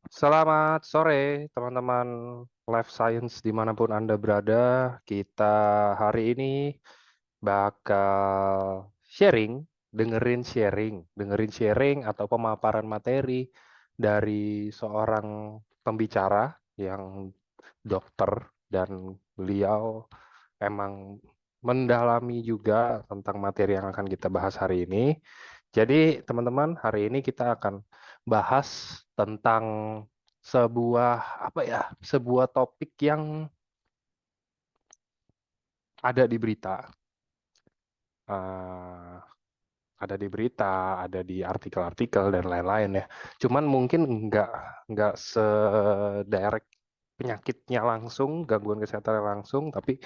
Selamat sore, teman-teman Life Science dimanapun Anda berada. Kita hari ini bakal dengerin sharing atau pemaparan materi dari seorang pembicara yang dokter dan beliau emang mendalami juga tentang materi yang akan kita bahas hari ini. Jadi, teman-teman, hari ini kita akan bahas tentang sebuah topik yang ada di berita. Eh, ada di berita, ada di artikel-artikel dan lain-lain ya. Cuman mungkin nggak sedirect penyakitnya langsung, gangguan kesehatan langsung, tapi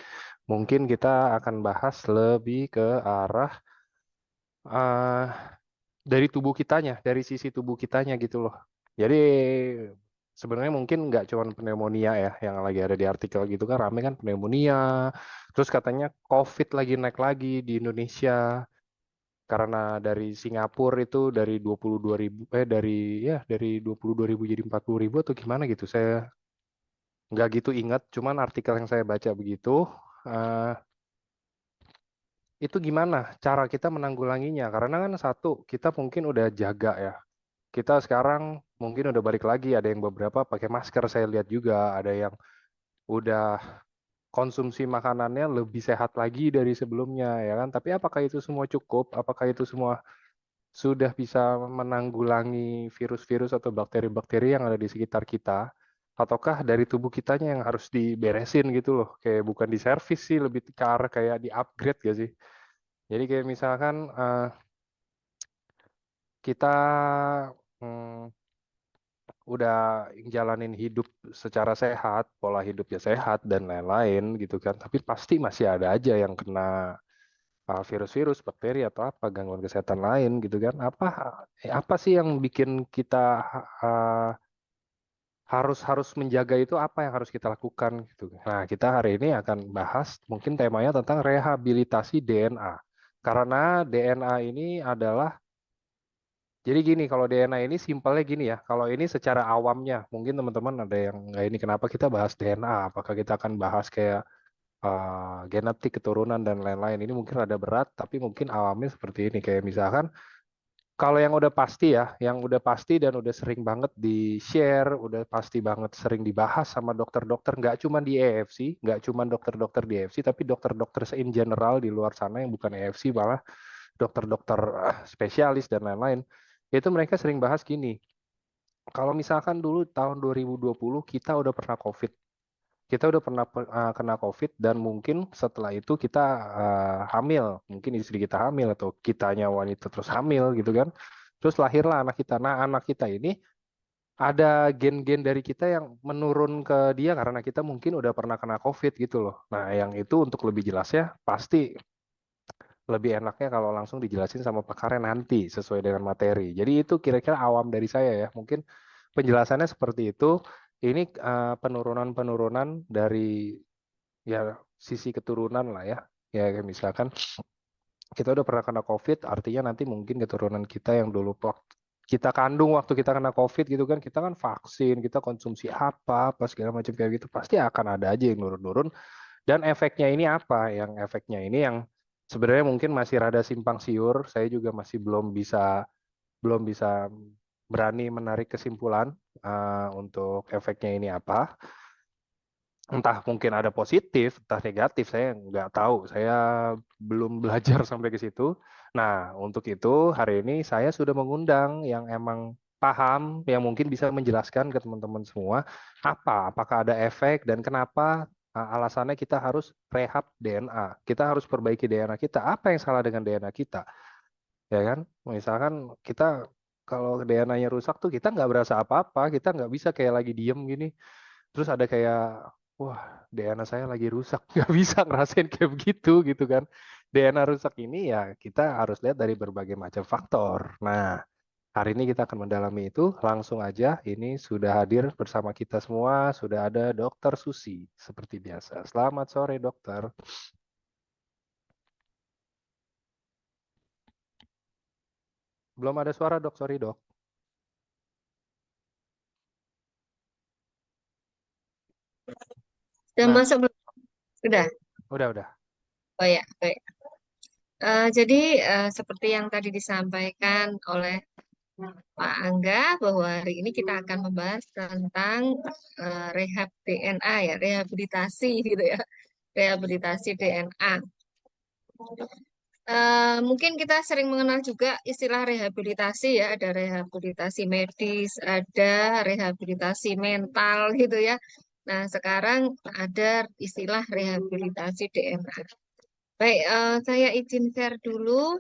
mungkin kita akan bahas lebih ke arah eh, dari tubuh kitanya, dari sisi tubuh kitanya gitu loh. Jadi sebenarnya mungkin nggak cuma pneumonia ya, yang lagi ada di artikel gitu kan rame kan pneumonia. Terus katanya COVID lagi naik lagi di Indonesia karena dari Singapura itu dari 22.000 dari 22.000 jadi 40.000 atau gimana gitu. Saya nggak gitu ingat, cuman artikel yang saya baca begitu. eh, itu gimana cara kita menanggulanginya? Karena kan satu, kita mungkin udah jaga ya. Kita sekarang mungkin udah balik lagi, ada yang beberapa pakai masker saya lihat juga, ada yang udah konsumsi makanannya lebih sehat lagi dari sebelumnya ya kan. Tapi apakah itu semua cukup? Apakah itu semua sudah bisa menanggulangi virus-virus atau bakteri-bakteri yang ada di sekitar kita? Ataukah dari tubuh kitanya yang harus diberesin gitu loh? Kayak bukan di servis sih, lebih ke arah kayak di upgrade gak sih? Jadi kayak misalkan kita hmm, udah jalanin hidup secara sehat, pola hidupnya sehat dan lain-lain gitu kan. Tapi pasti masih ada aja yang kena virus-virus, bakteri atau apa gangguan kesehatan lain gitu kan. Apa sih yang bikin kita uh, harus harus menjaga itu apa yang harus kita lakukan gitu. Nah, kita hari ini akan bahas mungkin temanya tentang rehabilitasi DNA. Karena DNA ini adalah jadi gini, kalau DNA ini simpelnya gini ya. Kalau ini secara awamnya, mungkin teman-teman ada yang nggak ini kenapa kita bahas DNA? Apakah kita akan bahas kayak genetik, keturunan dan lain-lain? Ini mungkin ada berat, tapi mungkin awamnya seperti ini. Kayak misalkan kalau yang udah pasti ya, yang udah pasti dan udah sering banget di-share, udah pasti banget sering dibahas sama dokter-dokter, nggak cuma di EFC, nggak cuma dokter-dokter di EFC, tapi dokter-dokter in general di luar sana yang bukan EFC, malah dokter-dokter spesialis dan lain-lain. Itu mereka sering bahas gini, kalau misalkan dulu tahun 2020 kita udah pernah COVID, kita udah pernah kena COVID dan mungkin setelah itu kita hamil, mungkin istri kita hamil atau kitanya wanita terus hamil gitu kan. Terus lahirlah anak kita. Nah, anak kita ini ada gen-gen dari kita yang menurun ke dia karena kita mungkin udah pernah kena COVID gitu loh. Nah, yang itu untuk lebih jelasnya pasti lebih enaknya kalau langsung dijelasin sama pakarnya nanti sesuai dengan materi. Jadi itu kira-kira awam dari saya ya. Mungkin penjelasannya seperti itu. Ini penurunan-penurunan dari ya sisi keturunan lah ya. Ya kayak misalkan kita udah pernah kena COVID, artinya nanti mungkin keturunan kita yang dulu kita kandung waktu kita kena COVID gitu kan, kita kan vaksin, kita konsumsi apa segala macam kayak gitu, pasti akan ada aja yang nurun-nurun. Dan efeknya ini apa? Yang efeknya ini yang sebenarnya mungkin masih rada simpang siur. Saya juga masih belum bisa berani menarik kesimpulan untuk efeknya ini apa. Entah mungkin ada positif, entah negatif, saya nggak tahu. Saya belum belajar sampai ke situ. Nah, untuk itu hari ini saya sudah mengundang yang emang paham, yang mungkin bisa menjelaskan ke teman-teman semua apakah ada efek dan kenapa alasannya kita harus rehab DNA. Kita harus perbaiki DNA kita. Apa yang salah dengan DNA kita? Ya kan? Misalkan kita kalau DNA-nya rusak tuh kita nggak berasa apa-apa, kita nggak bisa kayak lagi diem gini. Terus ada kayak, wah DNA saya lagi rusak, nggak bisa ngerasain kayak begitu gitu kan. DNA rusak ini ya kita harus lihat dari berbagai macam faktor. Nah, hari ini kita akan mendalami itu. Langsung aja, ini sudah hadir bersama kita semua, sudah ada Dokter Susi seperti biasa. Selamat sore dokter. Belum ada suara dok, sorry dok. Udah Nah, masuk belum? Udah. udah. Oh ya, baik. Jadi seperti yang tadi disampaikan oleh Pak Angga bahwa hari ini kita akan membahas tentang rehab DNA ya, rehabilitasi gitu ya, rehabilitasi DNA. Mungkin kita sering mengenal juga istilah rehabilitasi ya, ada rehabilitasi medis, ada rehabilitasi mental gitu ya. Nah, sekarang ada istilah rehabilitasi DNA. Baik, saya izin share dulu.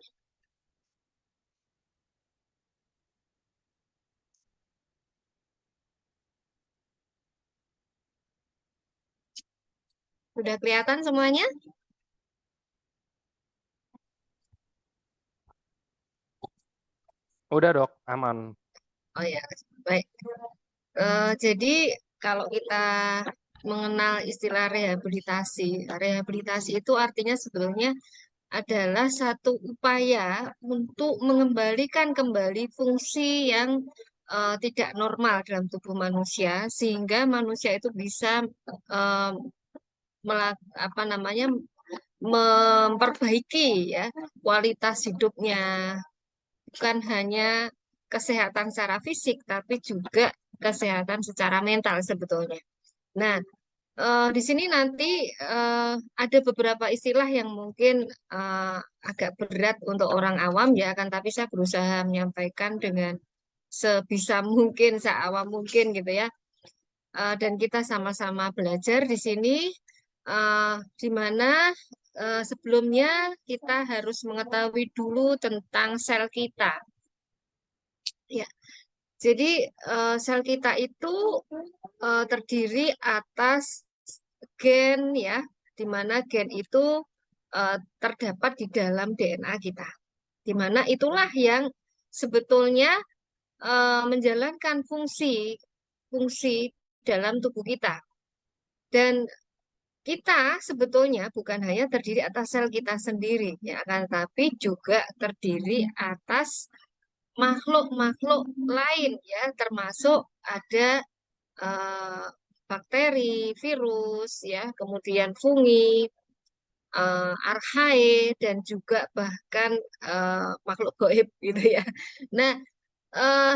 Sudah kelihatan semuanya? Udah dok, aman. Oh ya, baik. Jadi kalau kita mengenal istilah rehabilitasi, rehabilitasi itu artinya sebetulnya adalah satu upaya untuk mengembalikan kembali fungsi yang tidak normal dalam tubuh manusia, sehingga manusia itu bisa eh, apa namanya memperbaiki ya kualitas hidupnya, bukan hanya kesehatan secara fisik, tapi juga kesehatan secara mental sebetulnya. Nah, di sini nanti ada beberapa istilah yang mungkin eh, agak berat untuk orang awam ya, akan tapi saya berusaha menyampaikan dengan sebisa mungkin, seawam mungkin gitu ya. Dan kita sama-sama belajar di sini, di mana sebelumnya kita harus mengetahui dulu tentang sel kita. Ya, jadi sel kita itu terdiri atas gen ya, di mana gen itu terdapat di dalam DNA kita. Di mana itulah yang sebetulnya menjalankan fungsi fungsi dalam tubuh kita. Dan kita sebetulnya bukan hanya terdiri atas sel kita sendiri, ya kan, tapi juga terdiri atas makhluk-makhluk lain ya, termasuk ada eh, bakteri, virus, ya, kemudian fungi, archae, dan juga bahkan makhluk gaib gitu ya. Nah,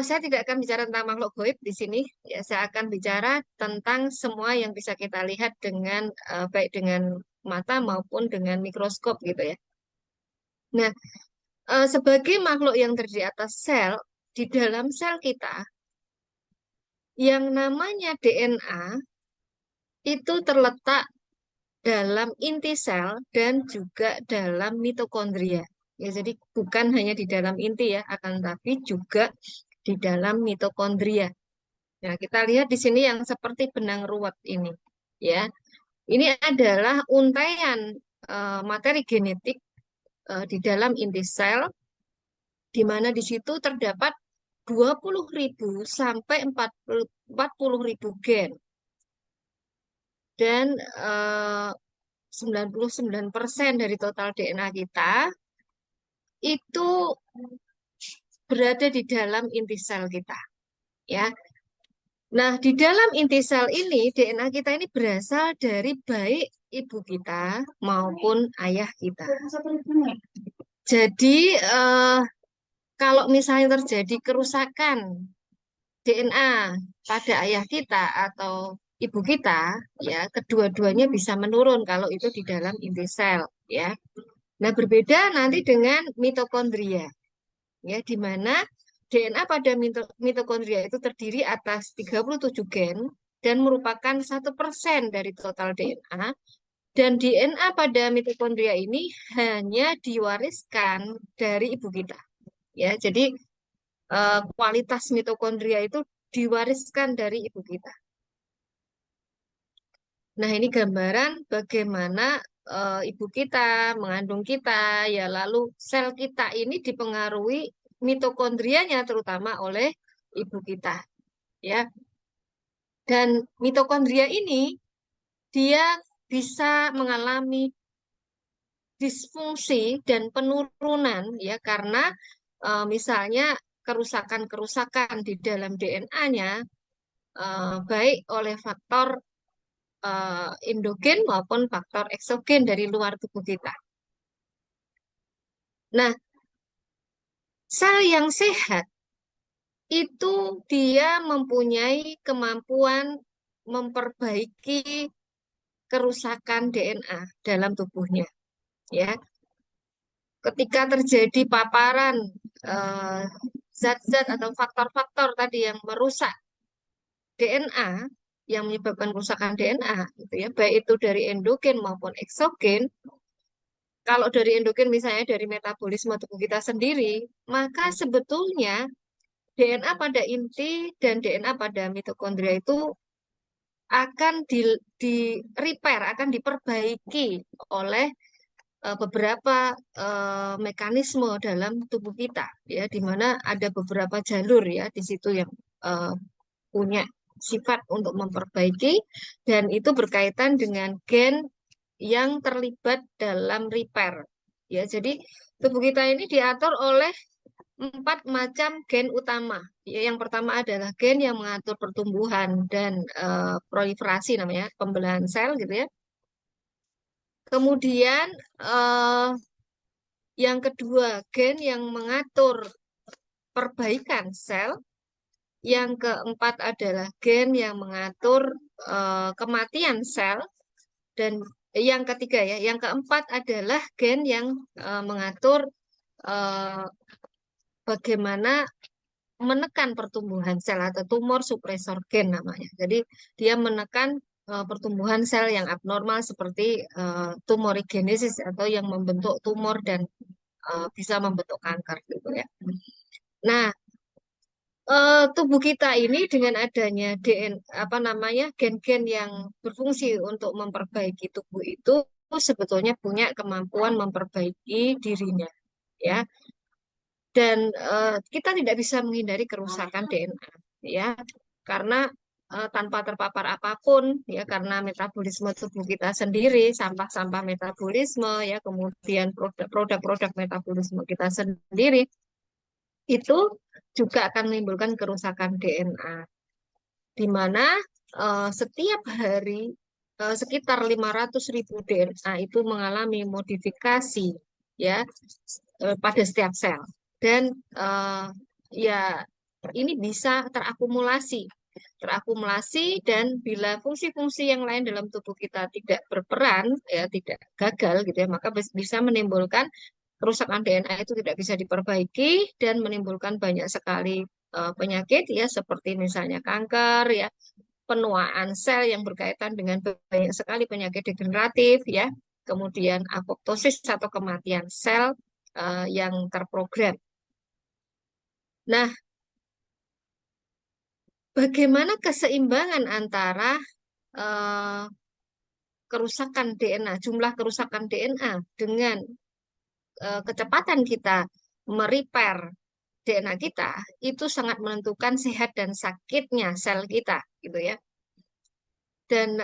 saya tidak akan bicara tentang makhluk gaib di sini. Ya, saya akan bicara tentang semua yang bisa kita lihat dengan baik dengan mata maupun dengan mikroskop gitu ya. Nah, sebagai makhluk yang terdiri atas sel, di dalam sel kita yang namanya DNA itu terletak dalam inti sel dan juga dalam mitokondria. Ya, jadi bukan hanya di dalam inti ya, akan tapi juga di dalam mitokondria. Nah, kita lihat di sini yang seperti benang ruwet ini. Ya, ini adalah untaian materi genetik di dalam inti sel, di mana di situ terdapat 20.000 sampai 40.000 gen. Dan 99% dari total DNA kita itu berada di dalam inti sel kita. Ya, nah, di dalam inti sel ini, DNA kita ini berasal dari baik ibu kita maupun ayah kita. Jadi, kalau misalnya terjadi kerusakan DNA pada ayah kita atau ibu kita, ya, kedua-duanya bisa menurun kalau itu di dalam inti sel, ya. Nah, berbeda nanti dengan mitokondria, ya, di mana DNA pada mitokondria itu terdiri atas 37 gen dan merupakan 1% dari total DNA. Dan DNA pada mitokondria ini hanya diwariskan dari ibu kita. Ya, jadi kualitas mitokondria itu diwariskan dari ibu kita. Nah, ini gambaran bagaimana ibu kita mengandung kita, ya, lalu sel kita ini dipengaruhi mitokondrianya terutama oleh ibu kita, ya. Dan mitokondria ini dia bisa mengalami disfungsi dan penurunan ya karena misalnya kerusakan-kerusakan di dalam DNA-nya baik oleh faktor endogen maupun faktor eksogen dari luar tubuh kita. Nah, sel yang sehat itu dia mempunyai kemampuan memperbaiki kerusakan DNA dalam tubuhnya, ya. Ketika terjadi paparan eh, zat-zat atau faktor-faktor tadi yang merusak DNA, yang menyebabkan kerusakan DNA, gitu ya, baik itu dari endogen maupun eksogen. Kalau dari endogen misalnya dari metabolisme tubuh kita sendiri, maka sebetulnya DNA pada inti dan DNA pada mitokondria itu akan di repair, akan diperbaiki oleh beberapa mekanisme dalam tubuh kita, ya, di mana ada beberapa jalur ya di situ yang punya sifat untuk memperbaiki, dan itu berkaitan dengan gen yang terlibat dalam repair. Ya, jadi tubuh kita ini diatur oleh 4 macam gen utama. Ya, yang pertama adalah gen yang mengatur pertumbuhan dan proliferasi, namanya pembelahan sel, gitu ya. Kemudian eh, yang kedua, gen yang mengatur perbaikan sel. Yang keempat adalah gen yang mengatur kematian sel. Dan yang ketiga, ya, yang keempat adalah gen yang mengatur eh, bagaimana menekan pertumbuhan sel atau tumor suppressor gen namanya. Jadi dia menekan pertumbuhan sel yang abnormal seperti tumorigenesis atau yang membentuk tumor dan bisa membentuk kanker, gitu ya. Nah, tubuh kita ini dengan adanya apa namanya, gen-gen yang berfungsi untuk memperbaiki tubuh itu sebetulnya punya kemampuan memperbaiki dirinya, ya. Dan kita tidak bisa menghindari kerusakan DNA, ya, karena tanpa terpapar apapun, ya, karena metabolisme tubuh kita sendiri, sampah-sampah metabolisme, ya, kemudian produk-produk metabolisme kita sendiri itu juga akan menimbulkan kerusakan DNA, di mana setiap hari sekitar 500.000 DNA itu mengalami modifikasi, ya, pada setiap sel. Dan ya, ini bisa terakumulasi, dan bila fungsi-fungsi yang lain dalam tubuh kita tidak berperan, ya, tidak gagal, gitu ya, maka bisa menimbulkan kerusakan DNA itu tidak bisa diperbaiki dan menimbulkan banyak sekali penyakit, ya, seperti misalnya kanker, ya, penuaan sel yang berkaitan dengan banyak sekali penyakit degeneratif, ya, kemudian apoptosis atau kematian sel yang terprogram. Nah, bagaimana keseimbangan antara eh, kerusakan DNA, jumlah kerusakan DNA dengan kecepatan kita merepair DNA kita, itu sangat menentukan sehat dan sakitnya sel kita, gitu ya. Dan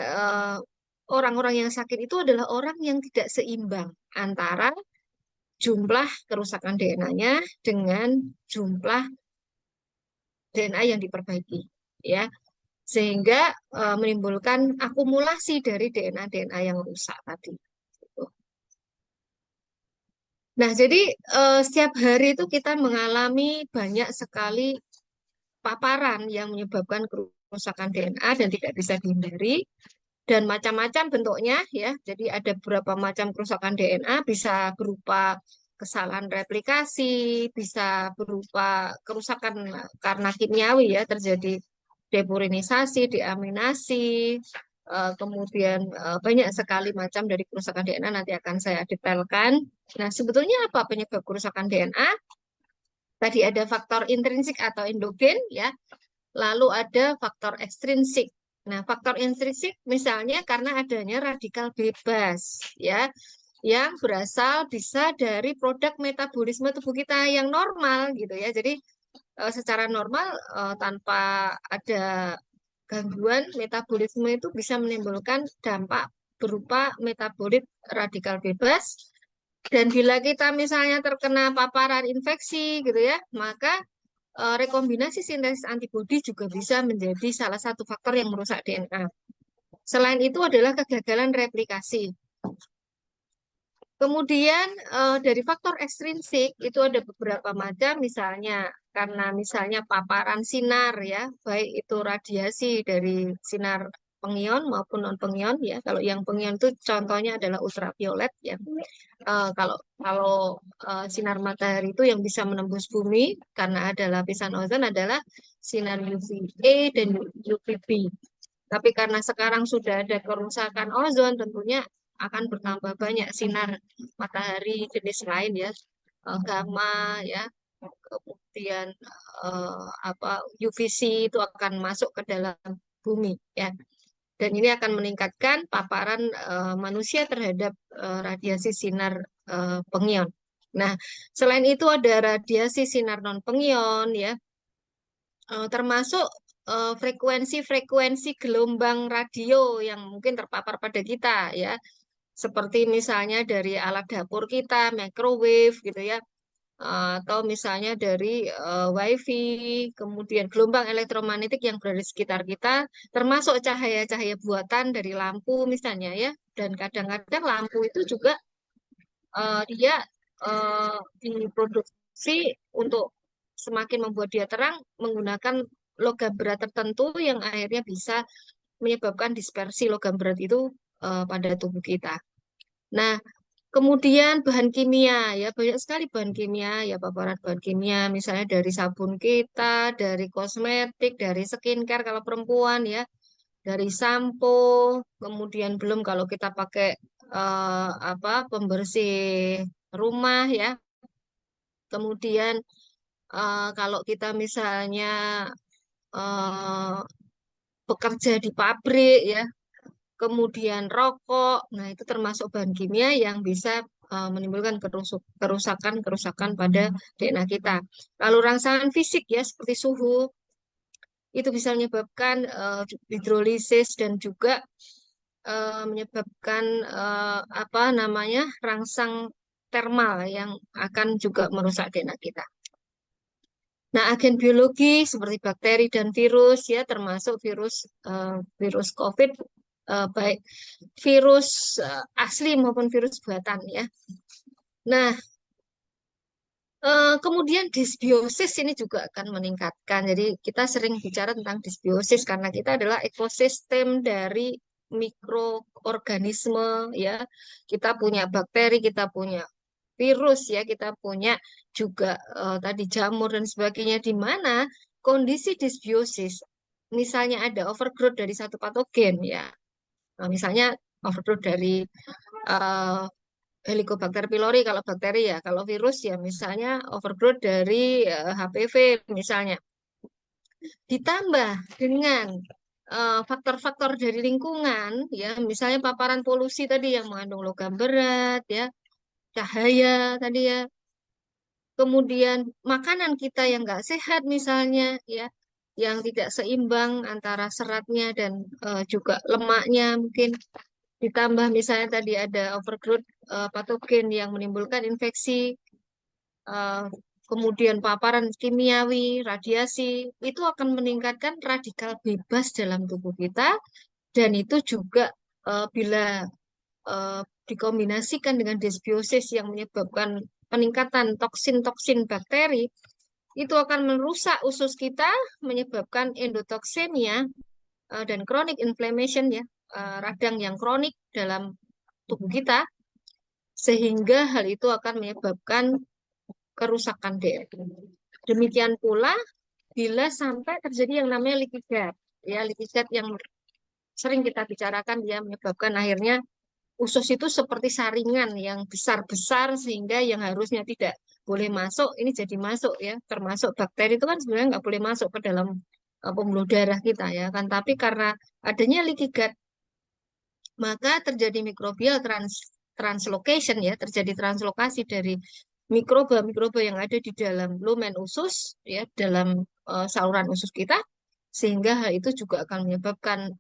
orang-orang yang sakit itu adalah orang yang tidak seimbang antara jumlah kerusakan DNA-nya dengan jumlah DNA yang diperbaiki, ya, sehingga menimbulkan akumulasi dari DNA-DNA yang rusak tadi. Nah, jadi setiap hari itu kita mengalami banyak sekali paparan yang menyebabkan kerusakan DNA dan tidak bisa dihindari, dan macam-macam bentuknya, ya. Jadi ada beberapa macam kerusakan DNA, bisa berupa kesalahan replikasi, bisa berupa kerusakan karena kimiawi, ya, terjadi depurinisasi, deaminasi, kemudian banyak sekali macam dari kerusakan DNA, nanti akan saya detailkan. Nah, sebetulnya apa penyebab kerusakan DNA? Tadi ada faktor intrinsik atau endogen, ya. Lalu ada faktor ekstrinsik. Nah, faktor intrinsik misalnya karena adanya radikal bebas, ya, yang berasal bisa dari produk metabolisme tubuh kita yang normal, gitu ya. Jadi secara normal tanpa ada gangguan metabolisme itu bisa menimbulkan dampak berupa metabolit radikal bebas. Dan bila kita misalnya terkena paparan infeksi, gitu ya, maka rekombinasi sintesis antibodi juga bisa menjadi salah satu faktor yang merusak DNA. Selain itu adalah kegagalan replikasi. Kemudian dari faktor ekstrinsik itu ada beberapa macam, misalnya karena misalnya paparan sinar ya, baik itu radiasi dari sinar pengion maupun non pengion ya. Kalau yang pengion itu contohnya adalah ultraviolet ya. Kalau kalau sinar matahari itu yang bisa menembus bumi karena ada lapisan ozon adalah sinar UVA dan UVB. Tapi karena sekarang sudah ada kerusakan ozon, tentunya akan bertambah banyak sinar matahari jenis lain ya, gamma ya, kemudian apa UVC itu akan masuk ke dalam bumi ya. Dan ini akan meningkatkan paparan manusia terhadap radiasi sinar pengion. Nah, selain itu ada radiasi sinar non pengion ya, termasuk frekuensi-frekuensi gelombang radio yang mungkin terpapar pada kita ya, seperti misalnya dari alat dapur kita, microwave gitu ya, atau misalnya dari wifi, kemudian gelombang elektromagnetik yang berada di sekitar kita, termasuk cahaya-cahaya buatan dari lampu misalnya ya, dan kadang-kadang lampu itu juga dia eh, diproduksi untuk semakin membuat dia terang menggunakan logam berat tertentu yang akhirnya bisa menyebabkan dispersi logam berat itu pada tubuh kita. Nah, kemudian bahan kimia ya banyak sekali bahan kimia ya paparan bahan kimia misalnya dari sabun kita, dari kosmetik, dari skincare kalau perempuan ya, dari sampo, kemudian belum kalau kita pakai apa pembersih rumah ya. Kemudian kalau kita misalnya eh, bekerja di pabrik ya, kemudian rokok, nah itu termasuk bahan kimia yang bisa menimbulkan kerusakan-kerusakan pada DNA kita. Lalu rangsangan fisik ya seperti suhu itu bisa menyebabkan hidrolisis dan juga menyebabkan apa namanya rangsang termal yang akan juga merusak DNA kita. Nah, agen biologi seperti bakteri dan virus ya, termasuk virus COVID, baik virus asli maupun virus buatan ya. Nah, kemudian disbiosis ini juga akan meningkatkan. Jadi kita sering bicara tentang disbiosis karena kita adalah ekosistem dari mikroorganisme ya. Kita punya bakteri, kita punya virus ya, kita punya juga tadi jamur dan sebagainya di mana kondisi disbiosis misalnya ada overgrowth dari satu patogen ya. Nah, misalnya overgrowth dari eh, Helicobacter pylori kalau bakteri ya, kalau virus ya misalnya overgrowth dari HPV misalnya. Ditambah dengan faktor-faktor dari lingkungan ya, misalnya paparan polusi tadi yang mengandung logam berat ya, cahaya tadi ya, kemudian makanan kita yang nggak sehat misalnya ya, yang tidak seimbang antara seratnya dan juga lemaknya mungkin, ditambah misalnya tadi ada overgrowth patogen yang menimbulkan infeksi, eh, kemudian paparan kimiawi, radiasi, itu akan meningkatkan radikal bebas dalam tubuh kita, dan itu juga bila eh, dikombinasikan dengan dysbiosis yang menyebabkan peningkatan toksin-toksin bakteri, itu akan merusak usus kita, menyebabkan endotoksemia dan chronic inflammation ya, radang yang kronik dalam tubuh kita, sehingga hal itu akan menyebabkan kerusakan DNA. Demikian pula bila sampai terjadi yang namanya leaky gut, ya leaky gut yang sering kita bicarakan dia menyebabkan akhirnya usus itu seperti saringan yang besar-besar sehingga yang harusnya tidak boleh masuk ini jadi masuk ya, termasuk bakteri itu kan sebenarnya nggak boleh masuk ke dalam pembuluh darah kita ya kan, tapi karena adanya leaky gut maka terjadi mikrobial translocation ya, terjadi translokasi dari mikroba-mikroba yang ada di dalam lumen usus ya, dalam saluran usus kita, sehingga hal itu juga akan menyebabkan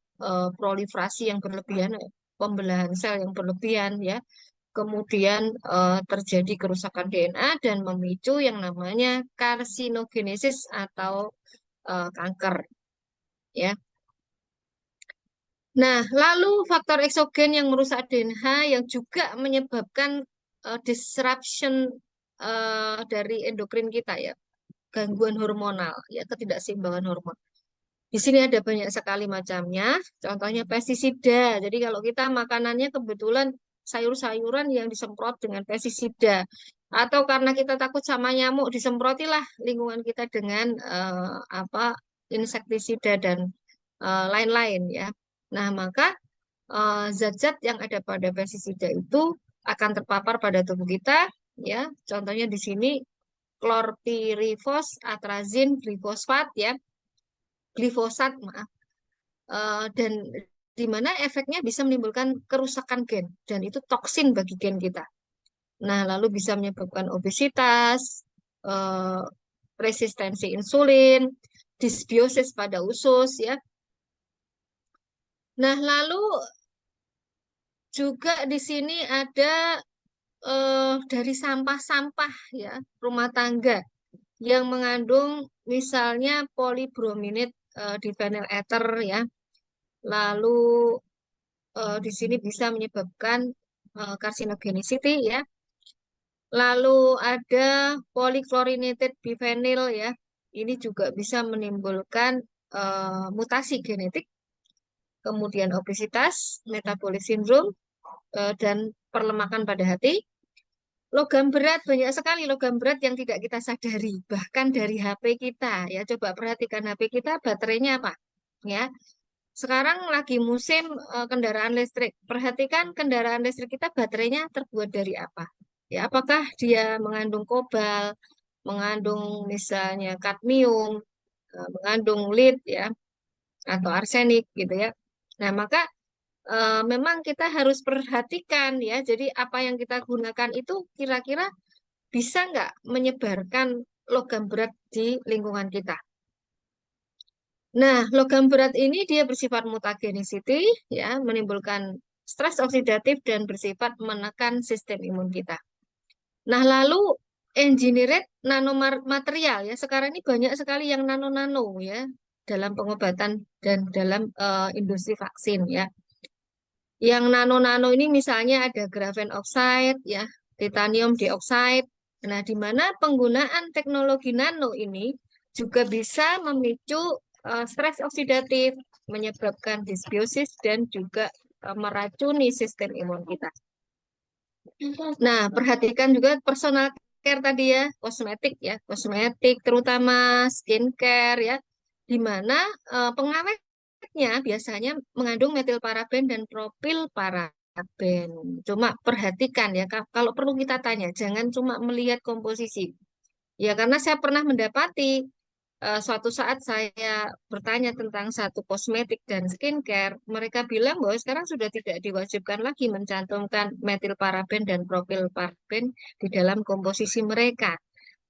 proliferasi yang berlebihan, pembelahan sel yang berlebihan ya. Kemudian terjadi kerusakan DNA dan memicu yang namanya karsinogenesis atau kanker ya. Nah, lalu faktor eksogen yang merusak DNA yang juga menyebabkan disruption dari endokrin kita ya, gangguan hormonal ya, ketidakseimbangan hormon. Di sini ada banyak sekali macamnya, contohnya pestisida. Jadi kalau kita makanannya kebetulan sayur-sayuran yang disemprot dengan pestisida, atau karena kita takut sama nyamuk, disemprotilah lingkungan kita dengan apa insektisida dan lain-lain ya. Nah, maka zat-zat yang ada pada pestisida itu akan terpapar pada tubuh kita ya. Contohnya di sini klorpirifos, atrazin, glifosat ya, glifosat maaf. Dan di mana efeknya bisa menimbulkan kerusakan gen dan itu toksin bagi gen kita. Nah, lalu bisa menyebabkan obesitas, eh, resistensi insulin, disbiosis pada usus ya. Nah, lalu juga di sini ada dari sampah-sampah ya rumah tangga yang mengandung misalnya polybrominate di vinyl ether ya. Lalu di sini bisa menyebabkan carcinogenicity ya. Lalu ada polychlorinated biphenyl ya. Ini juga bisa menimbulkan mutasi genetik, kemudian obesitas, metabolic syndrome, dan perlemakan pada hati. Logam berat, banyak sekali logam berat yang tidak kita sadari, bahkan dari HP kita ya. Coba perhatikan HP kita, baterainya apa? Ya, sekarang lagi musim kendaraan listrik. Perhatikan kendaraan listrik kita baterainya terbuat dari apa? Ya, apakah dia mengandung kobal, mengandung misalnya kadmium, mengandung lead ya, atau arsenik gitu ya. Nah, maka memang kita harus perhatikan ya. Jadi apa yang kita gunakan itu kira-kira bisa nggak menyebarkan logam berat di lingkungan kita. Nah, logam berat ini dia bersifat mutagenicity, ya, menimbulkan stres oksidatif dan bersifat menekan sistem imun kita. Nah, lalu engineered nanomaterial ya, sekarang ini banyak sekali yang nano-nano ya dalam pengobatan dan dalam industri vaksin ya. Yang nano-nano ini misalnya ada graphene oxide ya, titanium dioxide. Nah, di mana penggunaan teknologi nano ini juga bisa memicu stres oksidatif, menyebabkan disbiosis dan juga meracuni sistem imun kita. Nah, perhatikan juga personal care tadi ya, kosmetik terutama skincare ya, di mana pengawetnya biasanya mengandung metil paraben dan propil paraben. Cuma perhatikan ya, kalau perlu kita tanya, jangan cuma melihat komposisi. Ya, karena saya pernah mendapati suatu saat saya bertanya tentang satu kosmetik dan skincare, mereka bilang bahwa sekarang sudah tidak diwajibkan lagi mencantumkan metil paraben dan propil paraben di dalam komposisi mereka.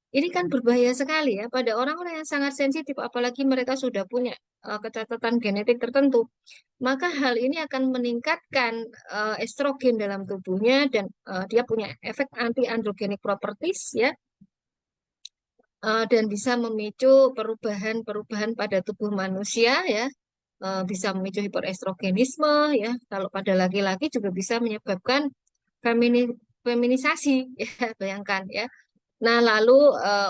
Ini kan berbahaya sekali ya pada orang-orang yang sangat sensitif, apalagi mereka sudah punya kecacatan genetik tertentu. Maka hal ini akan meningkatkan estrogen dalam tubuhnya dan dia punya efek anti-androgenik properties ya, dan bisa memicu perubahan-perubahan pada tubuh manusia ya. Bisa memicu hiperestrogenisme ya. Kalau pada laki-laki juga bisa menyebabkan feminisasi ya, bayangkan ya. Nah, lalu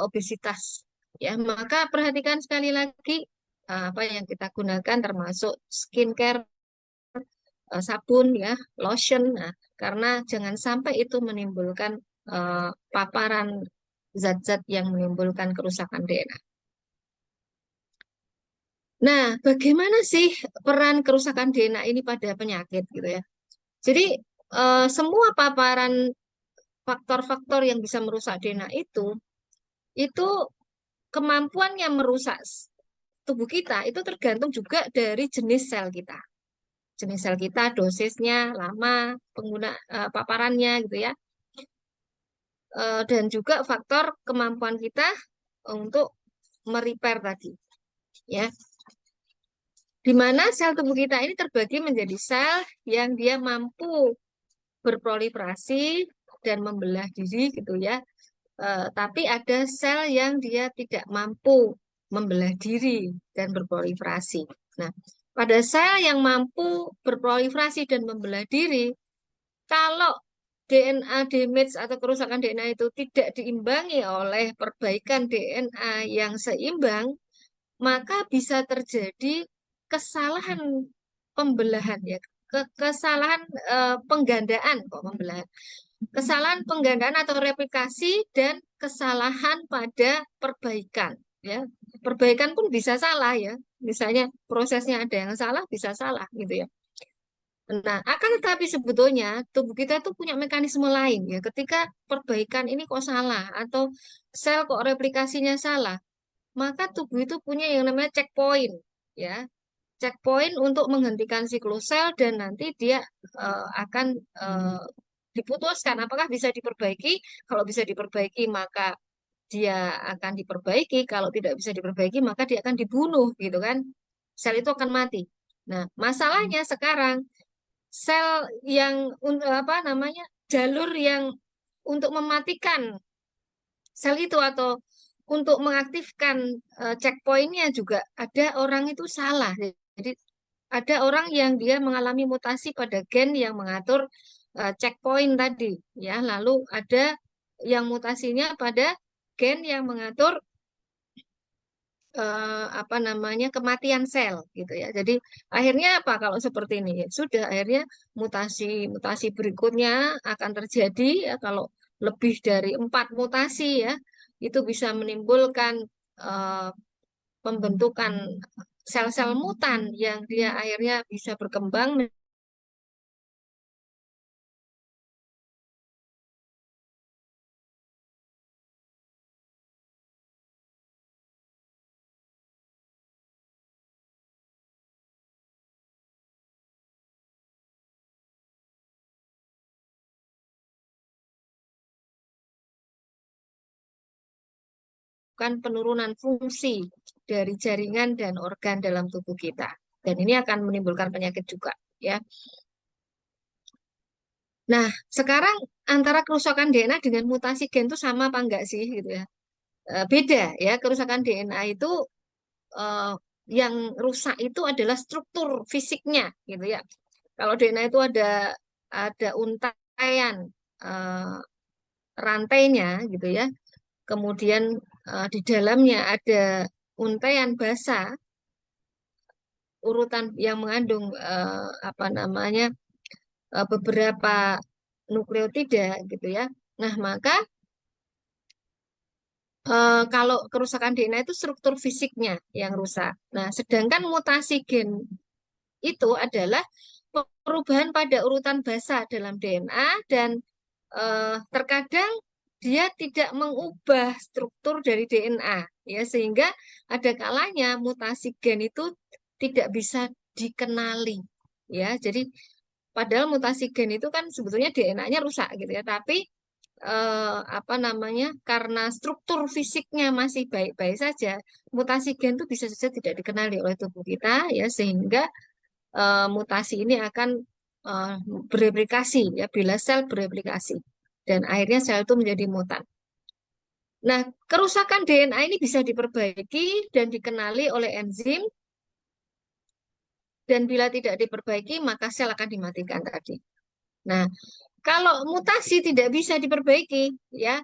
obesitas ya. Maka perhatikan sekali lagi apa yang kita gunakan termasuk skincare, sabun ya, lotion. Nah, karena jangan sampai itu menimbulkan paparan zat-zat yang menimbulkan kerusakan DNA. Nah, bagaimana sih peran kerusakan DNA ini pada penyakit gitu ya? Jadi semua paparan faktor-faktor yang bisa merusak DNA itu kemampuannya merusak tubuh kita itu tergantung juga dari jenis sel kita. Jenis sel kita, dosisnya, lama pengguna paparannya gitu ya. Dan juga faktor kemampuan kita untuk merepair tadi ya. Di mana sel tubuh kita ini terbagi menjadi sel yang dia mampu berproliferasi dan membelah diri gitu ya. Tapi ada sel yang dia tidak mampu membelah diri dan berproliferasi. Nah, pada sel yang mampu berproliferasi dan membelah diri, kalau DNA damage atau kerusakan DNA itu tidak diimbangi oleh perbaikan DNA yang seimbang, maka bisa terjadi kesalahan pembelahan ya, kesalahan penggandaan kok pembelahan. Kesalahan penggandaan atau replikasi dan kesalahan pada perbaikan ya. Perbaikan pun bisa salah ya. Misalnya prosesnya ada yang salah bisa salah gitu ya. Nah, akan tetapi sebetulnya tubuh kita tuh punya mekanisme lain ya. Ketika perbaikan ini kok salah atau sel kok replikasinya salah, maka tubuh itu punya yang namanya checkpoint ya. Checkpoint untuk menghentikan siklus sel dan nanti dia akan eh, diputuskan apakah bisa diperbaiki. Kalau bisa diperbaiki maka dia akan diperbaiki. Kalau tidak bisa diperbaiki maka dia akan dibunuh gitu kan. Sel itu akan mati. Nah, masalahnya sekarang sel yang apa namanya jalur yang untuk mematikan sel itu atau untuk mengaktifkan checkpointnya juga ada orang itu salah. Jadi ada orang yang dia mengalami mutasi pada gen yang mengatur checkpoint tadi, ya. Lalu ada yang mutasinya pada gen yang mengatur apa namanya kematian sel gitu ya. Jadi akhirnya apa kalau seperti ini? Ya sudah akhirnya mutasi berikutnya akan terjadi ya kalau lebih dari 4 mutasi ya itu bisa menimbulkan eh, pembentukan sel-sel mutan yang dia akhirnya bisa berkembang menyebabkan penurunan fungsi dari jaringan dan organ dalam tubuh kita. Dan ini akan menimbulkan penyakit juga, ya. Nah, sekarang antara kerusakan DNA dengan mutasi gen itu sama apa enggak sih, gitu ya? Beda, ya. Kerusakan DNA itu eh, yang rusak itu adalah struktur fisiknya, gitu ya. Kalau DNA itu ada untaian eh, rantainya, gitu ya. Kemudian di dalamnya ada untaian basa urutan yang mengandung apa namanya beberapa nukleotida gitu ya. Nah, maka kalau kerusakan DNA itu struktur fisiknya yang rusak. Nah, sedangkan mutasi gen itu adalah perubahan pada urutan basa dalam DNA dan terkadang dia tidak mengubah struktur dari DNA ya sehingga ada kalanya mutasi gen itu tidak bisa dikenali ya. Jadi padahal mutasi gen itu kan sebetulnya DNA-nya rusak gitu ya, tapi apa namanya karena struktur fisiknya masih baik-baik saja, mutasi gen itu bisa saja tidak dikenali oleh tubuh kita ya sehingga mutasi ini akan eh, bereplikasi ya bila sel bereplikasi dan akhirnya sel itu menjadi mutan. Nah, kerusakan DNA ini bisa diperbaiki dan dikenali oleh enzim dan bila tidak diperbaiki maka sel akan dimatikan tadi. Nah, kalau mutasi tidak bisa diperbaiki ya.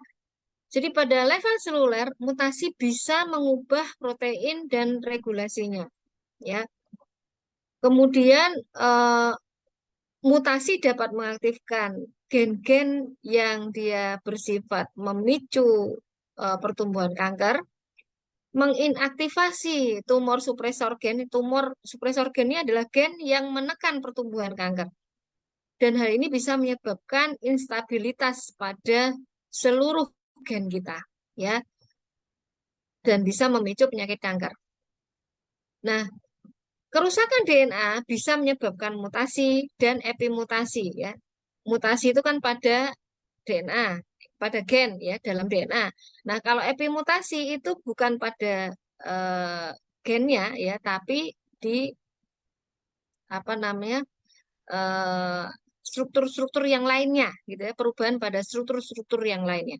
Jadi pada level seluler mutasi bisa mengubah protein dan regulasinya ya. Kemudian mutasi dapat mengaktifkan gen-gen yang dia bersifat memicu pertumbuhan kanker, menginaktivasi tumor supresor gen. Tumor supresor gen ini adalah gen yang menekan pertumbuhan kanker. Dan hal ini bisa menyebabkan instabilitas pada seluruh gen kita, ya, dan bisa memicu penyakit kanker. Nah, kerusakan DNA bisa menyebabkan mutasi dan epimutasi, ya. Mutasi itu kan pada DNA, pada gen ya dalam DNA. Nah, kalau epimutasi itu bukan pada gennya ya, tapi di apa namanya eh, struktur-struktur yang lainnya, gitu ya, perubahan pada struktur-struktur yang lainnya.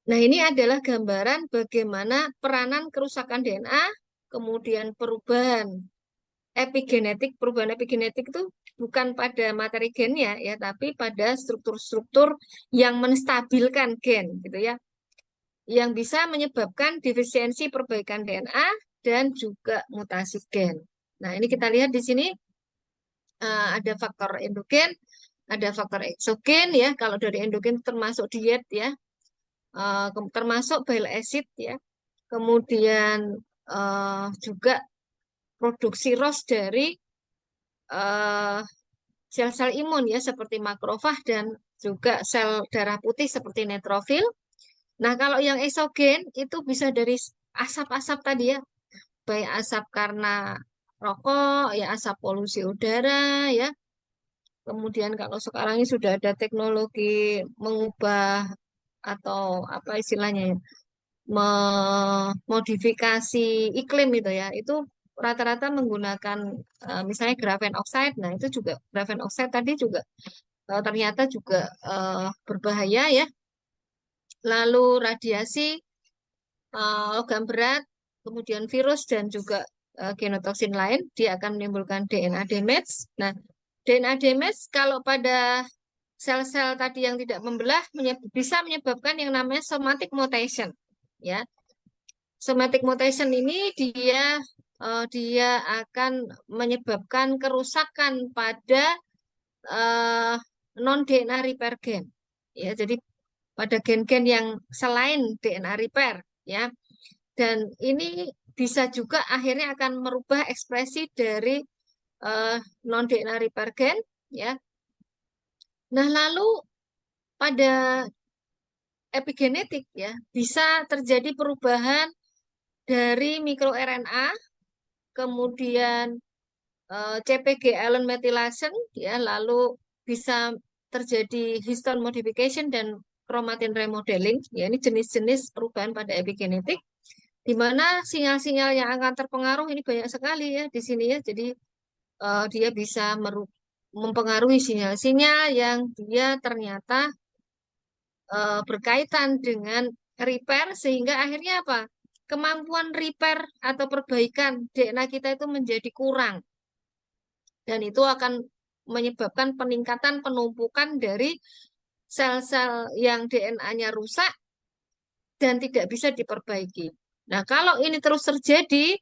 Nah, ini adalah gambaran bagaimana peranan kerusakan DNA kemudian perubahan epigenetik itu bukan pada materi gennya ya, tapi pada struktur-struktur yang menstabilkan gen gitu ya, yang bisa menyebabkan defisiensi perbaikan DNA dan juga mutasi gen. Nah, ini kita lihat di sini ada faktor endogen, ada faktor eksogen ya. Kalau dari endogen termasuk diet ya, termasuk bile acid ya. Kemudian juga produksi ROS dari eh, sel-sel imun ya seperti makrofag dan juga sel darah putih seperti neutrofil. Nah, kalau yang eksogen itu bisa dari asap-asap tadi ya, baik asap karena rokok, ya asap polusi udara ya. Kemudian kalau sekarang ini sudah ada teknologi mengubah atau apa istilahnya ya, memodifikasi iklim itu ya, itu rata-rata menggunakan misalnya graphene oxide. Nah, itu juga graphene oxide tadi juga ternyata juga berbahaya ya. Lalu radiasi logam berat, kemudian virus dan juga genotoksin lain, dia akan menimbulkan DNA damage. Nah, DNA damage kalau pada sel-sel tadi yang tidak membelah bisa menyebabkan yang namanya somatic mutation. Ya, somatic mutation ini dia akan menyebabkan kerusakan pada non DNA repair gen. Ya, jadi pada gen-gen yang selain DNA repair ya. Dan ini bisa juga akhirnya akan merubah ekspresi dari non DNA repair gen ya. Nah, lalu pada epigenetik ya bisa terjadi perubahan dari mikroRNA, kemudian CpG Allen methylation ya, lalu bisa terjadi histone modification dan chromatin remodeling ya, ini jenis-jenis perubahan pada epigenetik di mana sinyal-sinyal yang akan terpengaruh ini banyak sekali ya di sini ya. Jadi dia bisa mempengaruhi sinyal-sinyal yang dia ternyata berkaitan dengan repair sehingga akhirnya apa? Kemampuan repair atau perbaikan DNA kita itu menjadi kurang dan itu akan menyebabkan peningkatan penumpukan dari sel-sel yang DNA-nya rusak dan tidak bisa diperbaiki. Nah, kalau ini terus terjadi,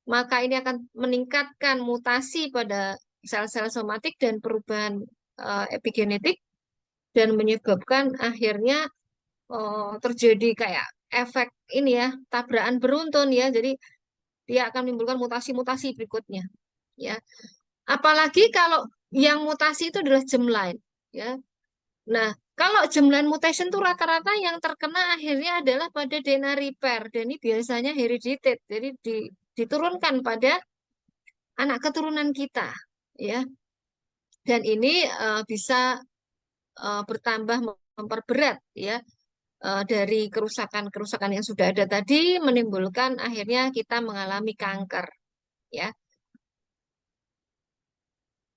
maka ini akan meningkatkan mutasi pada sel-sel somatik dan perubahan epigenetik dan menyebabkan akhirnya terjadi kayak efek ini ya, tabrakan beruntun ya. Jadi dia akan menimbulkan mutasi-mutasi berikutnya ya. Apalagi kalau yang mutasi itu adalah germline ya. Nah, kalau germline mutation itu rata-rata yang terkena akhirnya adalah pada DNA repair dan ini biasanya heredited. Jadi diturunkan pada anak keturunan kita ya. Dan ini bisa bertambah memperberat ya dari kerusakan-kerusakan yang sudah ada tadi menimbulkan akhirnya kita mengalami kanker ya.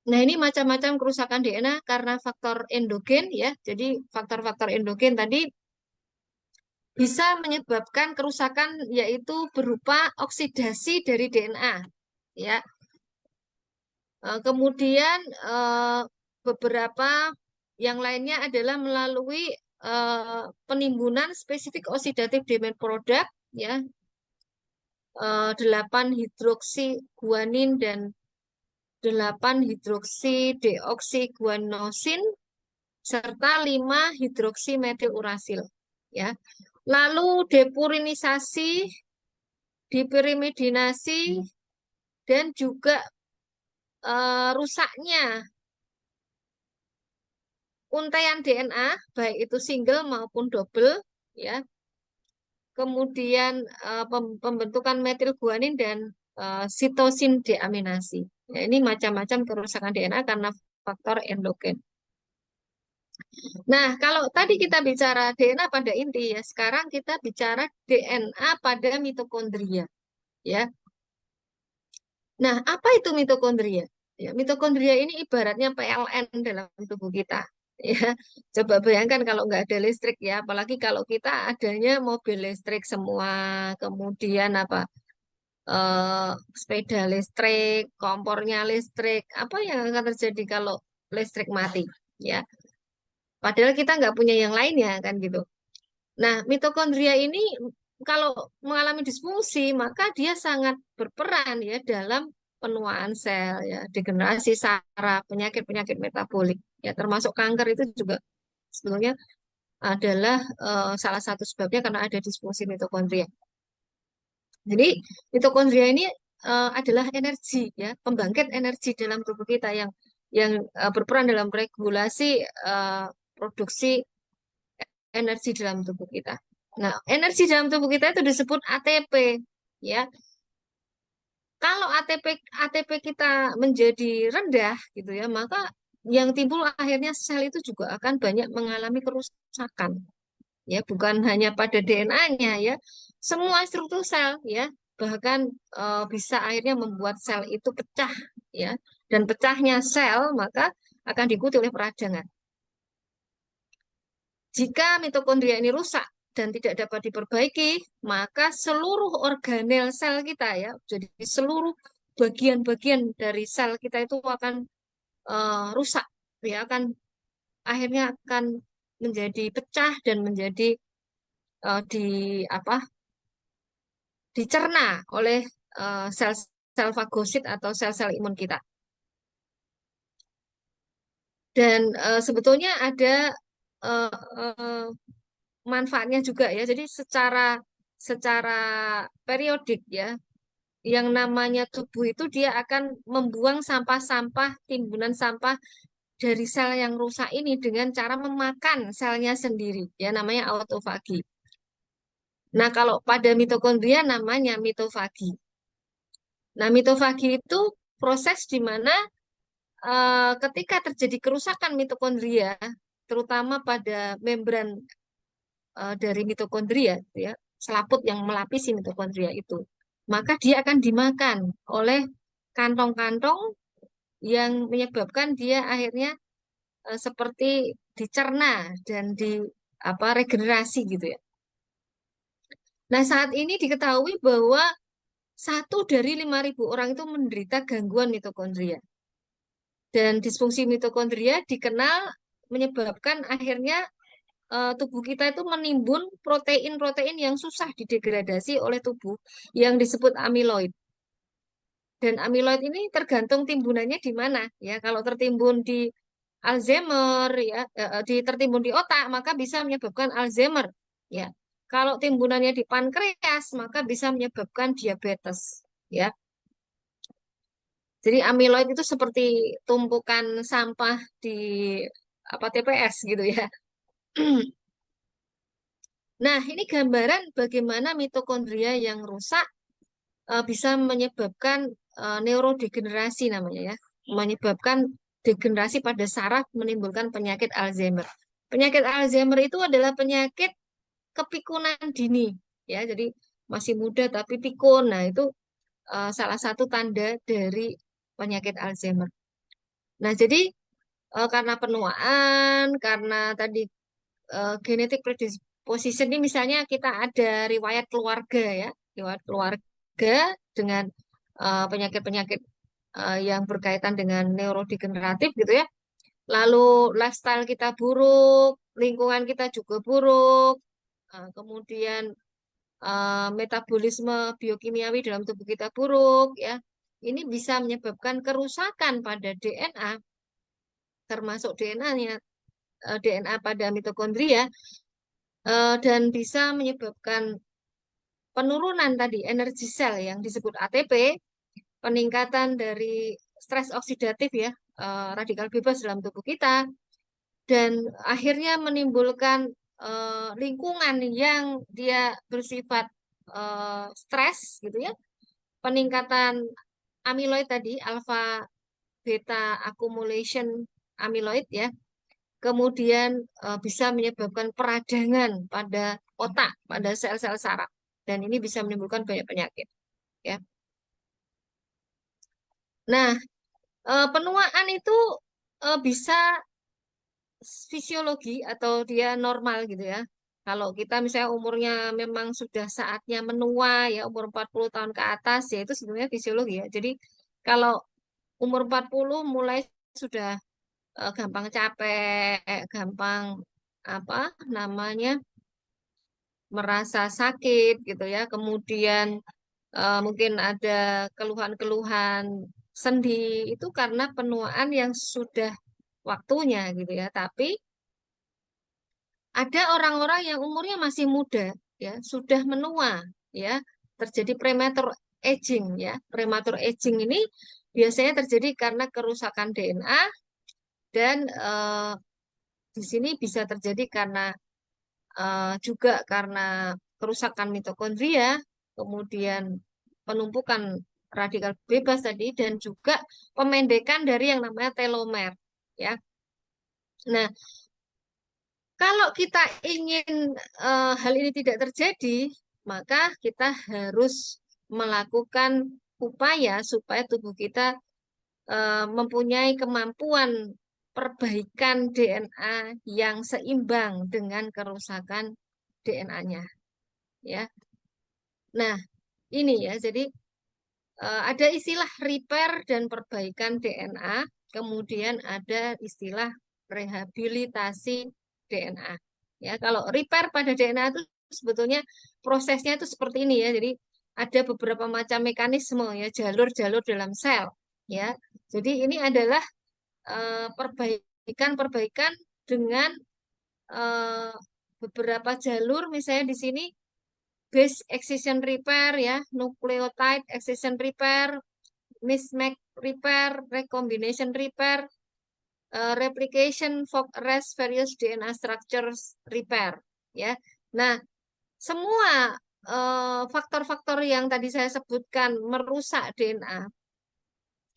Nah, ini macam-macam kerusakan DNA karena faktor endogen ya. Jadi faktor-faktor endogen tadi bisa menyebabkan kerusakan yaitu berupa oksidasi dari DNA ya. Kemudian beberapa yang lainnya adalah melalui penimbunan spesifik oksidatif domain produk ya, 8 hidroksi guanin dan 8 hidroksi deoksiguanosin serta 5 hidroksi metil urasil ya. Lalu depurinisasi, dipirimidinasi dan juga rusaknya untaian DNA baik itu single maupun double ya. Kemudian pembentukan metil guanin dan sitosin deaminasi. Ya, ini macam-macam kerusakan DNA karena faktor endogen. Nah, kalau tadi kita bicara DNA pada inti ya, sekarang kita bicara DNA pada mitokondria ya. Nah, apa itu mitokondria? Ya, mitokondria ini ibaratnya PLN dalam tubuh kita. Ya, coba bayangkan kalau nggak ada listrik ya, apalagi kalau kita adanya mobil listrik semua, kemudian apa? eh, sepeda listrik, kompornya listrik, apa yang akan terjadi kalau listrik mati? Ya, padahal kita nggak punya yang lainnya kan gitu. Nah, mitokondria ini kalau mengalami disfungsi, maka dia sangat berperan ya dalam penuaan sel, ya, degenerasi saraf, penyakit-penyakit metabolik, ya, termasuk kanker itu juga sebetulnya adalah salah satu sebabnya karena ada disfungsi mitokondria. Jadi mitokondria ini adalah energi, ya, pembangkit energi dalam tubuh kita yang berperan dalam regulasi produksi energi dalam tubuh kita. Nah, energi dalam tubuh kita itu disebut ATP, ya. Kalau ATP kita menjadi rendah gitu ya, maka yang timbul akhirnya sel itu juga akan banyak mengalami kerusakan. Ya, bukan hanya pada DNA-nya ya, semua struktur sel ya, bahkan bisa akhirnya membuat sel itu pecah ya, dan pecahnya sel maka akan diikuti oleh peradangan. Jika mitokondria ini rusak dan tidak dapat diperbaiki, maka seluruh organel sel kita ya, jadi seluruh bagian-bagian dari sel kita itu akan rusak ya, akan akhirnya akan menjadi pecah dan menjadi di apa dicerna oleh sel-sel fagosit atau sel-sel imun kita. Dan sebetulnya ada eh, eh, manfaatnya juga ya. Jadi secara secara periodik ya, yang namanya tubuh itu dia akan membuang sampah-sampah, timbunan sampah dari sel yang rusak ini dengan cara memakan selnya sendiri, ya namanya autofagi. Nah, kalau pada mitokondria namanya mitofagi. Nah, mitofagi itu proses di mana ketika terjadi kerusakan mitokondria, terutama pada membran dari mitokondria, ya, selaput yang melapisi mitokondria itu, maka dia akan dimakan oleh kantong-kantong yang menyebabkan dia akhirnya seperti dicerna dan di apa regenerasi gitu ya. Nah, saat ini diketahui bahwa 1 dari 5.000 orang itu menderita gangguan mitokondria. Dan disfungsi mitokondria dikenal menyebabkan akhirnya tubuh kita itu menimbun protein-protein yang susah didegradasi oleh tubuh yang disebut amiloid. Dan amiloid ini tergantung timbunannya di mana ya. Kalau tertimbun di Alzheimer ya, tertimbun di otak maka bisa menyebabkan Alzheimer ya. Kalau timbunannya di pankreas maka bisa menyebabkan diabetes ya. Jadi amiloid itu seperti tumpukan sampah di apa TPS gitu ya. Nah, ini gambaran bagaimana mitokondria yang rusak bisa menyebabkan neurodegenerasi namanya ya, menyebabkan degenerasi pada saraf menimbulkan penyakit Alzheimer. Penyakit Alzheimer itu adalah penyakit kepikunan dini ya, jadi masih muda tapi pikun. Nah, itu salah satu tanda dari penyakit Alzheimer. Nah, jadi karena penuaan, karena tadi genetic predisposition ini misalnya kita ada riwayat keluarga ya, riwayat keluarga dengan penyakit-penyakit yang berkaitan dengan neurodegeneratif gitu ya. Lalu lifestyle kita buruk, lingkungan kita juga buruk, kemudian metabolisme biokimiawi dalam tubuh kita buruk ya. Ini bisa menyebabkan kerusakan pada DNA, termasuk DNA-nya, DNA pada mitokondria, dan bisa menyebabkan penurunan tadi energi sel yang disebut ATP, peningkatan dari stres oksidatif ya, radikal bebas dalam tubuh kita, dan akhirnya menimbulkan lingkungan yang dia bersifat stres gitu ya, peningkatan amyloid tadi, alfa beta accumulation amyloid ya, kemudian bisa menyebabkan peradangan pada otak, pada sel-sel saraf, dan ini bisa menimbulkan banyak penyakit ya. Nah, penuaan itu bisa fisiologi atau dia normal gitu ya. Kalau kita misalnya umurnya memang sudah saatnya menua ya umur 40 tahun ke atas ya itu sebenarnya fisiologi ya. Jadi kalau umur 40 mulai sudah gampang capek, gampang apa namanya merasa sakit gitu ya. Kemudian mungkin ada keluhan-keluhan sendi itu karena penuaan yang sudah waktunya gitu ya. Tapi ada orang-orang yang umurnya masih muda, ya, sudah menua, ya, terjadi premature aging, ya. Premature aging ini biasanya terjadi karena kerusakan DNA dan di sini bisa terjadi karena juga karena kerusakan mitokondria, kemudian penumpukan radikal bebas tadi, dan juga pemendekan dari yang namanya telomer, ya. Nah, kalau kita ingin hal ini tidak terjadi, maka kita harus melakukan upaya supaya tubuh kita mempunyai kemampuan perbaikan DNA yang seimbang dengan kerusakan DNA-nya, ya. Nah, ini ya, jadi ada istilah repair dan perbaikan DNA, kemudian ada istilah rehabilitasi DNA. Ya, kalau repair pada DNA itu sebetulnya prosesnya itu seperti ini ya. Jadi ada beberapa macam mekanisme ya, jalur-jalur dalam sel ya. Jadi ini adalah perbaikan-perbaikan dengan eh, beberapa jalur misalnya di sini base excision repair ya, nucleotide excision repair, mismatch repair, recombination repair, replication, fork arrest, various DNA structures repair ya. Nah, semua faktor-faktor yang tadi saya sebutkan merusak DNA,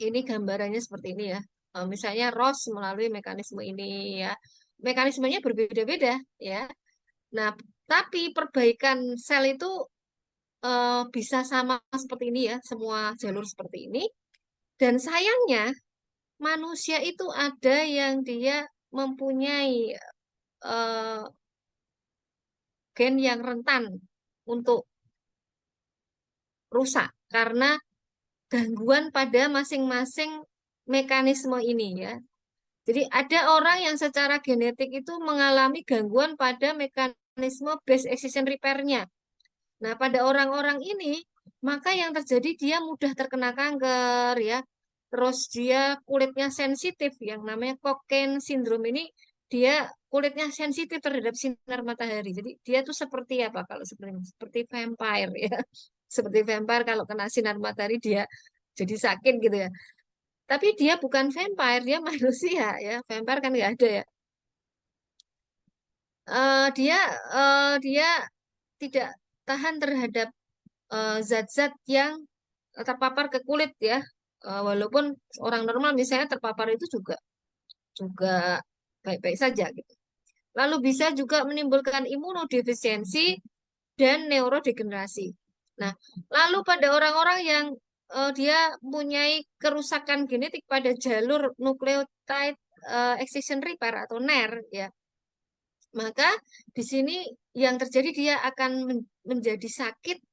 ini gambarannya seperti ini ya. Misalnya ROS melalui mekanisme ini ya. Mekanismenya berbeda-beda ya. Nah, tapi perbaikan sel itu bisa sama seperti ini ya, semua jalur seperti ini. Dan sayangnya manusia itu ada yang dia mempunyai eh, gen yang rentan untuk rusak karena gangguan pada masing-masing mekanisme ini ya. Jadi ada orang yang secara genetik itu mengalami gangguan pada mekanisme base excision repair-nya. Nah, pada orang-orang ini, maka yang terjadi dia mudah terkena kanker ya. Terus dia kulitnya sensitif, yang namanya Cockayne syndrome ini dia kulitnya sensitif terhadap sinar matahari. Jadi dia tuh seperti apa kalau seperti vampire ya. Seperti vampire kalau kena sinar matahari dia jadi sakit gitu ya. Tapi dia bukan vampire, dia manusia ya. Vampire kan nggak ada ya. Dia tidak tahan terhadap zat-zat yang terpapar ke kulit ya. Walaupun orang normal misalnya terpapar itu juga juga baik-baik saja gitu. Lalu bisa juga menimbulkan imunodefisiensi dan neurodegenerasi. Nah, lalu pada orang-orang yang dia mempunyai kerusakan genetik pada jalur nucleotide excision repair atau NER ya, maka di sini yang terjadi dia akan menjadi sakit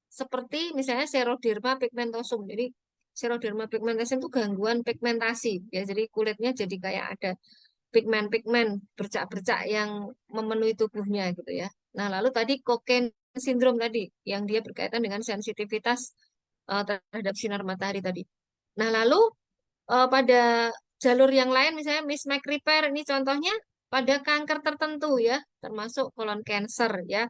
seperti misalnya seroderma pigmentosum. Jadi seroderma pigmentosum itu gangguan pigmentasi ya. Jadi kulitnya jadi kayak ada pigmen-pigmen bercak-bercak yang memenuhi tubuhnya gitu ya. Nah, lalu tadi Cockayne syndrome tadi yang dia berkaitan dengan sensitivitas terhadap sinar matahari tadi. Nah, lalu pada jalur yang lain misalnya mismatch repair ini contohnya pada kanker tertentu ya, termasuk colon cancer ya.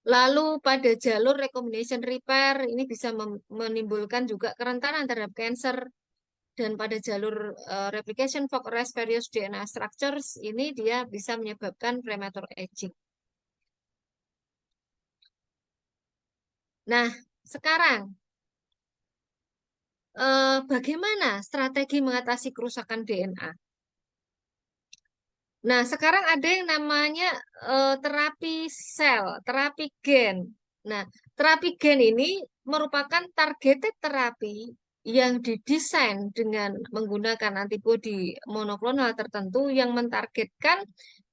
Lalu pada jalur recombination repair ini bisa menimbulkan juga kerentanan terhadap cancer, dan pada jalur replication fork arrest various DNA structures ini dia bisa menyebabkan premature aging. Nah, sekarang bagaimana strategi mengatasi kerusakan DNA? Nah, sekarang ada yang namanya terapi sel, terapi gen. Nah, terapi gen ini merupakan targeted terapi yang didesain dengan menggunakan antibodi monoklonal tertentu yang mentargetkan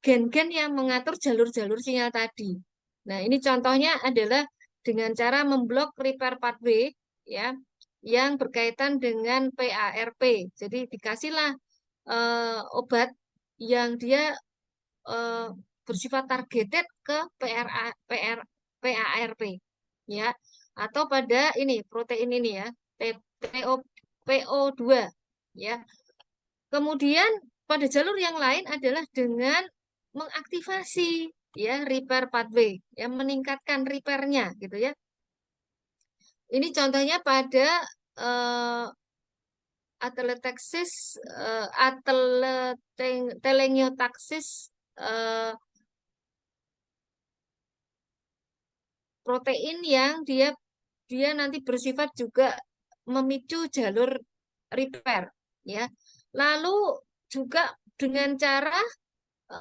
gen-gen yang mengatur jalur-jalur sinyal tadi. Nah, ini contohnya adalah dengan cara memblok repair pathway ya yang berkaitan dengan PARP. Jadi dikasihlah obat yang dia eh, bersifat targeted ke PARP ya atau pada ini protein ini ya PO2 ya. Kemudian pada jalur yang lain adalah dengan mengaktifasi ya repair pathway yang meningkatkan repairnya gitu ya. Ini contohnya pada eh, atelektasis teleniotaksis protein yang dia nanti bersifat juga memicu jalur repair ya. Lalu juga dengan cara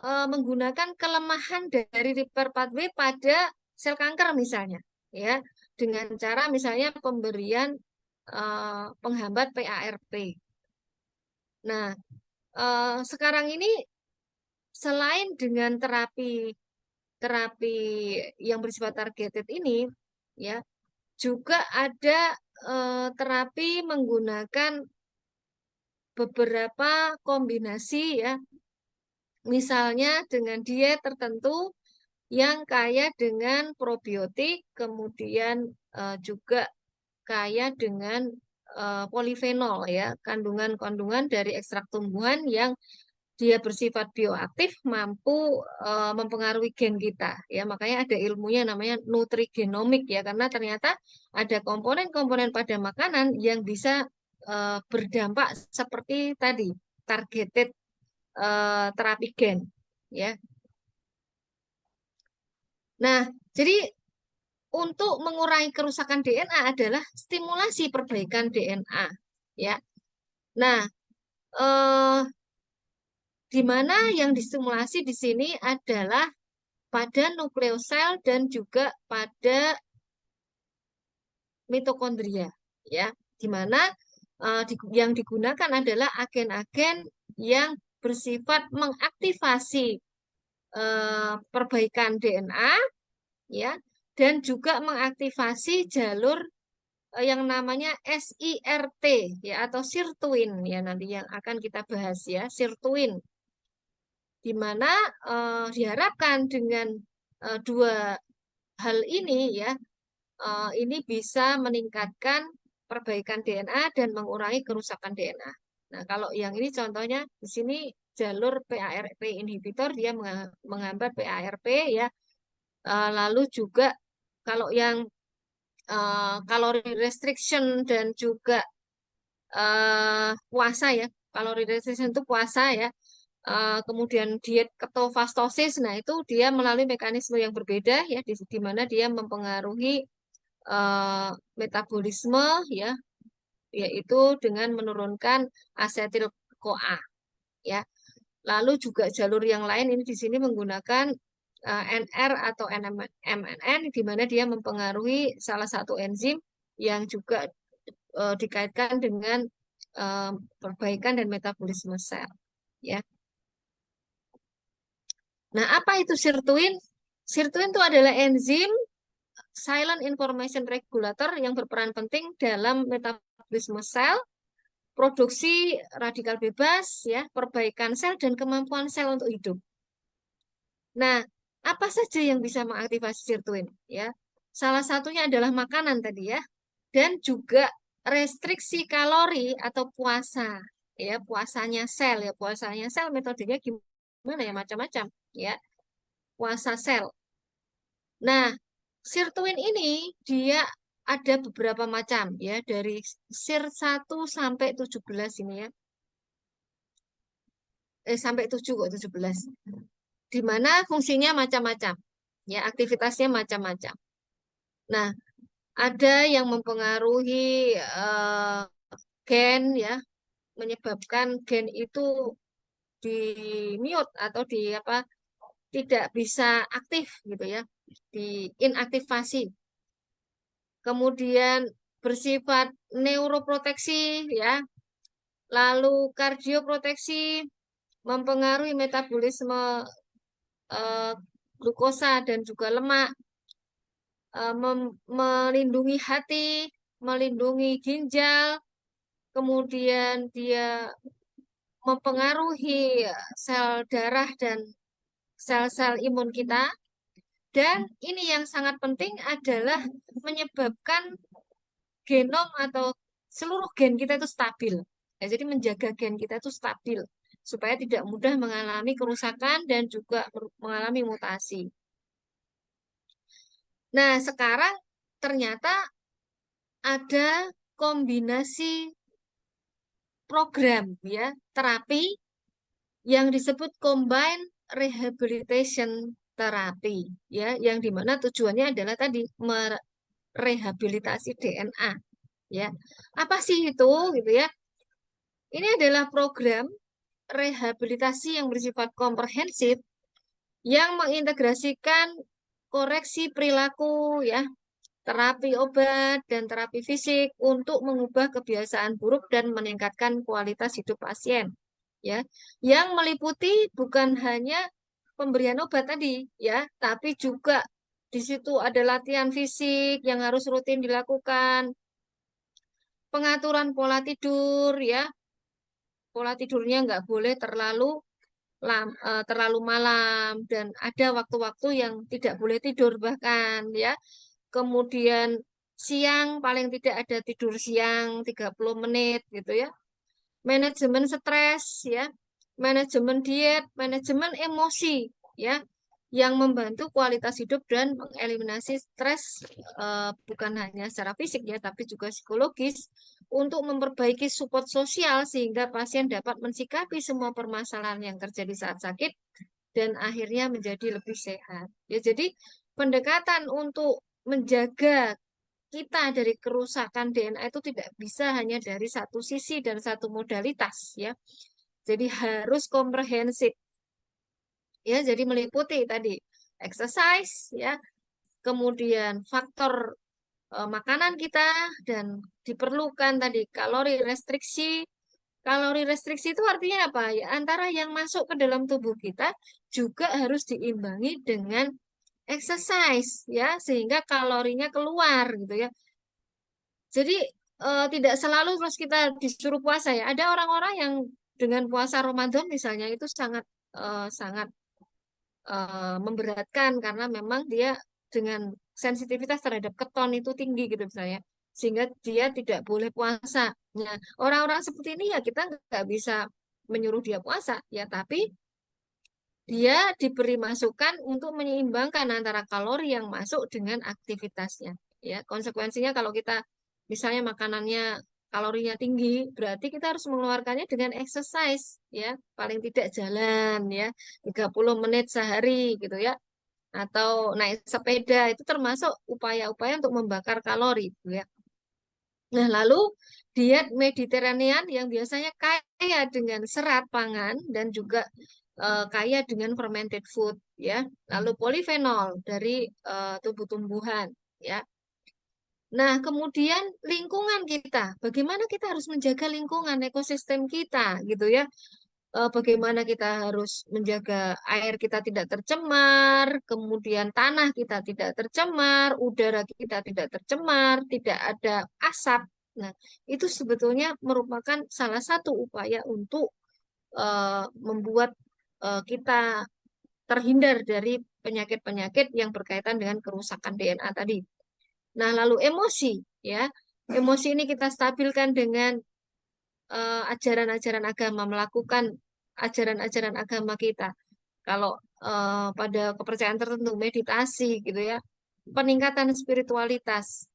menggunakan kelemahan dari repair pathway pada sel kanker misalnya ya dengan cara misalnya pemberian penghambat PARP. Nah, sekarang ini selain dengan terapi terapi yang bersifat targeted ini ya juga ada terapi menggunakan beberapa kombinasi ya misalnya dengan diet tertentu yang kaya dengan probiotik kemudian juga kaya dengan polifenol ya kandungan-kandungan dari ekstrak tumbuhan yang dia bersifat bioaktif mampu mempengaruhi gen kita ya makanya ada ilmunya namanya nutrigenomik ya karena ternyata ada komponen-komponen pada makanan yang bisa berdampak seperti tadi targeted terapi gen ya. Nah, jadi untuk mengurangi kerusakan DNA adalah stimulasi perbaikan DNA ya. Nah, eh, di mana yang distimulasi di sini adalah pada nukleosel dan juga pada mitokondria ya di mana yang digunakan adalah agen-agen yang bersifat mengaktifasi perbaikan DNA ya dan juga mengaktifasi jalur yang namanya SIRT ya atau sirtuin ya nanti yang akan kita bahas ya sirtuin di mana diharapkan dengan dua hal ini ya ini bisa meningkatkan perbaikan DNA dan mengurangi kerusakan DNA. Nah, kalau yang ini contohnya di sini jalur PARP inhibitor dia menghambat PARP ya. Lalu juga kalau yang kalori restriction dan juga puasa ya. Kalori restriction itu puasa ya. Kemudian diet ketofastosis, nah itu dia melalui mekanisme yang berbeda ya, di mana dia mempengaruhi eh, metabolisme ya yaitu dengan menurunkan asetil CoA ya. Lalu juga jalur yang lain ini di sini menggunakan NR atau MNN di mana dia mempengaruhi salah satu enzim yang juga dikaitkan dengan eh, perbaikan dan metabolisme sel ya. Nah, apa itu sirtuin? Sirtuin itu adalah enzim silent information regulator yang berperan penting dalam metabolisme sel, produksi radikal bebas, ya, perbaikan sel dan kemampuan sel untuk hidup. Nah, apa saja yang bisa mengaktifasi sirtuin? Ya, salah satunya adalah makanan tadi ya, dan juga restriksi kalori atau puasa. Ya, puasanya sel metodenya gimana ya macam-macam. Ya, puasa sel. Nah, sirtuin ini dia ada beberapa macam ya dari sir 1 sampai 17 ini ya. Sampai 7 kok 17. Di mana fungsinya macam-macam. Ya, aktivitasnya macam-macam. Nah, ada yang mempengaruhi gen ya, menyebabkan gen itu di mute atau di apa tidak bisa aktif gitu ya, di inaktivasi. Kemudian bersifat neuroproteksi ya, lalu kardioproteksi mempengaruhi metabolisme eh, glukosa dan juga lemak, melindungi hati, melindungi ginjal, kemudian dia mempengaruhi sel darah dan sel-sel imun kita. Dan ini yang sangat penting adalah menyebabkan genom atau seluruh gen kita itu stabil. Ya, jadi menjaga gen kita itu stabil supaya tidak mudah mengalami kerusakan dan juga mengalami mutasi. Nah, sekarang ternyata ada kombinasi program ya terapi yang disebut combined rehabilitation therapy ya, yang dimana tujuannya adalah tadi merehabilitasi DNA ya. Apa sih itu gitu ya? Ini adalah program rehabilitasi yang bersifat komprehensif yang mengintegrasikan koreksi perilaku ya, terapi obat dan terapi fisik untuk mengubah kebiasaan buruk dan meningkatkan kualitas hidup pasien ya, yang meliputi bukan hanya pemberian obat tadi ya, tapi juga di situ ada latihan fisik yang harus rutin dilakukan, pengaturan pola tidur ya, pola tidurnya nggak boleh terlalu malam dan ada waktu-waktu yang tidak boleh tidur bahkan ya. Kemudian siang paling tidak ada tidur siang 30 menit gitu ya. Manajemen stres ya, manajemen diet, manajemen emosi ya, yang membantu kualitas hidup dan mengeliminasi stres, bukan hanya secara fisik ya, tapi juga psikologis untuk memperbaiki support sosial sehingga pasien dapat mensikapi semua permasalahan yang terjadi saat sakit dan akhirnya menjadi lebih sehat. Ya, jadi pendekatan untuk menjaga kita dari kerusakan DNA itu tidak bisa hanya dari satu sisi dan satu modalitas ya. Jadi harus komprehensif ya. Jadi meliputi tadi exercise ya, kemudian faktor makanan kita dan diperlukan tadi kalori restriksi. Kalori restriksi itu artinya apa? Ya, antara yang masuk ke dalam tubuh kita juga harus diimbangi dengan exercise ya, sehingga kalorinya keluar gitu ya. Jadi tidak selalu terus kita disuruh puasa ya. Ada orang-orang yang dengan puasa Ramadan misalnya itu sangat sangat memberatkan karena memang dia dengan sensitivitas terhadap keton itu tinggi gitu misalnya. Sehingga dia tidak boleh puasa. Nah, orang-orang seperti ini ya kita nggak bisa menyuruh dia puasa ya, tapi dia diberi masukan untuk menyeimbangkan antara kalori yang masuk dengan aktivitasnya. Ya, konsekuensinya kalau kita misalnya makanannya kalorinya tinggi, berarti kita harus mengeluarkannya dengan exercise, ya, paling tidak jalan, ya, 30 menit sehari, gitu ya, atau naik sepeda itu termasuk upaya-upaya untuk membakar kalori, gitu ya. Nah, lalu diet Mediterranean yang biasanya kaya dengan serat pangan dan juga kaya dengan fermented food ya. Lalu polifenol dari tumbuh-tumbuhan ya. Nah, kemudian lingkungan kita. Bagaimana kita harus menjaga lingkungan ekosistem kita gitu ya. Bagaimana kita harus menjaga air kita tidak tercemar, kemudian tanah kita tidak tercemar, udara kita tidak tercemar, tidak ada asap. Nah, itu sebetulnya merupakan salah satu upaya untuk membuat kita terhindar dari penyakit-penyakit yang berkaitan dengan kerusakan DNA tadi. Nah, lalu emosi, ya. Emosi ini kita stabilkan dengan ajaran-ajaran agama, melakukan ajaran-ajaran agama kita. Kalau pada kepercayaan tertentu, meditasi gitu ya, peningkatan spiritualitas.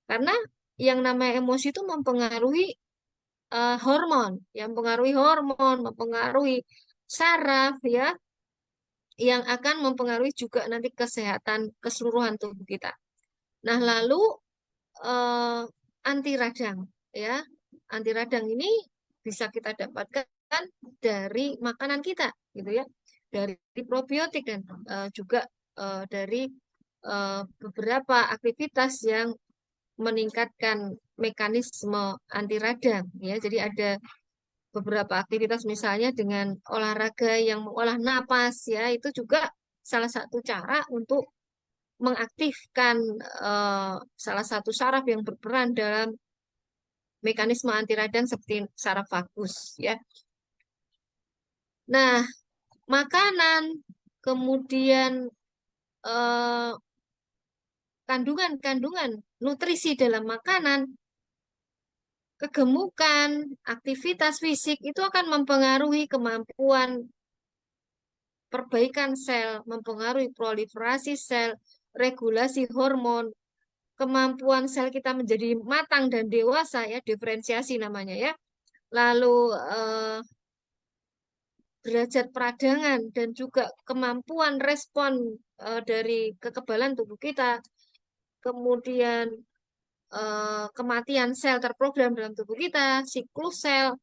Karena yang namanya emosi itu mempengaruhi hormon, mempengaruhi saraf ya, yang akan mempengaruhi juga nanti kesehatan keseluruhan tubuh kita. Nah, lalu eh, anti radang ya. Anti radang ini bisa kita dapatkan dari makanan kita gitu ya. Dari probiotik dan juga dari beberapa aktivitas yang meningkatkan mekanisme anti radang ya. Jadi ada beberapa aktivitas misalnya dengan olahraga yang mengolah napas ya, itu juga salah satu cara untuk mengaktifkan salah satu saraf yang berperan dalam mekanisme anti radang seperti saraf vagus ya. Nah, makanan kemudian eh, kandungan-kandungan nutrisi dalam makanan, kegemukan, aktivitas fisik itu akan mempengaruhi kemampuan perbaikan sel, mempengaruhi proliferasi sel, regulasi hormon, kemampuan sel kita menjadi matang dan dewasa ya, diferensiasi namanya ya. Lalu derajat peradangan dan juga kemampuan respon dari kekebalan tubuh kita, kemudian kematian sel terprogram dalam tubuh kita, siklus sel,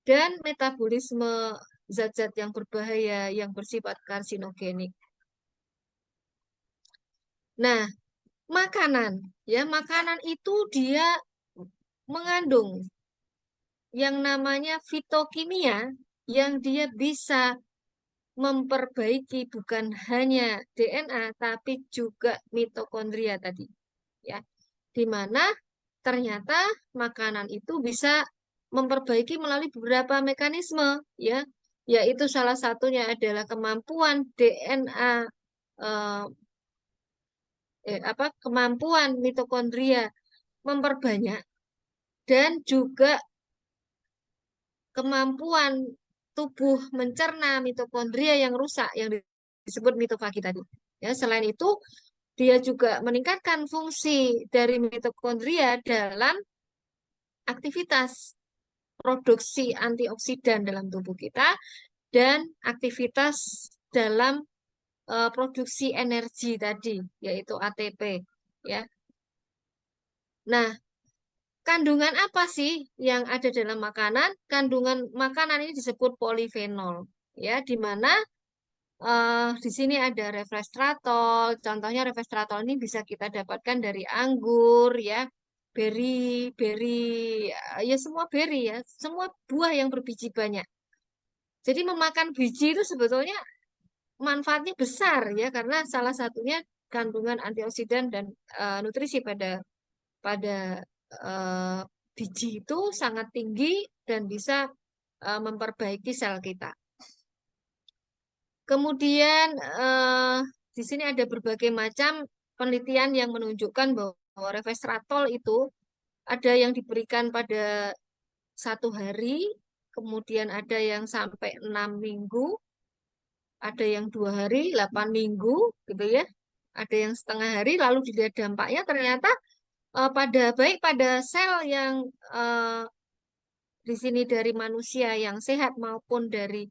dan metabolisme zat-zat yang berbahaya yang bersifat karsinogenik. Nah, makanan, ya makanan itu dia mengandung yang namanya fitokimia yang dia bisa memperbaiki bukan hanya DNA tapi juga mitokondria tadi, ya. Di mana ternyata makanan itu bisa memperbaiki melalui beberapa mekanisme, ya, yaitu salah satunya adalah kemampuan DNA eh, kemampuan mitokondria memperbanyak dan juga kemampuan tubuh mencerna mitokondria yang rusak yang disebut mitofagi tadi. Ya, selain itu dia juga meningkatkan fungsi dari mitokondria dalam aktivitas produksi antioksidan dalam tubuh kita dan aktivitas dalam produksi energi tadi, yaitu ATP. Ya. Nah, kandungan apa sih yang ada dalam makanan? Kandungan makanan ini disebut polifenol, ya, di mana di sini ada resveratrol. Contohnya resveratrol ini bisa kita dapatkan dari anggur, ya, beri, beri, ya semua beri ya, semua buah yang berbiji banyak. Jadi memakan biji itu sebetulnya manfaatnya besar ya, karena salah satunya kandungan antioksidan dan nutrisi pada pada eh, biji itu sangat tinggi dan bisa memperbaiki sel kita. Kemudian di sini ada berbagai macam penelitian yang menunjukkan bahwa resveratrol itu ada yang diberikan pada 1 hari, kemudian ada yang sampai 6 minggu, ada yang 2 hari, 8 minggu, gitu ya. Ada yang setengah hari, lalu dilihat dampaknya ternyata pada baik pada sel yang eh, di sini dari manusia yang sehat maupun dari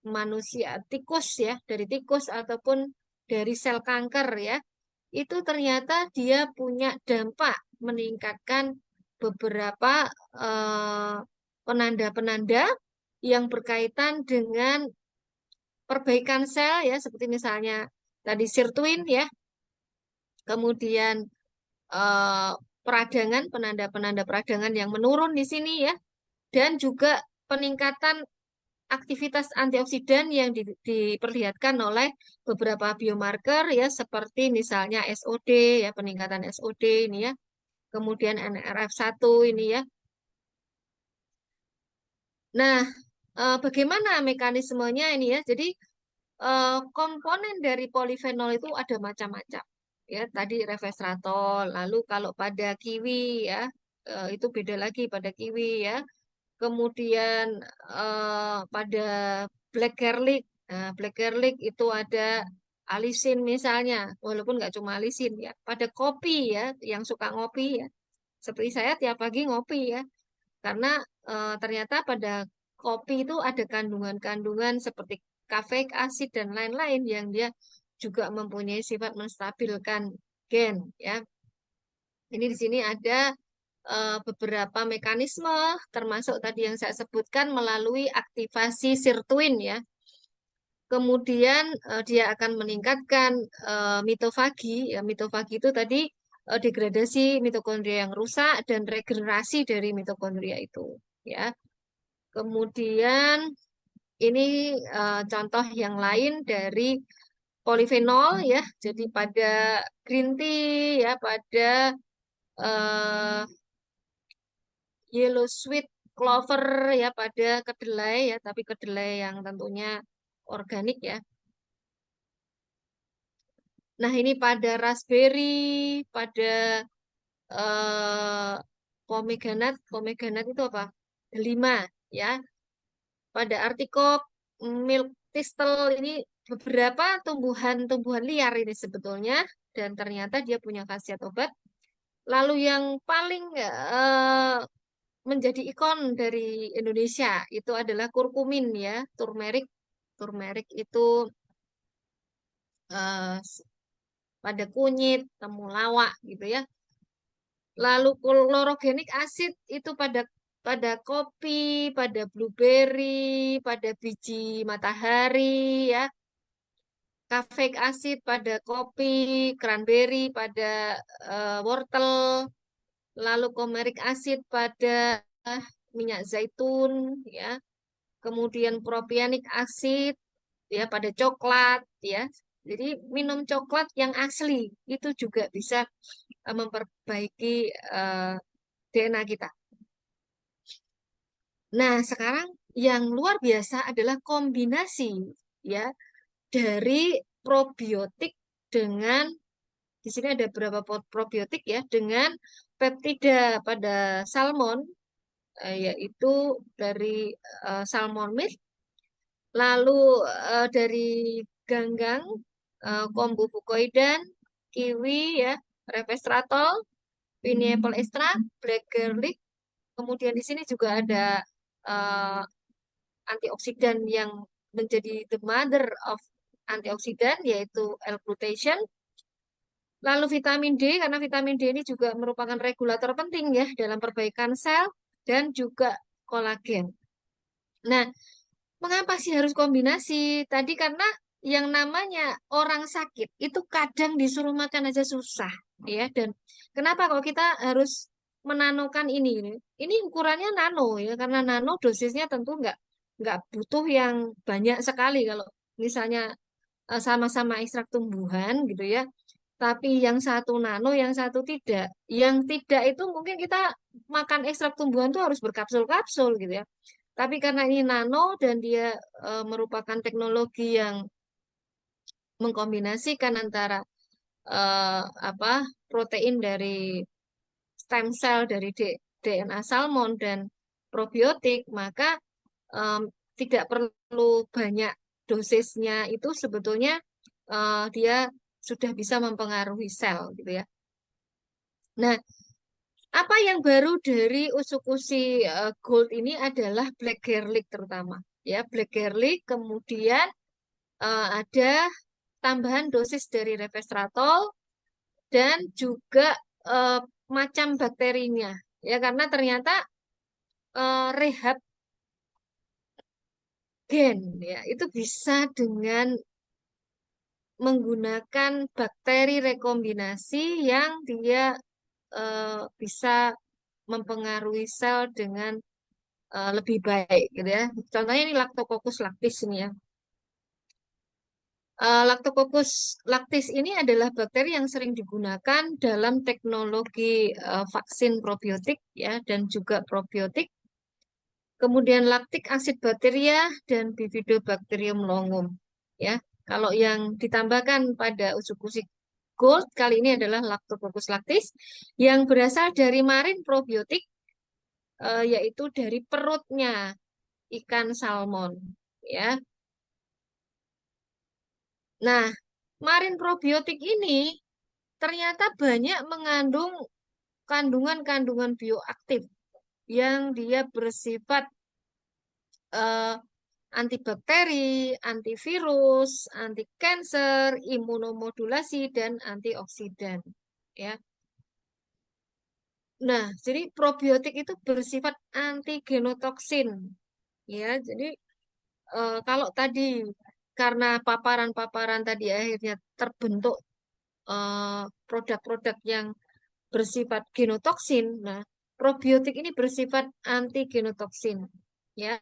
manusia tikus ya, dari tikus ataupun dari sel kanker ya, itu ternyata dia punya dampak meningkatkan beberapa eh, penanda-penanda yang berkaitan dengan perbaikan sel ya, seperti misalnya tadi sirtuin ya, kemudian eh, peradangan, penanda-penanda peradangan yang menurun di sini ya, dan juga peningkatan aktivitas antioksidan yang diperlihatkan oleh beberapa biomarker ya, seperti misalnya SOD ya, peningkatan SOD ini ya, kemudian NRF1 ini ya. Nah, bagaimana mekanismenya ini ya? Jadi komponen dari polifenol itu ada macam-macam ya. Tadi resveratrol, lalu kalau pada kiwi ya, itu beda lagi pada kiwi ya. Kemudian pada black garlic, nah, black garlic itu ada alisin misalnya, walaupun nggak cuma alisin ya. Pada kopi ya, yang suka ngopi ya, seperti saya tiap pagi ngopi ya, karena ternyata pada kopi itu ada kandungan-kandungan seperti kafeik asid dan lain-lain yang dia juga mempunyai sifat menstabilkan gen ya. Ini di sini ada beberapa mekanisme, termasuk tadi yang saya sebutkan melalui aktivasi sirtuin ya. Kemudian dia akan meningkatkan mitofagi. Ya, mitofagi itu tadi degradasi mitokondria yang rusak dan regenerasi dari mitokondria itu. Ya. Kemudian ini contoh yang lain dari polifenol ya. Jadi pada green tea ya, pada eh, yellow sweet clover ya, pada kedelai ya, tapi kedelai yang tentunya organik ya. Nah, ini pada raspberry, pada eh pomegranate itu apa? Delima ya. Pada artikok, milk thistle ini beberapa tumbuhan-tumbuhan liar ini sebetulnya dan ternyata dia punya khasiat obat. Lalu yang paling menjadi ikon dari Indonesia itu adalah kurkumin ya, turmeric. Turmeric itu eh, pada kunyit, temulawak gitu ya. Lalu klorogenik asid itu pada pada kopi, pada blueberry, pada biji matahari ya. Kafeik asid pada kopi, cranberry pada wortel, lalu komerik asid pada minyak zaitun ya. Kemudian propionic acid ya pada coklat ya. Jadi minum coklat yang asli itu juga bisa memperbaiki eh, DNA kita. Nah, sekarang yang luar biasa adalah kombinasi ya dari probiotik dengan di sini ada beberapa probiotik ya dengan peptida pada salmon yaitu dari salmon meat, lalu dari ganggang, kombu fucoidan, kiwi ya, resveratrol, pineapple extract, black garlic. Kemudian di sini juga ada eh, antioksidan yang menjadi the mother of antioksidan yaitu L-glutation. Lalu vitamin D, karena vitamin D ini juga merupakan regulator penting ya dalam perbaikan sel dan juga kolagen. Nah, mengapa sih harus kombinasi? Tadi karena yang namanya orang sakit itu kadang disuruh makan aja susah ya. Dan kenapa kalau kita harus menanokan ini? Ini ukurannya nano ya, karena nano dosisnya tentu nggak butuh yang banyak sekali kalau misalnya sama-sama ekstrak tumbuhan gitu ya. Tapi yang satu nano, yang satu tidak. Yang tidak itu mungkin kita makan ekstrak tumbuhan tuh harus berkapsul-kapsul gitu ya. Tapi karena ini nano dan dia merupakan teknologi yang mengkombinasikan antara apa protein dari stem cell dari DNA salmon dan probiotik, maka em, tidak perlu banyak dosisnya itu sebetulnya dia sudah bisa mempengaruhi sel gitu ya. Nah, apa yang baru dari usukusi gold ini adalah black garlic terutama ya, black garlic kemudian ada tambahan dosis dari resveratrol dan juga eh, macam bakterinya ya, karena ternyata rehab gen ya itu bisa dengan menggunakan bakteri rekombinasi yang dia bisa mempengaruhi sel dengan lebih baik gitu ya. Contohnya ini Lactococcus lactis ini ya. Lactococcus lactis ini adalah bakteri yang sering digunakan dalam teknologi vaksin probiotik ya dan juga probiotik. Kemudian laktik asid bakteria dan Bifidobacterium longum ya. Kalau yang ditambahkan pada usukusi gold kali ini adalah Lactococcus lactis yang berasal dari marin probiotik yaitu dari perutnya ikan salmon ya. Nah, marin probiotik ini ternyata banyak mengandung kandungan-kandungan bioaktif yang dia bersifat eh, antibakteri, antivirus, anti kanker, imunomodulasi dan antioksidan. Ya. Nah, jadi probiotik itu bersifat anti genotoksin. Ya, jadi kalau tadi karena paparan-paparan tadi akhirnya terbentuk eh, produk-produk yang bersifat genotoksin. Nah, probiotik ini bersifat anti genotoksin. Ya,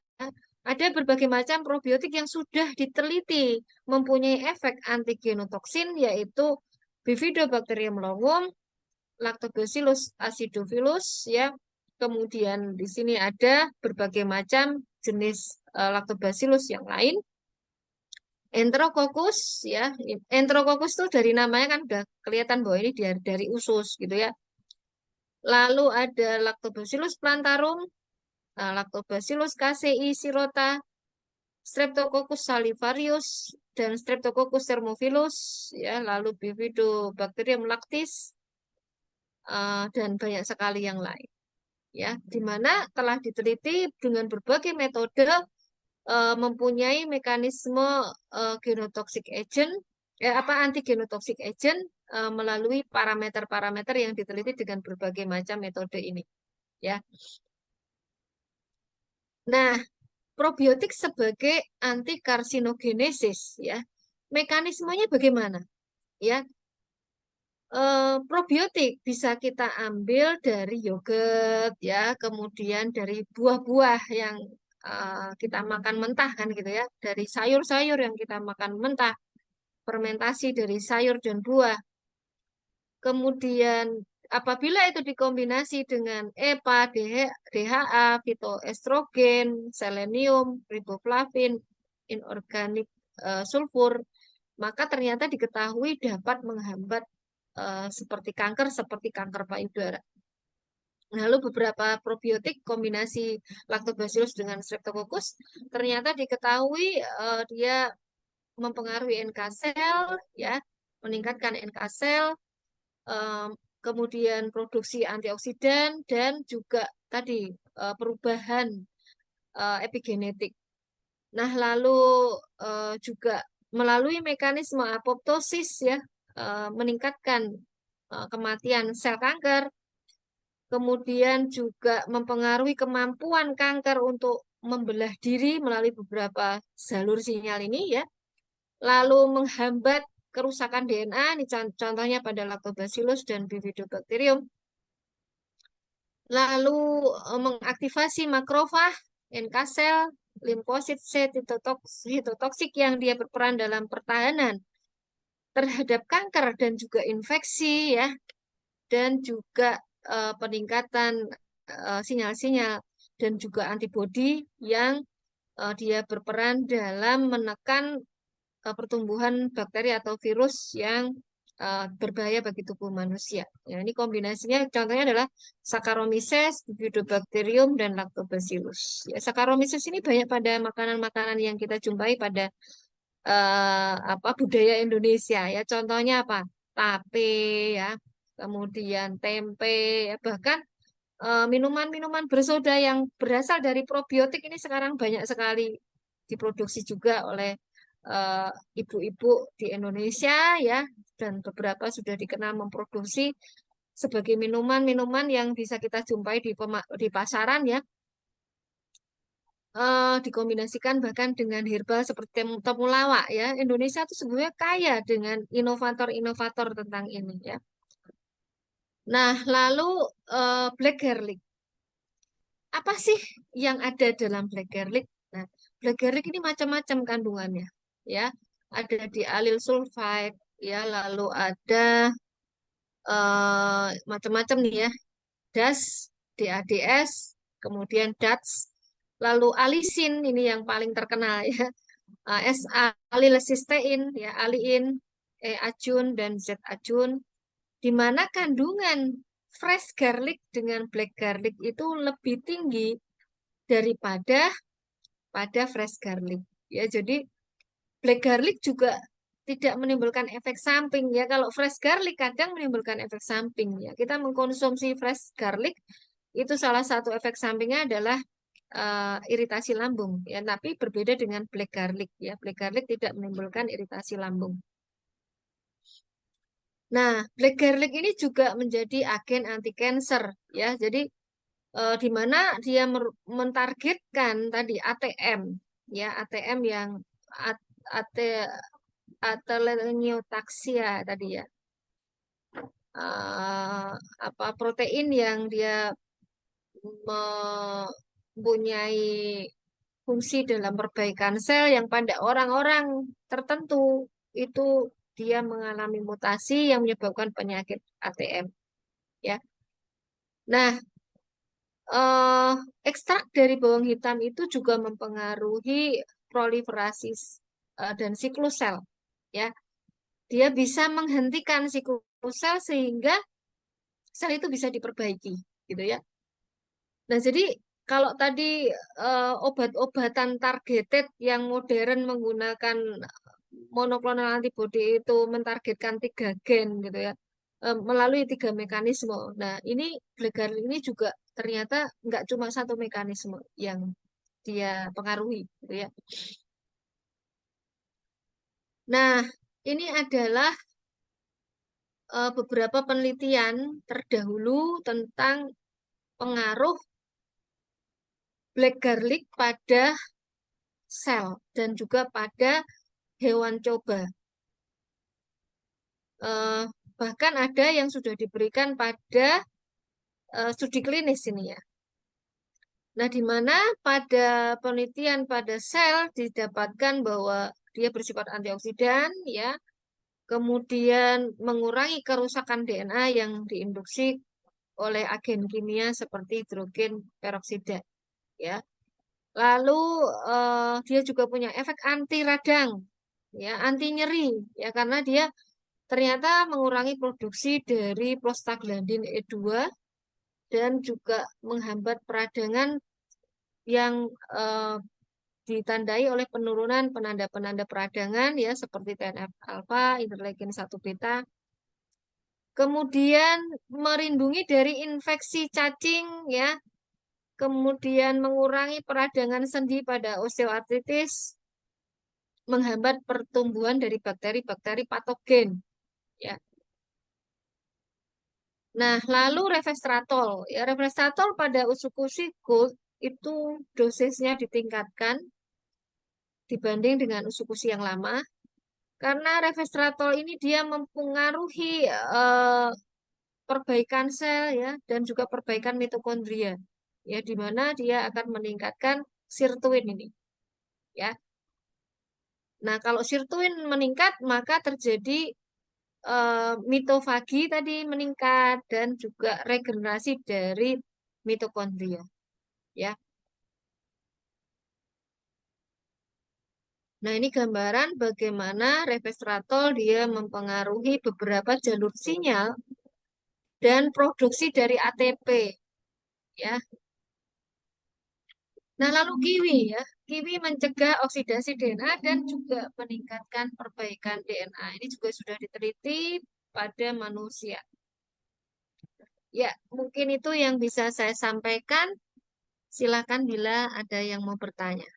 Ada berbagai macam probiotik yang sudah diteliti mempunyai efek anti genotoksin, yaitu Bifidobacterium longum, Lactobacillus acidophilus, ya. Kemudian di sini ada berbagai macam jenis Lactobacillus yang lain. Enterococcus, ya. Enterococcus itu dari namanya kan udah kelihatan bahwa ini dari usus gitu ya. Lalu ada Lactobacillus plantarum, Lactobacillus casei shirota, Streptococcus salivarius, dan Streptococcus thermophilus, ya. Lalu Bifidobacterium lactis, dan banyak sekali yang lain, ya, di mana telah diteliti dengan berbagai metode, mempunyai mekanisme genotoxic agent, anti genotoxic agent, melalui parameter-parameter yang diteliti dengan berbagai macam metode ini, ya. Nah, probiotik sebagai anti karsinogenesis, ya. Mekanismenya bagaimana? Ya, probiotik bisa kita ambil dari yogurt, ya, kemudian dari buah-buah yang kita makan mentah kan gitu ya, dari sayur-sayur yang kita makan mentah, fermentasi dari sayur dan buah. Kemudian apabila itu dikombinasi dengan EPA, DHA, fitoestrogen, selenium, riboflavin, inorganik sulfur, maka ternyata diketahui dapat menghambat seperti kanker payudara. Lalu beberapa probiotik kombinasi Lactobacillus dengan Streptococcus ternyata diketahui dia mempengaruhi NK sel, ya, meningkatkan NK sel, em, kemudian produksi antioksidan dan juga tadi perubahan epigenetik. Nah, lalu juga melalui mekanisme apoptosis, ya, meningkatkan kematian sel kanker, kemudian juga mempengaruhi kemampuan kanker untuk membelah diri melalui beberapa jalur sinyal ini, ya. Lalu menghambat kerusakan DNA, ini contohnya pada Lactobacillus dan Bifidobacterium. Lalu mengaktifasi makrofag, NK sel, limfosit, sitotoksik yang dia berperan dalam pertahanan terhadap kanker dan juga infeksi, ya, dan juga peningkatan sinyal-sinyal dan juga antibodi yang dia berperan dalam menekan pertumbuhan bakteri atau virus yang berbahaya bagi tubuh manusia. Ya, ini kombinasinya contohnya adalah Saccharomyces, Bifidobacterium, dan Lactobacillus. Ya, Saccharomyces ini banyak pada makanan-makanan yang kita jumpai pada budaya Indonesia, ya. Contohnya apa? Tape, ya, kemudian tempe, ya, bahkan minuman-minuman bersoda yang berasal dari probiotik ini sekarang banyak sekali diproduksi juga oleh eh, ibu-ibu di Indonesia, ya, dan beberapa sudah dikenal memproduksi sebagai minuman-minuman yang bisa kita jumpai di pasaran, ya, dikombinasikan bahkan dengan herbal seperti temulawak, ya. Indonesia itu sebenarnya kaya dengan inovator-inovator tentang ini, ya. Nah, lalu black garlic. Apa sih yang ada dalam black garlic? Nah, black garlic ini macam-macam kandungannya, ya. Ada di allyl sulfide, ya, lalu ada macam-macam nih, ya. DAS, DADS, kemudian DATS, lalu alisin ini yang paling terkenal, ya. S-alilcysteine, ya, aliin, E-ajun, dan Z-ajun, di mana kandungan fresh garlic dengan black garlic itu lebih tinggi daripada pada fresh garlic. Ya, jadi black garlic juga tidak menimbulkan efek samping, ya. Kalau fresh garlic kadang menimbulkan efek samping, ya. Kita mengkonsumsi fresh garlic itu salah satu efek sampingnya adalah iritasi lambung, ya. Tapi berbeda dengan black garlic, ya. Black garlic tidak menimbulkan iritasi lambung. Nah, black garlic ini juga menjadi agen anti cancer, ya. Jadi di mana dia mentargetkan tadi ATM, ya, ATM yang at, ateleniotaksia tadi, ya. Eh, protein yang dia mempunyai fungsi dalam perbaikan sel yang pada orang-orang tertentu itu dia mengalami mutasi yang menyebabkan penyakit ATM ya. Nah, eh, ekstrak dari bawang hitam itu juga mempengaruhi proliferasi dan siklus sel ya. Dia bisa menghentikan siklus sel sehingga sel itu bisa diperbaiki gitu ya. Nah, jadi kalau tadi obat-obatan targeted yang modern menggunakan monoklonal antibody itu mentargetkan 3 gen gitu ya, melalui 3 mekanisme. Nah, ini Blegar ini juga ternyata nggak cuma satu mekanisme yang dia pengaruhi gitu ya. Nah, ini adalah beberapa penelitian terdahulu tentang pengaruh black garlic pada sel dan juga pada hewan coba. Eh, Bahkan ada yang sudah diberikan pada studi klinis ini ya. Nah, di mana pada penelitian pada sel didapatkan bahwa dia bersifat antioksidan ya, kemudian mengurangi kerusakan DNA yang diinduksi oleh agen kimia seperti hidrogen peroksida ya. Lalu dia juga punya efek anti radang ya, anti nyeri ya karena dia ternyata mengurangi produksi dari prostaglandin E2 dan juga menghambat peradangan yang ditandai oleh penurunan penanda-penanda peradangan ya seperti TNF alfa, interleukin 1 beta. Kemudian melindungi dari infeksi cacing ya, kemudian mengurangi peradangan sendi pada osteoartritis, menghambat pertumbuhan dari bakteri-bakteri patogen ya. Nah, lalu Resveratrol. Ya, Resveratrol pada usus Gold itu dosisnya ditingkatkan dibanding dengan usus yang lama karena Resveratrol ini dia mempengaruhi perbaikan sel ya dan juga perbaikan mitokondria. Ya, di mana dia akan meningkatkan sirtuin ini ya. Nah, kalau sirtuin meningkat maka terjadi mitofagi tadi meningkat dan juga regenerasi dari mitokondria ya. Nah, ini gambaran bagaimana resveratrol dia mempengaruhi beberapa jalur sinyal dan produksi dari ATP ya. Nah, lalu kiwi ya. Kiwi mencegah oksidasi DNA dan juga meningkatkan perbaikan DNA. Ini juga sudah diteliti pada manusia. Ya, mungkin itu yang bisa saya sampaikan. Silakan bila ada yang mau bertanya.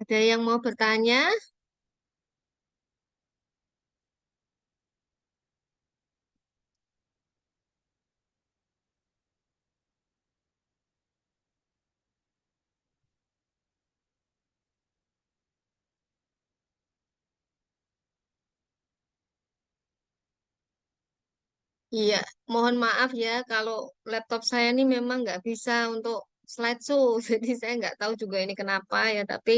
Ada yang mau bertanya? Iya, mohon maaf ya kalau laptop saya ini memang nggak bisa untuk slideshow, jadi saya nggak tahu juga ini kenapa ya. Tapi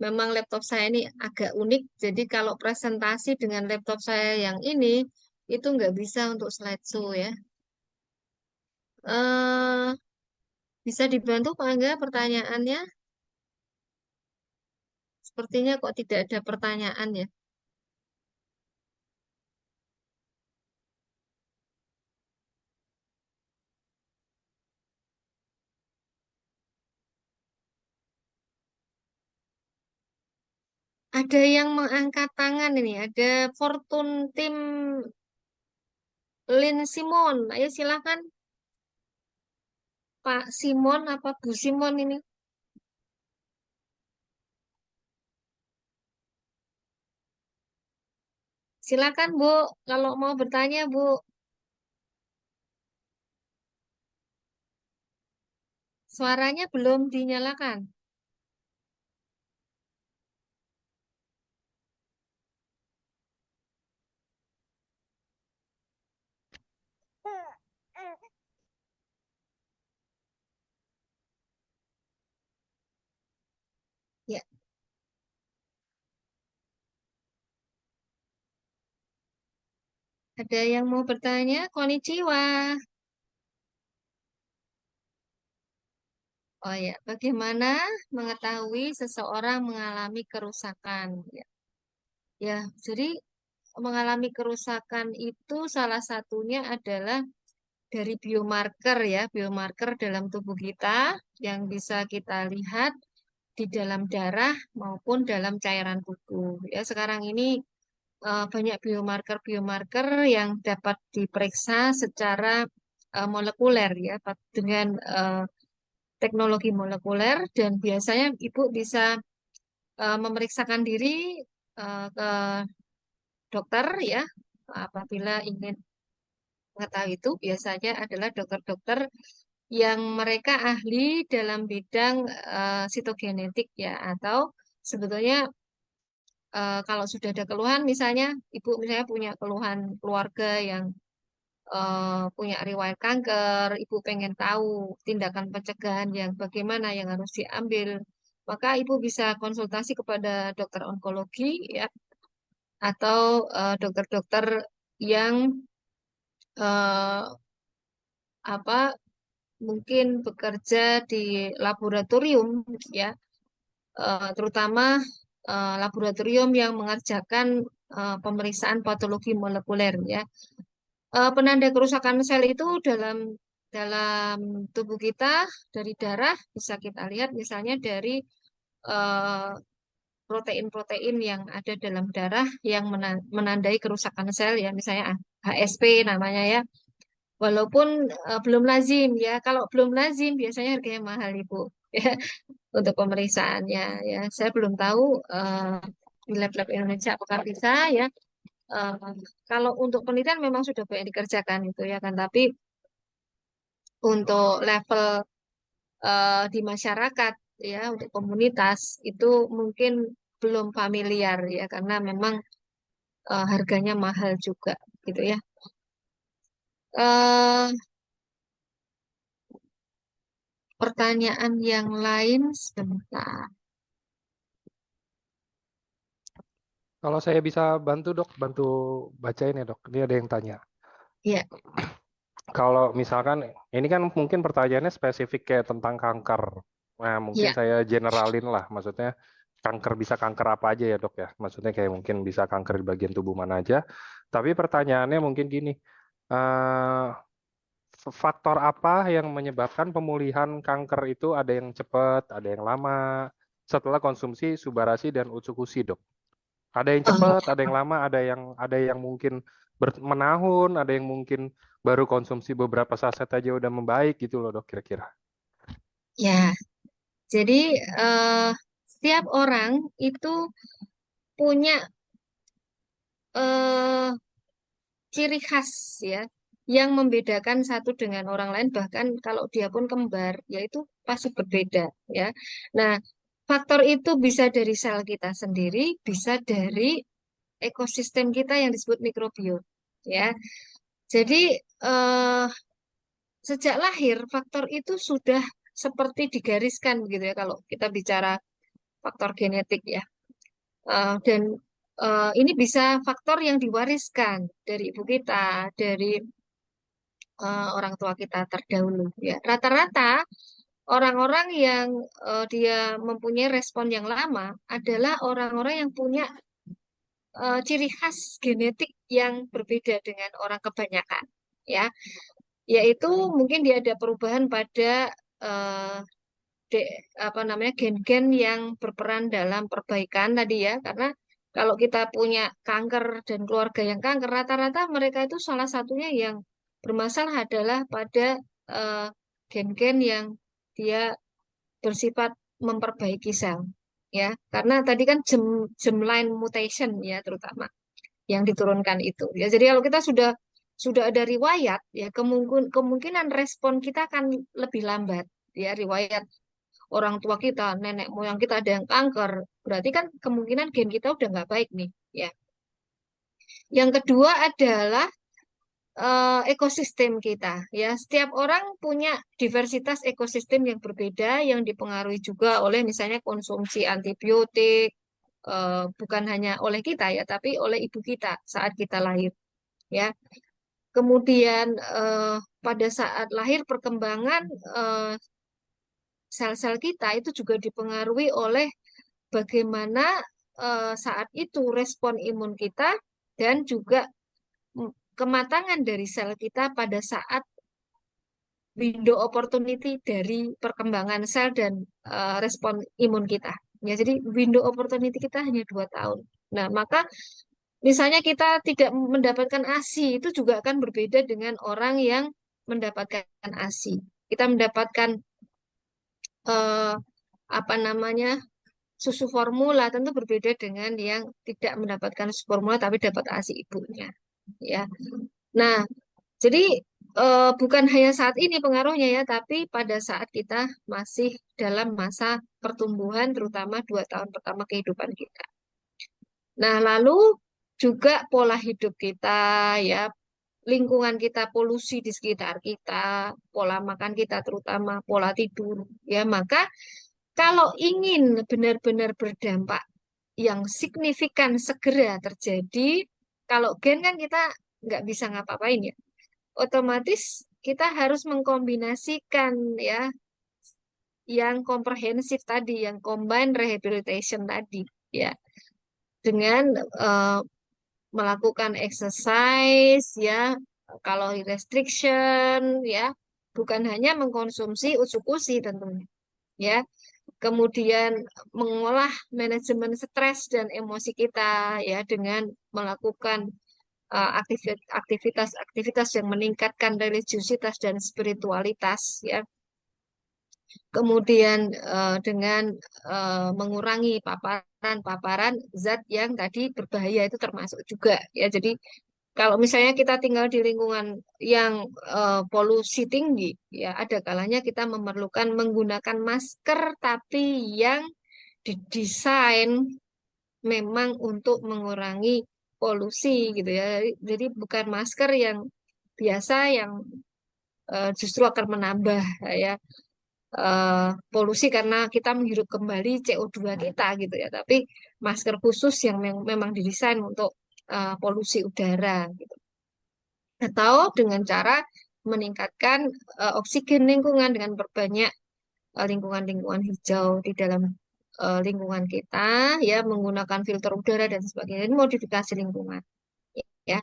memang laptop saya ini agak unik, jadi kalau presentasi dengan laptop saya yang ini itu nggak bisa untuk slideshow ya. eh Bisa dibantu Pak Angga pertanyaannya? Sepertinya kok tidak ada pertanyaan ya. Ada yang mengangkat tangan ini, ada Fortune Tim Lin Simon. Ayo silakan Pak Simon apa Bu Simon ini. Silakan Bu, kalau mau bertanya Bu. Suaranya belum dinyalakan. Ya, ada yang mau bertanya? Konnichiwa. Oh ya, bagaimana mengetahui seseorang mengalami kerusakan? Ya, ya, jadi mengalami kerusakan itu salah satunya adalah dari biomarker ya, biomarker dalam tubuh kita yang bisa kita lihat di dalam darah maupun dalam cairan tubuh. Ya, sekarang ini banyak biomarker-biomarker yang dapat diperiksa secara molekuler ya, dengan teknologi molekuler dan biasanya ibu bisa memeriksakan diri ke dokter ya apabila ingin mengetahui itu biasanya adalah dokter-dokter yang mereka ahli dalam bidang sitogenetik ya atau sebetulnya kalau sudah ada keluhan misalnya ibu misalnya punya keluhan keluarga yang punya riwayat kanker, ibu pengen tahu tindakan pencegahan yang bagaimana yang harus diambil, maka ibu bisa konsultasi kepada dokter onkologi ya atau dokter-dokter yang eh, apa mungkin bekerja di laboratorium ya, terutama laboratorium yang mengerjakan pemeriksaan patologi molekuler ya. Penanda kerusakan sel itu dalam tubuh kita dari darah bisa kita lihat misalnya dari eh, protein-protein yang ada dalam darah yang menandai kerusakan sel ya misalnya HSP namanya ya. Walaupun belum lazim ya. Kalau belum lazim biasanya harganya mahal Ibu ya untuk pemeriksaannya ya. Saya belum tahu di lab-lab Indonesia apakah bisa ya. Eh, Kalau untuk penelitian memang sudah banyak dikerjakan itu ya kan, tapi untuk level di masyarakat ya untuk komunitas itu mungkin belum familiar ya karena memang harganya mahal juga gitu ya. eh Pertanyaan yang lain sebentar. Kalau saya bisa bantu dok, bantu bacain ya dok. Ini ada yang tanya. Ya, Kalau misalkan ini kan mungkin pertanyaannya spesifik kayak tentang kanker. Nah, mungkin ya. saya generalin lah. Maksudnya kanker bisa kanker apa aja ya dok ya. Maksudnya kayak mungkin bisa kanker di bagian tubuh mana aja. Tapi pertanyaannya mungkin gini. eh, Faktor apa yang menyebabkan pemulihan kanker itu ada yang cepat, ada yang lama setelah konsumsi Subarashi dan Utsukushi dok? Ada yang Oh, cepat, ada yang lama, ada yang mungkin menahun, ada yang mungkin baru konsumsi beberapa saset aja udah membaik gitu loh dok kira-kira. ya. Jadi eh, setiap orang itu punya eh, ciri khas ya yang membedakan satu dengan orang lain bahkan kalau dia pun kembar yaitu pasti berbeda ya. Nah, faktor itu bisa dari sel kita sendiri, bisa dari ekosistem kita yang disebut mikrobiom ya. Jadi eh, sejak lahir faktor itu sudah seperti digariskan begitu ya kalau kita bicara faktor genetik ya. Dan ini bisa faktor yang diwariskan dari ibu kita, dari orang tua kita terdahulu ya. Rata-rata orang-orang yang dia mempunyai respon yang lama adalah orang-orang yang punya ciri khas genetik yang berbeda dengan orang kebanyakan ya. Yaitu mungkin dia ada perubahan pada eh, apa namanya gen-gen yang berperan dalam perbaikan tadi ya. Karena kalau kita punya kanker dan keluarga yang kanker, rata-rata mereka itu salah satunya yang bermasalah adalah pada eh, gen-gen yang dia bersifat memperbaiki sel ya. Karena tadi kan germline mutation ya terutama yang diturunkan itu ya. Jadi kalau kita sudah ada riwayat ya kemungkinan respon kita akan lebih lambat ya. Riwayat orang tua kita, nenek moyang kita ada yang kanker, berarti kan kemungkinan gen kita udah nggak baik nih ya. Yang kedua adalah ekosistem kita ya. Setiap orang punya diversitas ekosistem yang berbeda yang dipengaruhi juga oleh misalnya konsumsi antibiotik, bukan hanya oleh kita ya, tapi oleh ibu kita saat kita lahir ya. Kemudian pada saat lahir perkembangan eh, sel-sel kita itu juga dipengaruhi oleh bagaimana saat itu respon imun kita dan juga kematangan dari sel kita pada saat window opportunity dari perkembangan sel dan respon imun kita. Ya, jadi window opportunity kita hanya 2 tahun. Nah, maka misalnya kita tidak mendapatkan ASI, itu juga akan berbeda dengan orang yang mendapatkan ASI. Kita mendapatkan eh, apa namanya susu formula tentu berbeda dengan yang tidak mendapatkan susu formula tapi dapat ASI ibunya. Ya, nah jadi bukan hanya saat ini pengaruhnya ya, tapi pada saat kita masih dalam masa pertumbuhan, terutama 2 tahun pertama kehidupan kita. Nah, lalu juga pola hidup kita, ya, lingkungan kita, polusi di sekitar kita, pola makan kita, terutama pola tidur, ya, maka kalau ingin benar-benar berdampak yang signifikan segera terjadi, kalau gen kan kita nggak bisa ngapa-ngapain ya otomatis kita harus mengkombinasikan ya yang komprehensif tadi, yang combine rehabilitation tadi ya dengan eh, melakukan exercise ya, calorie restriction ya, bukan hanya mengkonsumsi usus-usi tentunya ya. Kemudian mengolah manajemen stres dan emosi kita ya dengan melakukan aktivitas-aktivitas yang meningkatkan religiusitas dan spiritualitas ya. Kemudian dengan mengurangi paparan-paparan zat yang tadi berbahaya itu termasuk juga ya. Jadi kalau misalnya kita tinggal di lingkungan yang polusi tinggi ya ada kalanya kita memerlukan menggunakan masker tapi yang didesain memang untuk mengurangi polusi gitu ya. Jadi bukan masker yang biasa yang justru akan menambah ya polusi karena kita menghirup kembali CO2 kita gitu ya. Tapi masker khusus yang memang didesain untuk polusi udara gitu. Atau dengan cara meningkatkan oksigen lingkungan dengan perbanyak lingkungan-lingkungan hijau di dalam lingkungan kita ya menggunakan filter udara dan sebagainya ini modifikasi lingkungan ya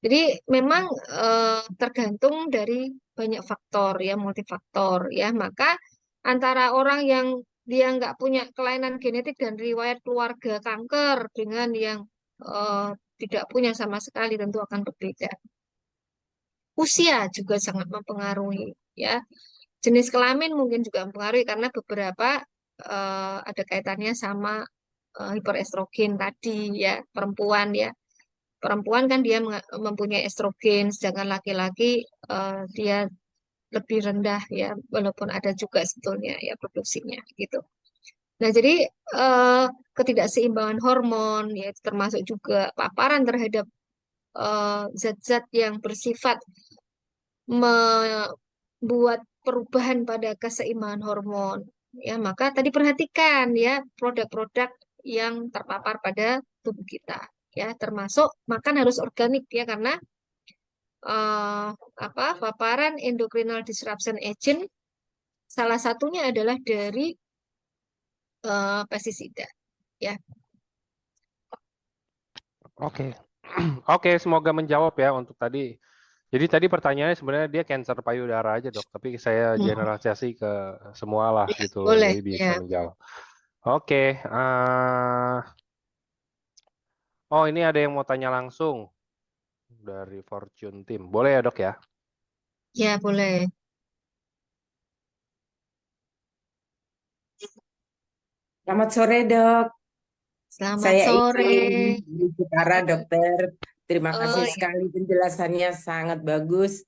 jadi memang tergantung dari banyak faktor ya multifaktor ya maka antara orang yang dia nggak punya kelainan genetik dan riwayat keluarga kanker dengan yang eh, tidak punya sama sekali tentu akan berbeda usia juga sangat mempengaruhi ya jenis kelamin mungkin juga mempengaruhi karena beberapa ada kaitannya sama hiperestrogen tadi ya perempuan ya perempuan kan dia mempunyai estrogen sedangkan laki-laki dia lebih rendah ya walaupun ada juga sebetulnya ya produksinya gitu. Nah jadi eh, ketidakseimbangan hormon ya itu termasuk juga paparan terhadap zat-zat yang bersifat membuat perubahan pada keseimbangan hormon. Ya, maka tadi perhatikan ya produk-produk yang terpapar pada tubuh kita. Ya, termasuk makan harus organik ya karena eh, paparan endocrinal disruption agent salah satunya adalah dari pestisida. Ya, Oke. Oke, semoga menjawab ya untuk tadi. Jadi tadi pertanyaannya sebenarnya dia cancer payudara aja dok, tapi saya hmm, generalisasi ke semua lah ya gitu loh, boleh jadi bisa ya. menjawab. Oke, oh ini ada yang mau tanya langsung dari Fortune Team. Boleh ya dok ya? Ya boleh. Selamat sore, Dok. Selamat Saya sore. izin bicara, Dokter. Terima Oh kasih ya. sekali penjelasannya sangat bagus.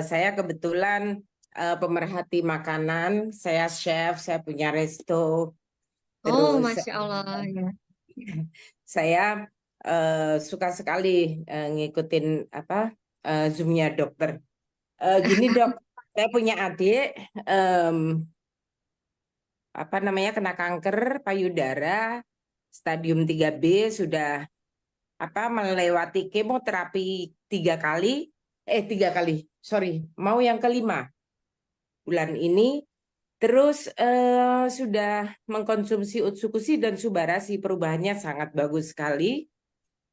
Saya kebetulan pemerhati makanan. Saya chef, saya punya resto. Oh Terus Masya Allah ya. saya suka sekali ngikutin apa Zoom-nya dokter. Gini dok, saya punya adik em, apa namanya kena kanker payudara stadium 3B, sudah apa melewati kemoterapi 3 kali, 3 kali, sorry, mau yang kelima bulan ini. Terus sudah mengkonsumsi Utsukushi dan Subara, sih perubahannya sangat bagus sekali,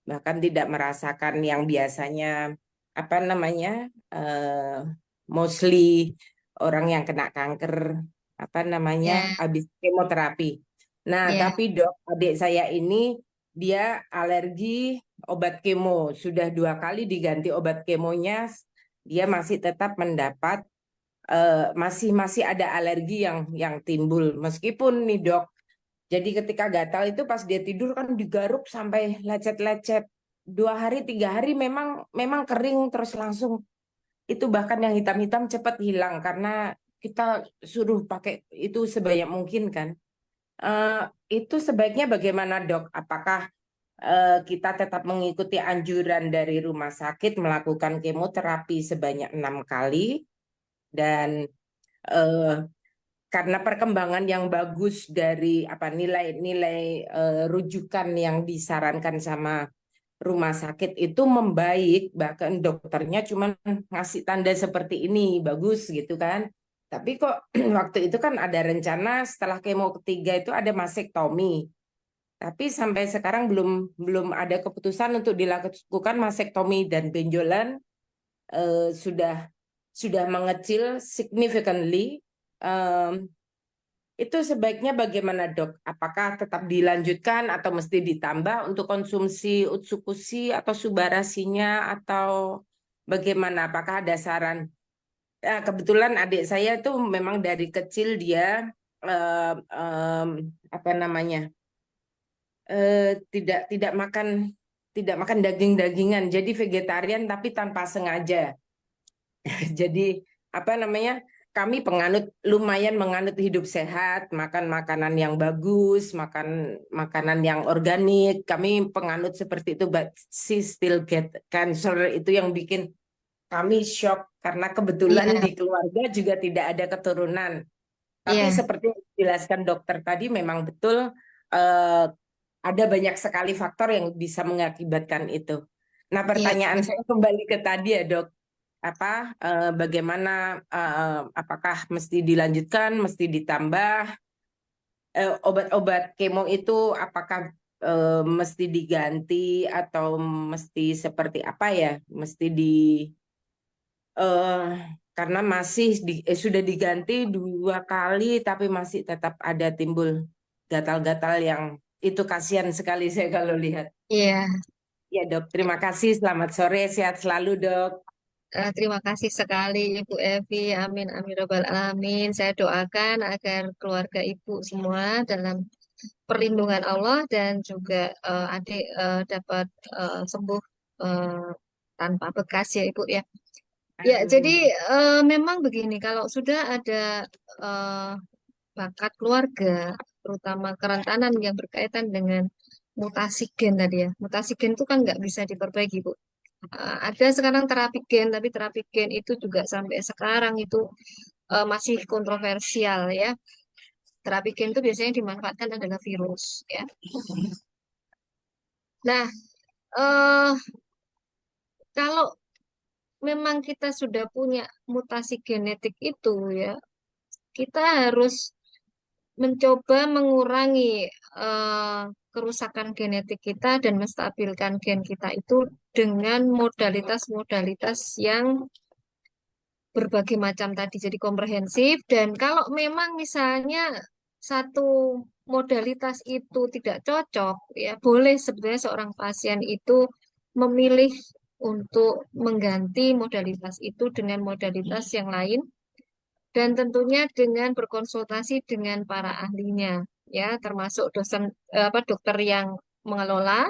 bahkan tidak merasakan yang biasanya apa namanya eh, mostly orang yang kena kanker apa namanya Ya, habis kemoterapi. Nah, ya, tapi dok, adik saya ini dia alergi obat kemo, sudah 2 kali diganti obat kemonya, dia masih tetap mendapat masih masih ada alergi yang timbul meskipun nih dok. Jadi ketika gatal itu pas dia tidur kan digaruk sampai lecet-lecet. 2 hari 3 hari memang memang kering terus langsung. Itu bahkan yang hitam-hitam cepat hilang karena kita suruh pakai itu sebanyak mungkin kan. Eh, itu sebaiknya bagaimana dok? Apakah kita tetap mengikuti anjuran dari rumah sakit melakukan kemoterapi sebanyak 6 kali dan eh, karena perkembangan yang bagus dari apa nilai-nilai rujukan yang disarankan sama rumah sakit itu membaik, bahkan dokternya cuma ngasih tanda seperti ini bagus gitu kan. Tapi kok waktu itu kan ada rencana setelah kemo ketiga itu ada masektomi. Tapi sampai sekarang belum belum ada keputusan untuk dilakukan masektomi dan benjolan sudah mengecil significantly. Em, itu sebaiknya bagaimana dok? Apakah tetap dilanjutkan atau mesti ditambah untuk konsumsi Utsukushi atau Subarasinya atau bagaimana? Apakah ada saran? Kebetulan adik saya tuh memang dari kecil dia eh, em, apa namanya tidak makan daging-dagingan, jadi vegetarian tapi tanpa sengaja. Jadi apa namanya? Kami lumayan menganut hidup sehat, makan makanan yang bagus, makan makanan yang organik. Kami penganut seperti itu, but she still get cancer. Itu yang bikin kami shock karena kebetulan iya, di keluarga juga tidak ada keturunan. Tapi iya, seperti yang dijelaskan dokter tadi, memang betul eh, ada banyak sekali faktor yang bisa mengakibatkan itu. Nah, iya. pertanyaan saya kembali ke tadi ya, Dok. Bagaimana apakah mesti dilanjutkan, mesti ditambah obat-obat kemo itu apakah mesti diganti atau mesti seperti apa ya? Mesti eh, karena sudah diganti 2 kali tapi masih tetap ada timbul gatal-gatal yang itu kasihan sekali saya kalau lihat. Iya. Ya, Dok. Terima kasih. Selamat sore. Sehat selalu, Dok. Terima kasih sekali Ibu Evi. Amin, amin, robbal alamin. Saya doakan agar keluarga Ibu semua dalam perlindungan Allah dan juga adik dapat sembuh eh, tanpa bekas ya Ibu ya. Ya, jadi Amin. memang begini, kalau sudah ada eh, bakat keluarga, terutama kerentanan yang berkaitan dengan mutasi gen tadi ya. Mutasi gen itu kan nggak bisa diperbaiki, Bu. Ada sekarang terapi gen, tapi terapi gen itu juga sampai sekarang itu masih kontroversial ya. Terapi gen itu biasanya dimanfaatkan adalah virus ya. Nah, eh, kalau memang kita sudah punya mutasi genetik itu ya, kita harus mencoba mengurangi eh, kerusakan genetik kita dan menstabilkan gen kita itu dengan modalitas-modalitas yang berbagai macam tadi, jadi komprehensif. Dan kalau memang misalnya satu modalitas itu tidak cocok, ya boleh sebetulnya seorang pasien itu memilih untuk mengganti modalitas itu dengan modalitas yang lain dan tentunya dengan berkonsultasi dengan para ahlinya ya, termasuk dokter yang mengelola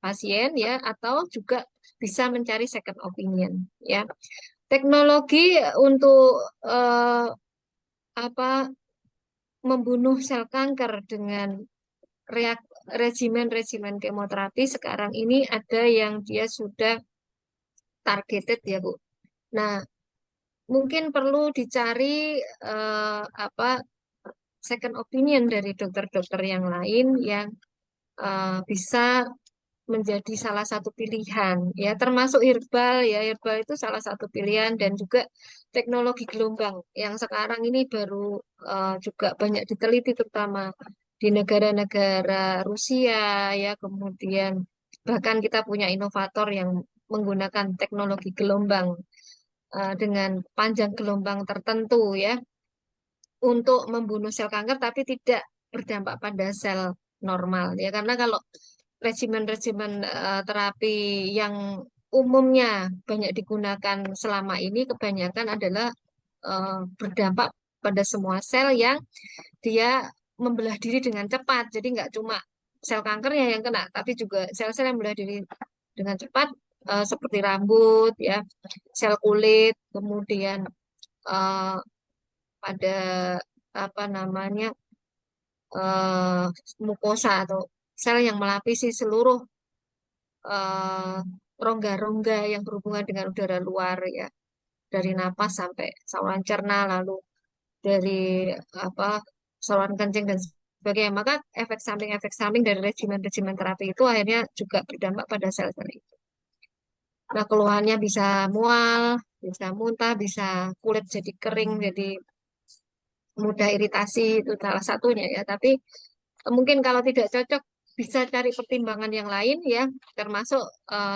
pasien ya, atau juga bisa mencari second opinion ya. Teknologi untuk eh, apa membunuh sel kanker dengan regimen-regimen kemoterapi sekarang ini ada yang dia sudah targeted ya Bu. Nah, mungkin perlu dicari apa second opinion dari dokter-dokter yang lain yang bisa menjadi salah satu pilihan ya, termasuk herbal ya. Herbal itu salah satu pilihan, dan juga teknologi gelombang yang sekarang ini baru juga banyak diteliti, terutama di negara-negara Rusia ya. Kemudian bahkan kita punya inovator yang menggunakan teknologi gelombang dengan panjang gelombang tertentu ya, untuk membunuh sel kanker tapi tidak berdampak pada sel normal ya. Karena kalau regimen-regimen terapi yang umumnya banyak digunakan selama ini kebanyakan adalah berdampak pada semua sel yang dia membelah diri dengan cepat. Jadi nggak cuma sel kankernya yang kena, tapi juga sel-sel yang membelah diri dengan cepat, seperti rambut ya, sel kulit, kemudian eh, pada apa namanya eh, mukosa atau sel yang melapisi seluruh eh, rongga-rongga yang berhubungan dengan udara luar ya, dari napas sampai saluran cerna, lalu dari apa saluran kencing dan sebagainya. Maka efek samping dari regimen-regimen terapi itu akhirnya juga berdampak pada sel-sel itu. Nah, keluhannya bisa mual, bisa muntah, bisa kulit jadi kering, jadi mudah iritasi, itu salah satunya ya. Tapi mungkin kalau tidak cocok bisa cari pertimbangan yang lain ya, termasuk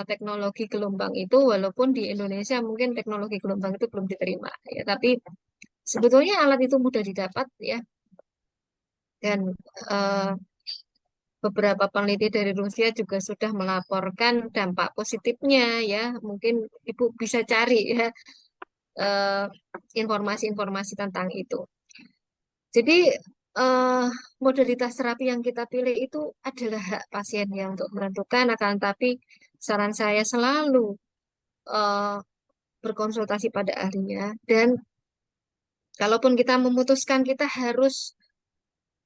teknologi gelombang itu. Walaupun di Indonesia mungkin teknologi gelombang itu belum diterima ya, tapi sebetulnya alat itu mudah didapat ya. Dan eh, beberapa peneliti dari Rusia juga sudah melaporkan dampak positifnya ya. Mungkin Ibu bisa cari ya eh, informasi-informasi tentang itu. Jadi eh, modalitas terapi yang kita pilih itu adalah hak pasien ya untuk menentukan. Akan tapi saran saya selalu eh, berkonsultasi pada ahlinya. Dan kalaupun kita memutuskan, kita harus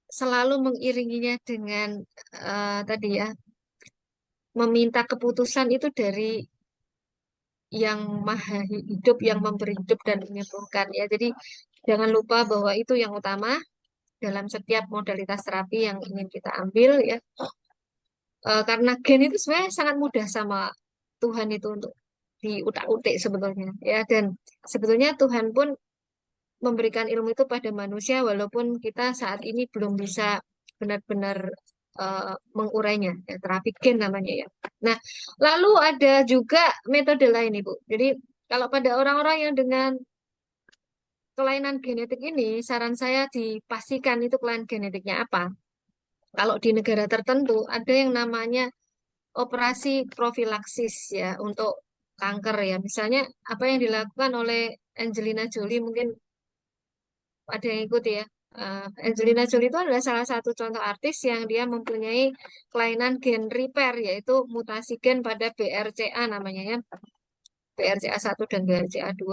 selalu mengiringinya dengan tadi ya, meminta keputusan itu dari yang maha hidup, yang memberi hidup dan menyembuhkan ya. Jadi jangan lupa bahwa itu yang utama dalam setiap modalitas terapi yang ingin kita ambil ya. Karena gen itu sebenarnya sangat mudah sama Tuhan itu untuk diutak-utik sebetulnya ya. Dan sebetulnya Tuhan pun memberikan ilmu itu pada manusia, walaupun kita saat ini belum bisa benar-benar mengurainya ya, terapi gen namanya ya. Nah, lalu ada juga metode lain Ibu. Jadi kalau pada orang-orang yang dengan kelainan genetik ini, saran saya dipastikan itu kelainan genetiknya apa. Kalau di negara tertentu ada yang namanya operasi profilaksis ya untuk kanker ya. Misalnya apa yang dilakukan oleh Angelina Jolie, mungkin ada yang ikut ya. Angelina Jolie itu adalah salah satu contoh artis yang dia mempunyai kelainan gen repair, yaitu mutasi gen pada BRCA namanya ya. BRCA1 dan BRCA2,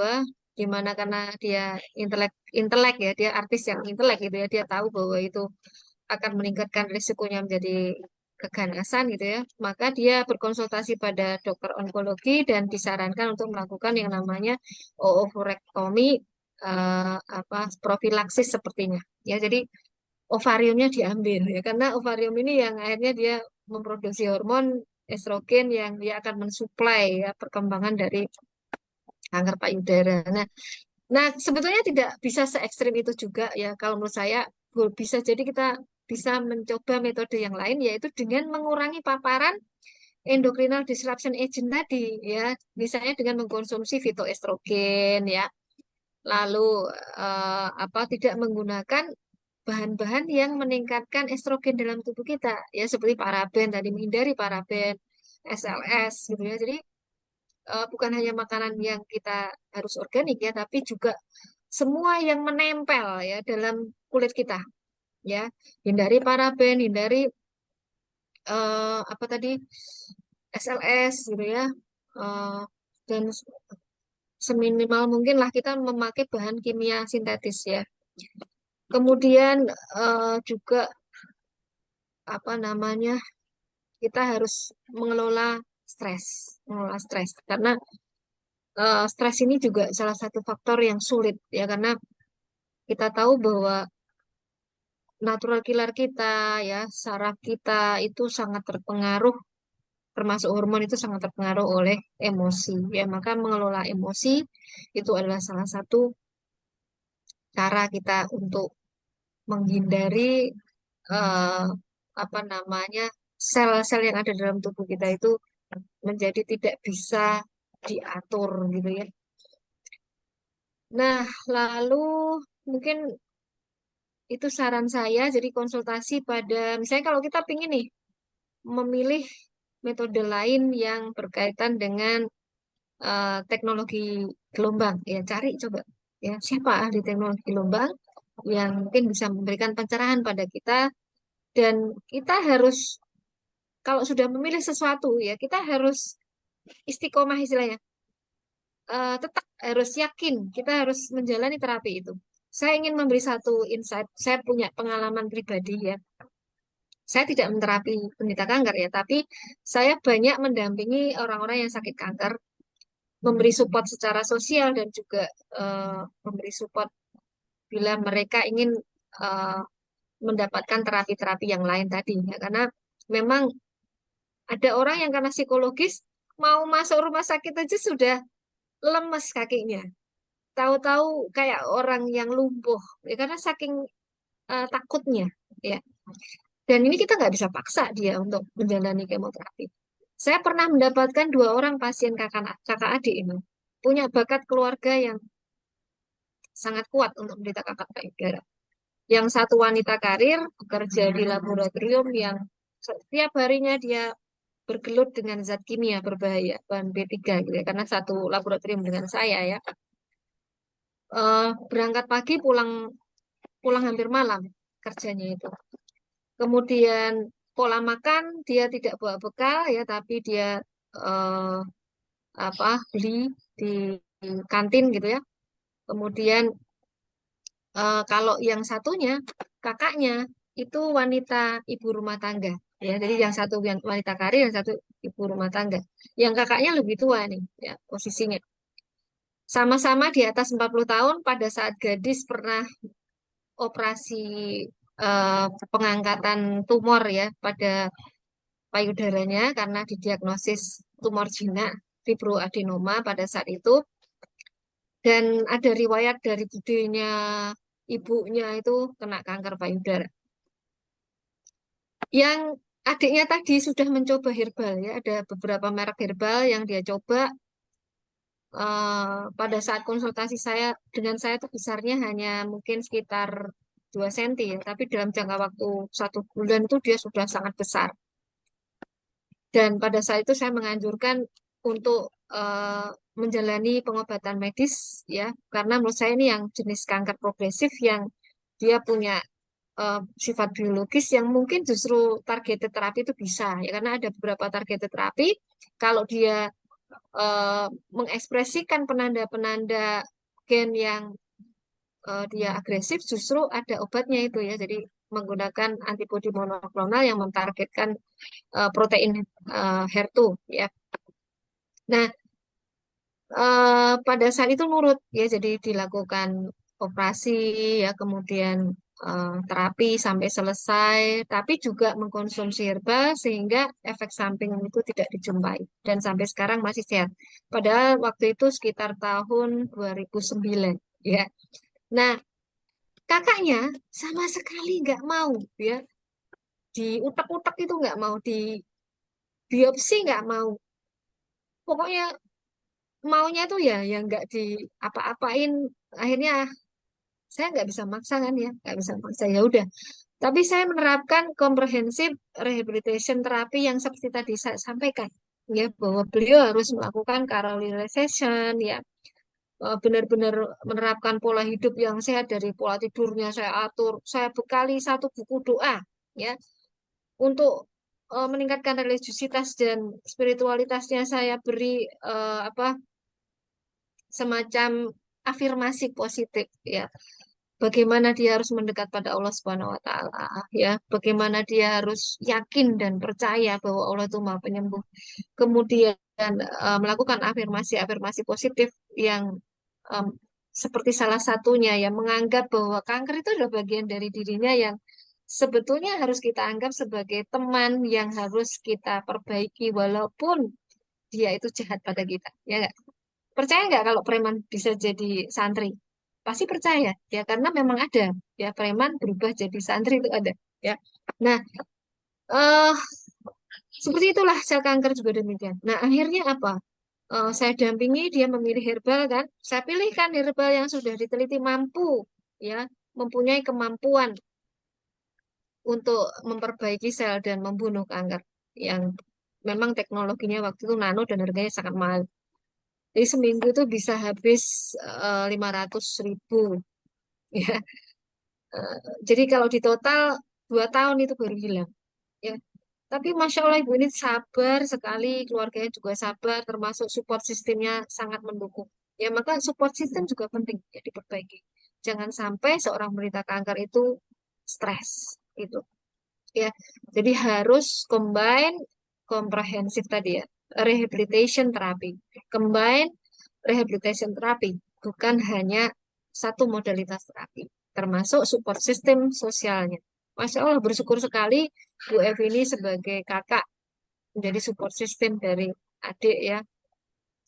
di mana karena dia intelek intelek ya, dia artis yang intelek gitu ya, dia tahu bahwa itu akan meningkatkan risikonya menjadi keganasan gitu ya, maka dia berkonsultasi pada dokter onkologi dan disarankan untuk melakukan yang namanya oophorectomy, apa profilaksis sepertinya ya. Jadi ovariumnya diambil ya, karena ovarium ini yang akhirnya dia memproduksi hormon estrogen yang dia akan mensuplai ya perkembangan dari kanker payudara. Nah, sebetulnya tidak bisa se ekstrim itu juga ya. Kalau menurut saya, bisa jadi kita bisa mencoba metode yang lain, yaitu dengan mengurangi paparan endocrinal disruption agent tadi ya. Misalnya dengan mengkonsumsi fitoestrogen ya. Lalu apa tidak menggunakan bahan-bahan yang meningkatkan estrogen dalam tubuh kita ya, seperti paraben tadi, menghindari paraben, SLS gitu ya. Jadi bukan hanya makanan yang kita harus organik ya, tapi juga semua yang menempel ya dalam kulit kita ya. Hindari paraben, hindari apa tadi, SLS gitu ya. Eh, dan seminimal mungkin lah kita memakai bahan kimia sintetis ya. Kemudian juga apa namanya, kita harus mengelola stres, karena stres ini juga salah satu faktor yang sulit ya, karena kita tahu bahwa natural killer kita ya, saraf kita itu sangat terpengaruh, termasuk hormon itu sangat terpengaruh oleh emosi ya. Maka mengelola emosi itu adalah salah satu cara kita untuk menghindari eh, apa namanya, sel-sel yang ada dalam tubuh kita itu menjadi tidak bisa diatur gitu ya. Nah, lalu mungkin itu saran saya, jadi konsultasi pada, misalnya kalau kita pingin nih memilih metode lain yang berkaitan dengan teknologi gelombang, ya cari coba ya siapa ahli teknologi gelombang yang mungkin bisa memberikan pencerahan pada kita, dan kita harus, kalau sudah memilih sesuatu ya kita harus istiqomah istilahnya. Tetap harus yakin kita harus menjalani terapi itu. Saya ingin memberi satu insight, saya punya pengalaman pribadi ya. Saya tidak menterapi penderita kanker ya, tapi saya banyak mendampingi orang-orang yang sakit kanker, memberi support secara sosial dan juga memberi support bila mereka ingin eh, mendapatkan terapi-terapi yang lain tadi ya. Karena memang ada orang yang karena psikologis mau masuk rumah sakit aja sudah lemes kakinya. Tahu-tahu kayak orang yang lumpuh ya, karena saking takutnya ya. Dan ini kita nggak bisa paksa dia untuk menjalani kemoterapi. Saya pernah mendapatkan dua orang pasien kakak adik ini punya bakat keluarga yang sangat kuat untuk menderita kanker payudara. Yang satu wanita karir bekerja di laboratorium yang setiap harinya dia bergelut dengan zat kimia berbahaya, bahan B3 gitu ya, karena satu laboratorium dengan saya ya. Berangkat pagi pulang pulang hampir malam kerjanya itu. Kemudian pola makan dia tidak bawa bekal ya, tapi dia eh, beli di kantin gitu ya. Kemudian kalau yang satunya kakaknya itu wanita ibu rumah tangga ya. Jadi yang satu wanita karir, yang satu ibu rumah tangga. Yang kakaknya lebih tua nih ya posisinya. Sama-sama di atas 40 tahun, pada saat gadis pernah operasi pengangkatan tumor ya pada payudaranya karena didiagnosis tumor jinak fibroadenoma pada saat itu, dan ada riwayat dari budenya ibunya itu kena kanker payudara. Yang adiknya tadi sudah mencoba herbal ya, ada beberapa merek herbal yang dia coba. Pada saat konsultasi saya dengan saya itu besarnya hanya mungkin sekitar 2 cm ya, tapi dalam jangka waktu 1 bulan itu dia sudah sangat besar. Dan pada saat itu saya menganjurkan untuk menjalani pengobatan medis ya, karena menurut saya ini yang jenis kanker progresif yang dia punya sifat biologis yang mungkin justru targeted terapi itu bisa ya, karena ada beberapa targeted terapi kalau dia eh, mengekspresikan penanda-penanda gen yang dia agresif, justru ada obatnya itu ya. Jadi menggunakan antibodi monoklonal yang mentargetkan protein HER2 ya. Nah, pada saat itu nurut ya, jadi dilakukan operasi ya, kemudian terapi sampai selesai, tapi juga mengkonsumsi herbal sehingga efek samping itu tidak dijumpai dan sampai sekarang masih sehat. Padahal waktu itu sekitar tahun 2009 ya. Nah, kakaknya sama sekali nggak mau ya, diutak-utak itu nggak mau, di biopsi nggak mau. Pokoknya maunya tuh ya yang nggak di apa-apain. Akhirnya saya nggak bisa maksa kan ya, nggak bisa maksa ya udah. Tapi saya menerapkan comprehensive rehabilitation terapi yang seperti tadi saya sampaikan ya, bahwa beliau harus melakukan carolinization ya, benar-benar menerapkan pola hidup yang sehat. Dari pola tidurnya saya atur, saya bekali satu buku doa ya untuk meningkatkan religiusitas dan spiritualitasnya. Saya beri semacam afirmasi positif ya, bagaimana dia harus mendekat pada Allah Subhanahu wa taala ya, bagaimana dia harus yakin dan percaya bahwa Allah itu Maha Penyembuh. Kemudian melakukan afirmasi-afirmasi positif yang em, seperti salah satunya ya menganggap bahwa kanker itu adalah bagian dari dirinya yang sebetulnya harus kita anggap sebagai teman yang harus kita perbaiki walaupun dia itu jahat pada kita. Ya nggak? Percaya nggak kalau preman bisa jadi santri? Pasti percaya ya karena memang ada ya preman berubah jadi santri itu ada ya. Nah, eh seperti itulah sel kanker juga demikian. Nah, akhirnya apa? Saya dampingi dia memilih herbal kan. Saya pilihkan herbal yang sudah diteliti mampu ya, mempunyai kemampuan untuk memperbaiki sel dan membunuh kanker yang memang teknologinya waktu itu nano dan harganya sangat mahal. Jadi seminggu itu bisa habis 500.000 ya. Eh, jadi kalau di total 2 tahun itu baru hilang. Ya, tapi Masya Allah Ibu ini sabar sekali, keluarganya juga sabar, termasuk support sistemnya sangat mendukung. Ya, maka support sistem juga penting ya diperbaiki. Jangan sampai seorang penderita kanker itu stres gitu. Ya, jadi harus combine komprehensif tadi ya, rehabilitation terapi. Combine rehabilitation terapi, bukan hanya satu modalitas terapi, termasuk support system sosialnya. Masya Allah bersyukur sekali Bu Evi ini sebagai kakak menjadi support system dari adik ya,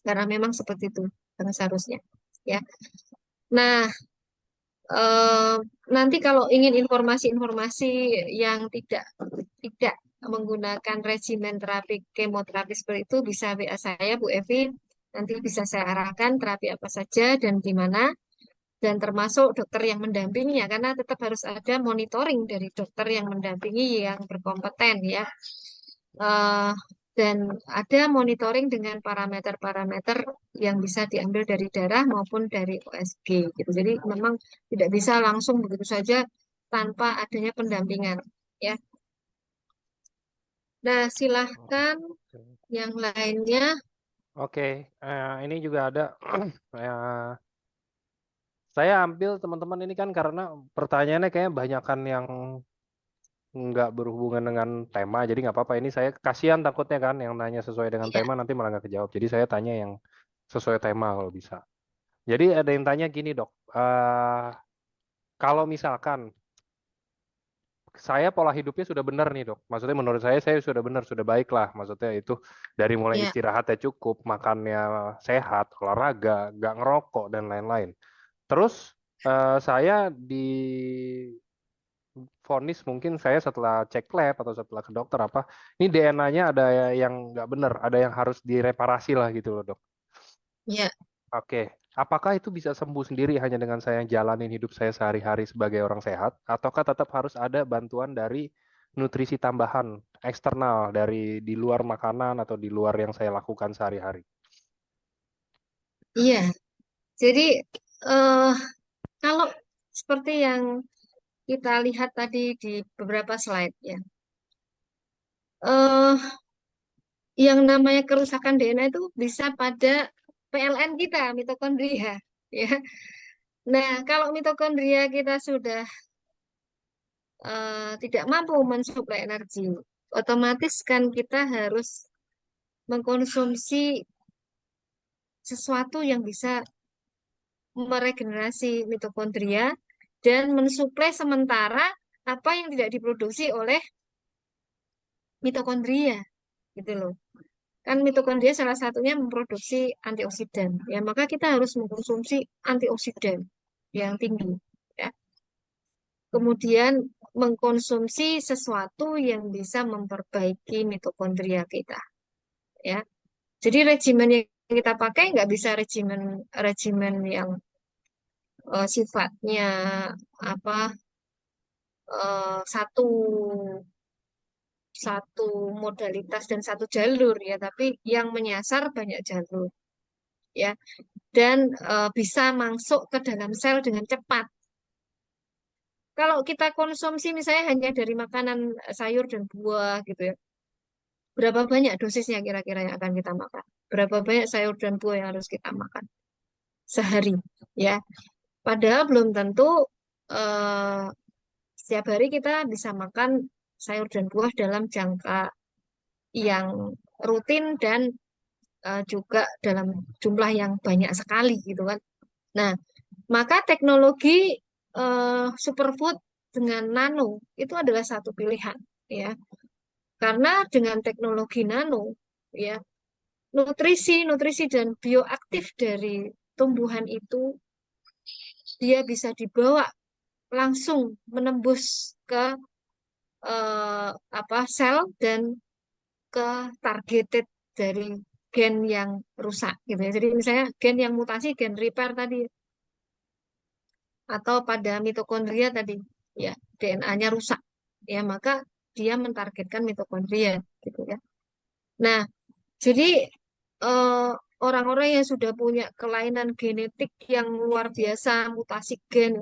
karena memang seperti itu yang seharusnya. Ya, nah eh, nanti kalau ingin informasi-informasi yang tidak menggunakan regimen terapi kemoterapi seperti itu bisa WA saya Bu Evi. Nanti bisa saya arahkan terapi apa saja dan di mana dan termasuk dokter yang mendampinginya karena tetap harus ada monitoring dari dokter yang mendampingi yang berkompeten ya. Eh, dan ada monitoring dengan parameter-parameter yang bisa diambil dari darah maupun dari USG gitu. Jadi memang tidak bisa langsung begitu saja tanpa adanya pendampingan ya. Nah, silahkan yang lainnya. Oke, ini juga ada. Saya ambil teman-teman ini kan karena pertanyaannya kayaknya banyakan yang nggak berhubungan dengan tema, jadi nggak apa-apa. Ini saya kasihan takutnya kan yang nanya sesuai dengan Ya, tema nanti malah nggak kejawab. Jadi saya tanya yang sesuai tema kalau bisa. Jadi ada yang tanya gini dok, kalau misalkan saya pola hidupnya sudah benar nih dok, maksudnya menurut saya sudah benar, sudah baik lah. Maksudnya itu dari mulai ya, istirahatnya cukup, makannya sehat, olahraga, nggak ngerokok dan lain-lain. Terus saya vonis mungkin saya setelah cek lab atau setelah ke dokter apa, ini DNA-nya ada yang nggak benar, ada yang harus direparasi lah gitu loh dok. ya. Oke, apakah itu bisa sembuh sendiri hanya dengan saya jalanin hidup saya sehari-hari sebagai orang sehat, ataukah tetap harus ada bantuan dari nutrisi tambahan eksternal dari di luar makanan atau di luar yang saya lakukan sehari-hari? Iya. Jadi eh kalau seperti yang kita lihat tadi di beberapa slide ya. Eh yang namanya kerusakan DNA itu bisa pada PLN kita, mitokondria, ya. Nah, kalau mitokondria kita sudah tidak mampu mensuplai energi, otomatis kan kita harus mengkonsumsi sesuatu yang bisa meregenerasi mitokondria dan mensuplai sementara apa yang tidak diproduksi oleh mitokondria, gitu loh. Kan mitokondria salah satunya memproduksi antioksidan. Ya, maka kita harus mengkonsumsi antioksidan yang tinggi. Ya. Kemudian mengkonsumsi sesuatu yang bisa memperbaiki mitokondria kita. Ya. Jadi regimen yang kita pakai nggak bisa regimen regimen yang sifatnya apa satu satu modalitas dan satu jalur ya, tapi yang menyasar banyak jalur ya. Dan bisa masuk ke dalam sel dengan cepat. Kalau kita konsumsi misalnya hanya dari makanan sayur dan buah gitu ya, berapa banyak dosisnya kira-kira yang akan kita makan? Berapa banyak sayur dan buah yang harus kita makan sehari ya? Padahal belum tentu eh, setiap hari kita bisa makan sayur dan buah dalam jangka yang rutin dan juga dalam jumlah yang banyak sekali gitu kan. Nah, maka teknologi superfood dengan nano itu adalah satu pilihan ya. Karena dengan teknologi nano ya, nutrisi dan bioaktif dari tumbuhan itu dia bisa dibawa langsung menembus ke sel dan ke targeted dari gen yang rusak gitu ya. Jadi misalnya gen yang mutasi, gen repair tadi atau pada mitokondria tadi ya DNA-nya rusak ya maka dia mentargetkan mitokondria gitu ya. Nah, jadi eh, orang-orang yang sudah punya kelainan genetik yang luar biasa, mutasi gen,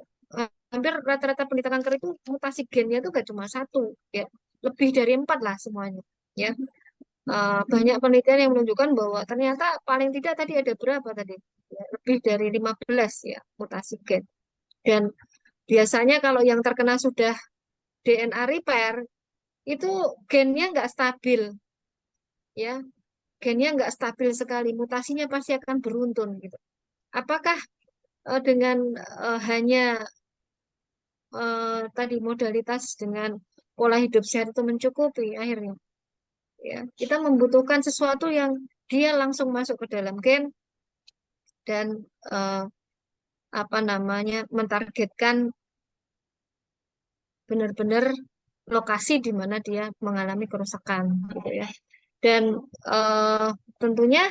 hampir rata-rata penderita kanker itu mutasi gennya itu gak cuma satu ya, lebih dari 4 lah semuanya ya. Banyak penelitian yang menunjukkan bahwa ternyata paling tidak tadi ada berapa tadi? Ya, lebih dari 15 ya mutasi gen. Dan biasanya kalau yang terkena sudah DNA repair, itu gennya nggak stabil ya. Gennya nggak stabil sekali, mutasinya pasti akan beruntun gitu. Apakah dengan hanya tadi modalitas dengan pola hidup sehat itu mencukupi akhirnya? Ya, kita membutuhkan sesuatu yang dia langsung masuk ke dalam gen dan eh, apa namanya mentargetkan benar-benar lokasi di mana dia mengalami kerusakan gitu ya. Dan eh, tentunya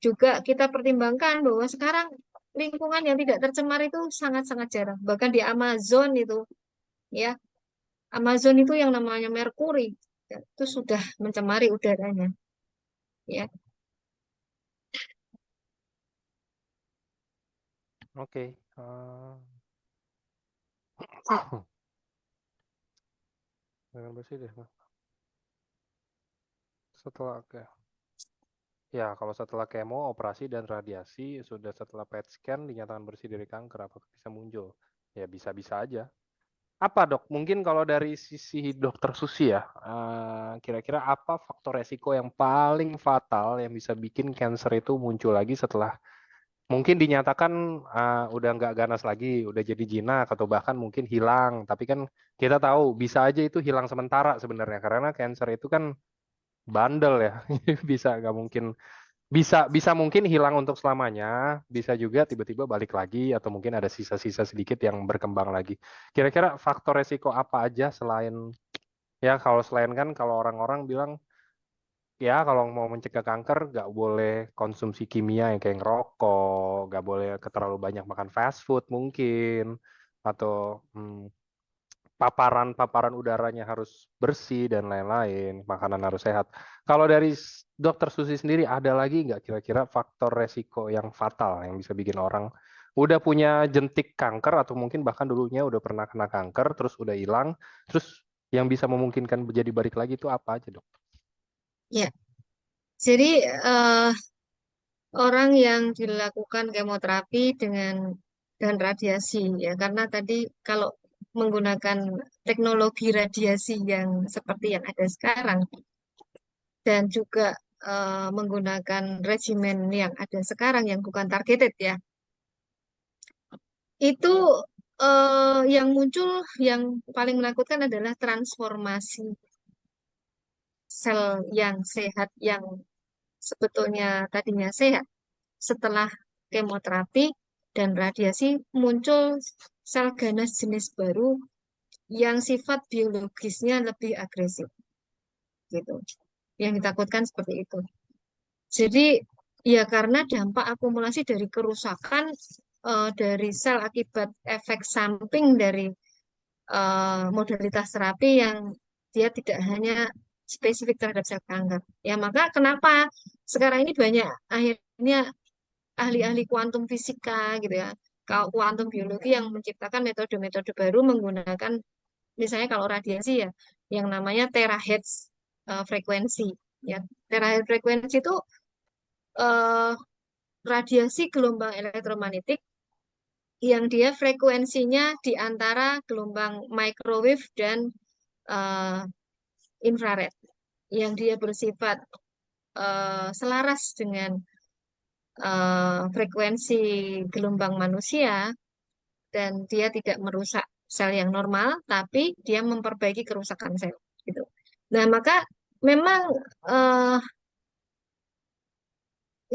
juga kita pertimbangkan bahwa sekarang lingkungan yang tidak tercemar itu sangat-sangat jarang. Bahkan di Amazon itu ya, Amazon itu yang namanya merkuri ya, itu sudah mencemari udaranya ya. Oke. Dengan bersih deh. Setelah ya, kalau setelah kemo, operasi dan radiasi, sudah setelah PET scan dinyatakan bersih dari kanker, apakah bisa muncul? Ya bisa-bisa aja. Apa dok? Mungkin kalau dari sisi dokter Susi ya, kira-kira apa faktor resiko yang paling fatal yang bisa bikin cancer itu muncul lagi setelah mungkin dinyatakan udah nggak ganas lagi, udah jadi jinak atau bahkan mungkin hilang. Tapi kan kita tahu bisa aja itu hilang sementara sebenarnya karena cancer itu kan bandel ya, bisa nggak mungkin bisa mungkin hilang untuk selamanya, bisa juga tiba-tiba balik lagi atau mungkin ada sisa-sisa sedikit yang berkembang lagi. Kira-kira faktor resiko apa aja selain ya kalau selain kan kalau orang-orang bilang ya kalau mau mencegah kanker nggak boleh konsumsi kimia yang kayak ngerokok, nggak boleh terlalu banyak makan fast food mungkin atau paparan udaranya harus bersih dan lain-lain, makanan harus sehat. Kalau dari dokter Susi sendiri ada lagi nggak kira-kira faktor resiko yang fatal yang bisa bikin orang udah punya jentik kanker atau mungkin bahkan dulunya udah pernah kena kanker terus udah hilang, terus yang bisa memungkinkan menjadi balik lagi itu apa aja dok? Ya, jadi orang yang dilakukan kemoterapi dengan dan radiasi ya karena tadi kalau menggunakan teknologi radiasi yang seperti yang ada sekarang dan juga menggunakan regimen yang ada sekarang yang bukan targeted ya itu yang muncul yang paling menakutkan adalah transformasi sel yang sehat yang sebetulnya tadinya sehat setelah kemoterapi dan radiasi muncul sel ganas jenis baru yang sifat biologisnya lebih agresif gitu. Yang ditakutkan seperti itu. Jadi ya karena dampak akumulasi dari kerusakan dari sel akibat efek samping dari modalitas terapi yang dia tidak hanya spesifik terhadap sel kanker. Ya maka kenapa sekarang ini banyak akhirnya ahli-ahli kuantum fisika gitu ya, kuantum biologi yang menciptakan metode-metode baru menggunakan misalnya kalau radiasi ya yang namanya terahertz frekuensi ya. Terahertz frekuensi itu eh, radiasi gelombang elektromagnetik yang dia frekuensinya di antara gelombang microwave dan eh, infrared yang dia bersifat selaras dengan frekuensi gelombang manusia dan dia tidak merusak sel yang normal, tapi dia memperbaiki kerusakan sel gitu. Nah, maka memang eh,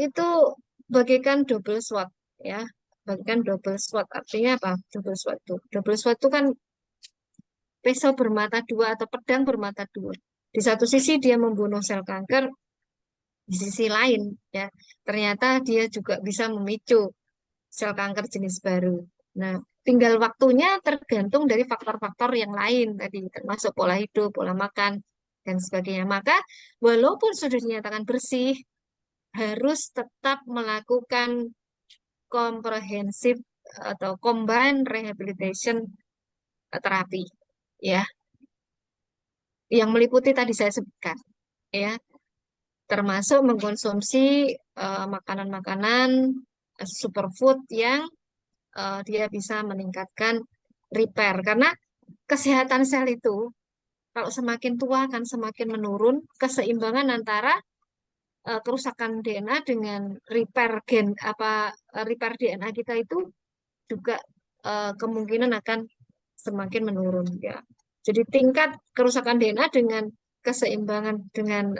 itu bagaikan double SWOT ya. Bagaikan double SWOT artinya apa? Double SWOT itu. Double SWOT itu kan pisau bermata dua atau pedang bermata dua. Di satu sisi dia membunuh sel kanker, di sisi lain ya ternyata dia juga bisa memicu sel kanker jenis baru. Nah, tinggal waktunya tergantung dari faktor-faktor yang lain tadi, termasuk pola hidup, pola makan, dan sebagainya. Maka, walaupun sudah dinyatakan bersih, harus tetap melakukan comprehensive atau combined rehabilitation terapi, ya, yang meliputi tadi saya sebutkan, ya, termasuk mengkonsumsi makanan-makanan superfood yang dia bisa meningkatkan repair karena kesehatan sel itu kalau semakin tua akan semakin menurun keseimbangan antara kerusakan DNA dengan repair gen repair DNA kita itu juga kemungkinan akan semakin menurun ya. Jadi tingkat kerusakan DNA dengan keseimbangan dengan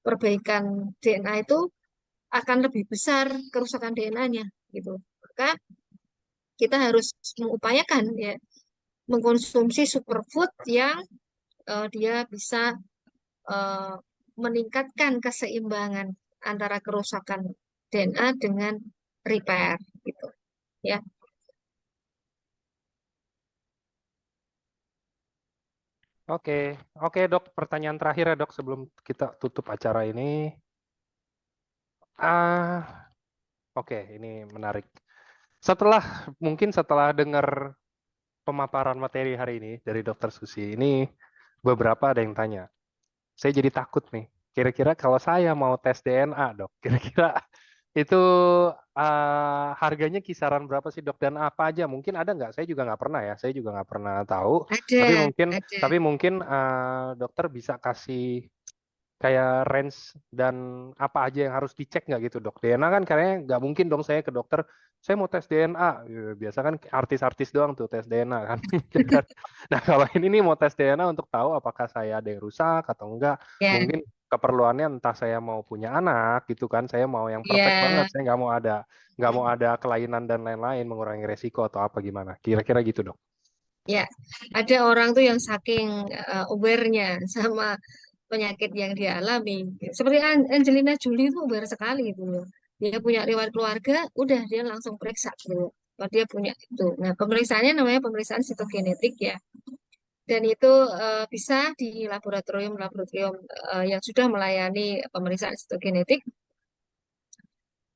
perbaikan DNA itu akan lebih besar kerusakan DNA-nya gitu. Maka kita harus mengupayakan ya mengkonsumsi superfood yang dia bisa eh, meningkatkan keseimbangan antara kerusakan DNA dengan repair gitu ya. Oke, oke dok, pertanyaan terakhir ya dok sebelum kita tutup acara ini. Ah, oke, ini menarik. Mungkin setelah dengar pemaparan materi hari ini dari Dokter Susi, ini beberapa ada yang tanya. Saya jadi takut nih. Kira-kira kalau saya mau tes DNA, dok, kira-kira itu harganya kisaran berapa sih dok? Dan apa aja? Mungkin ada nggak? Saya juga nggak pernah ya. Saya juga nggak pernah tahu. Ada, Tapi mungkin, ada. tapi mungkin dokter bisa kasih kayak range dan apa aja yang harus dicek nggak gitu dok? DNA kan kayaknya nggak mungkin dong saya ke dokter, saya mau tes DNA. Biasa kan artis-artis doang tuh tes DNA kan. Ya kan? Nah kalau ini nih mau tes DNA untuk tahu apakah saya ada yang rusak atau enggak, Ya, mungkin keperluannya entah saya mau punya anak gitu kan, saya mau yang perfect banget, ya, saya nggak mau ada kelainan dan lain-lain, mengurangi resiko atau apa gimana. Kira-kira gitu dok. ya. Ada orang tuh yang saking aware-nya sama penyakit yang dia alami. Seperti Angelina Jolie itu aware sekali gitu loh. Dia punya riwayat keluarga, udah dia langsung periksa gitu. Kalau dia punya itu. Nah, pemeriksaannya namanya pemeriksaan sitogenetik ya. Dan itu bisa di laboratorium-laboratorium yang sudah melayani pemeriksaan sitogenetik.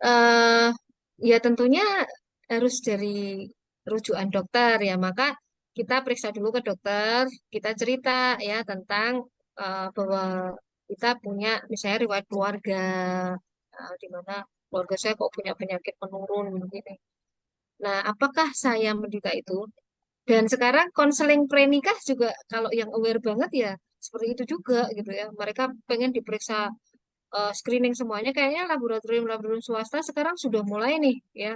eh Ya tentunya harus dari rujukan dokter ya. Maka kita periksa dulu ke dokter, kita cerita ya tentang bahwa kita punya misalnya riwayat keluarga di mana keluarga saya kok punya penyakit menurun begini. Nah, apakah saya menderita itu? Dan sekarang konseling prenikah juga kalau yang aware banget ya seperti itu juga gitu ya. Mereka pengen diperiksa screening semuanya. Kayaknya laboratorium-laboratorium swasta sekarang sudah mulai nih ya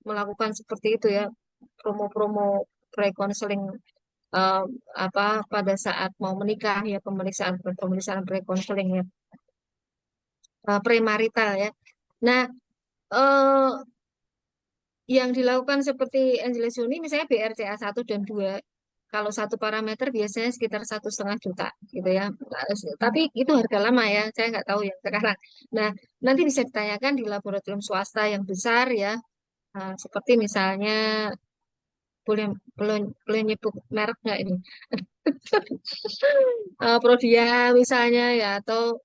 melakukan seperti itu ya. Promo-promo pre-counseling eh, apa pada saat mau menikah ya pemeriksaan pemeriksaan pre-counseling ya premarital ya. Nah, eh, yang dilakukan seperti Angeles Jolie misalnya BRCA 1 dan 2 kalau satu parameter biasanya sekitar 1,5 juta gitu ya. Tapi itu harga lama ya, saya nggak tahu yang sekarang. Nah, nanti bisa ditanyakan di laboratorium swasta yang besar ya, seperti misalnya boleh boleh boleh nyebut merek nggak ini? Prodia misalnya ya atau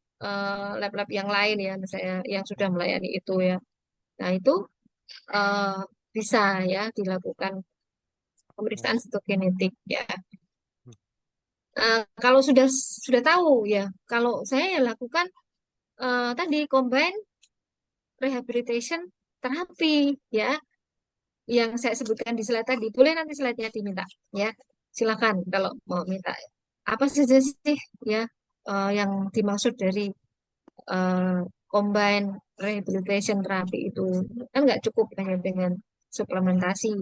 lab-lab yang lain ya, misalnya yang sudah melayani itu ya. Nah, itu eh, bisa ya dilakukan pemeriksaan sitogenetik ya. Kalau sudah tahu ya, kalau saya ya lakukan tadi combine rehabilitation terapi ya, yang saya sebutkan di slide tadi. Boleh nanti slide-nya diminta ya. Silakan kalau mau minta. Apa saja sih ya yang dimaksud dari eh, combine rehabilitation terapi itu kan nggak cukup hanya dengan suplementasi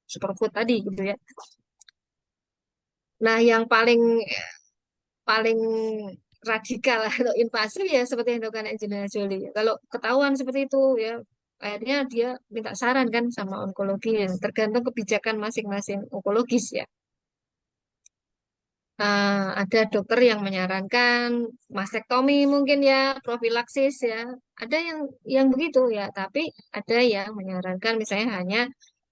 superfood tadi gitu ya. Nah, yang paling paling radikal atau invasif ya seperti yang dilakukan Angelina Jolie. Kalau ketahuan seperti itu ya akhirnya dia minta saran kan sama onkologi, tergantung kebijakan masing-masing onkologis ya. Ada dokter yang menyarankan mastektomi mungkin ya, profilaksis ya. Ada yang begitu ya, tapi ada yang menyarankan misalnya hanya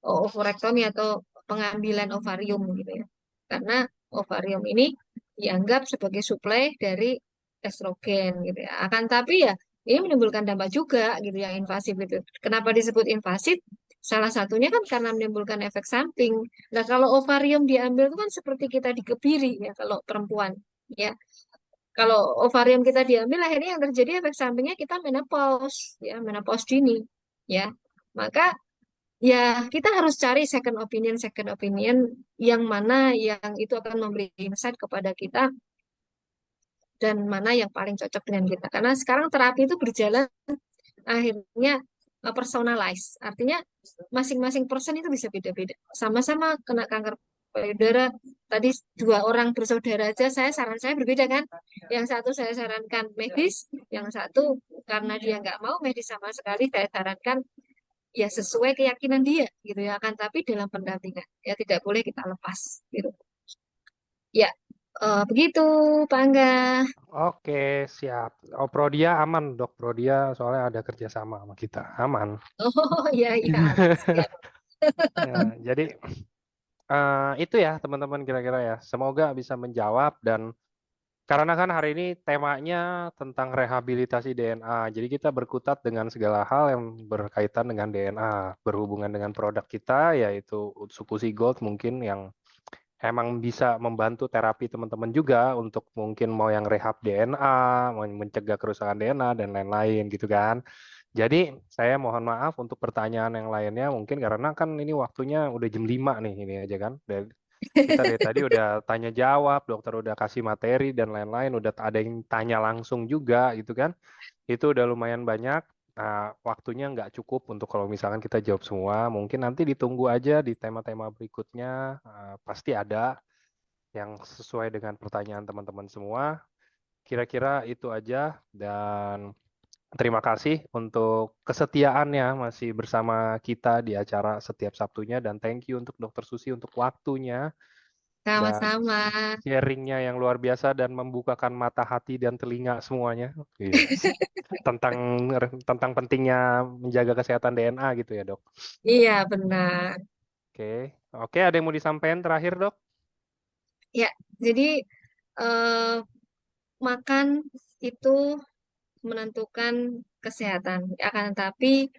ovarektomi atau pengambilan ovarium gitu ya. Karena ovarium ini dianggap sebagai suplai dari estrogen gitu ya. Akan tapi ya ini menimbulkan dampak juga gitu yang invasif itu. Kenapa disebut invasif? Salah satunya kan karena menimbulkan efek samping. Nah, kalau ovarium diambil itu kan seperti kita dikebiri ya kalau perempuan ya. Kalau ovarium kita diambil akhirnya yang terjadi efek sampingnya kita menopause ya, menopause dini ya. Maka ya kita harus cari second opinion yang mana yang itu akan memberi insight kepada kita dan mana yang paling cocok dengan kita. Karena sekarang terapi itu berjalan akhirnya personalize. Artinya masing-masing person itu bisa beda-beda. Sama-sama kena kanker payudara. Tadi dua orang bersaudara aja, saran saya berbeda kan. Yang satu saya sarankan medis, yang satu karena dia nggak mau medis sama sekali, saya sarankan ya sesuai keyakinan dia gitu ya. Akan tapi dalam pendampingan ya tidak boleh kita lepas gitu. Ya, begitu Pak Angga. Oke, siap. Oh, Prodia aman, Dok. Prodia soalnya ada kerjasama sama kita. Aman. Oh iya iya aman siap. Ya, jadi itu ya teman-teman kira-kira ya. Semoga bisa menjawab dan karena kan hari ini temanya tentang rehabilitasi DNA. Jadi kita berkutat dengan segala hal yang berkaitan dengan DNA, berhubungan dengan produk kita yaitu Utsupushi Gold mungkin yang emang bisa membantu terapi teman-teman juga untuk mungkin mau yang rehab DNA, mau mencegah kerusakan DNA dan lain-lain gitu kan. Jadi saya mohon maaf untuk pertanyaan yang lainnya mungkin karena kan ini waktunya udah jam 5 nih ini aja kan. Kita dari tadi udah tanya jawab, dokter udah kasih materi dan lain-lain, udah ada yang tanya langsung juga gitu kan. Itu udah lumayan banyak. Nah, waktunya nggak cukup untuk kalau misalkan kita jawab semua. Mungkin nanti ditunggu aja di tema-tema berikutnya. Pasti ada yang sesuai dengan pertanyaan teman-teman semua. Kira-kira itu aja dan terima kasih untuk kesetiaannya masih bersama kita di acara setiap Sabtunya dan thank you untuk Dokter Susi untuk waktunya dan Sama-sama. sharingnya yang luar biasa dan membukakan mata hati dan telinga semuanya. Yes. Tentang tentang pentingnya menjaga kesehatan DNA gitu ya, Dok. Iya benar. Oke. Oke, ada yang mau disampaikan terakhir, Dok? Ya, jadi eh, makan itu menentukan kesehatan. Akan tetapi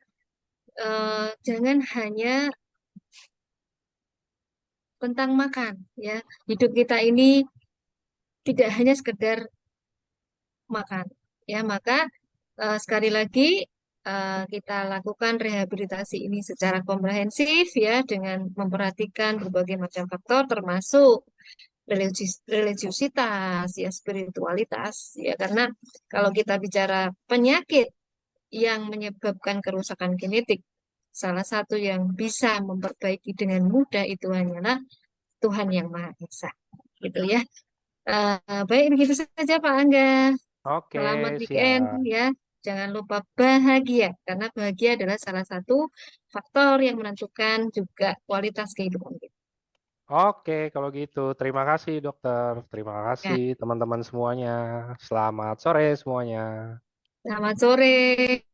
jangan hanya tentang makan ya. Hidup kita ini tidak hanya sekedar makan. Ya, maka sekali lagi kita lakukan rehabilitasi ini secara komprehensif ya dengan memperhatikan berbagai macam faktor termasuk religiusitas ya spiritualitas ya karena kalau kita bicara penyakit yang menyebabkan kerusakan genetik salah satu yang bisa memperbaiki dengan mudah itu hanyalah Tuhan yang Maha Esa gitu ya. Baik begitu saja Pak Angga. Oke, Selamat weekend siap. ya. Jangan lupa bahagia karena bahagia adalah salah satu faktor yang menentukan juga kualitas kehidupan kita. Oke, kalau gitu. Terima kasih, dokter. Terima Ya, kasih, teman-teman semuanya. Selamat sore semuanya. selamat sore.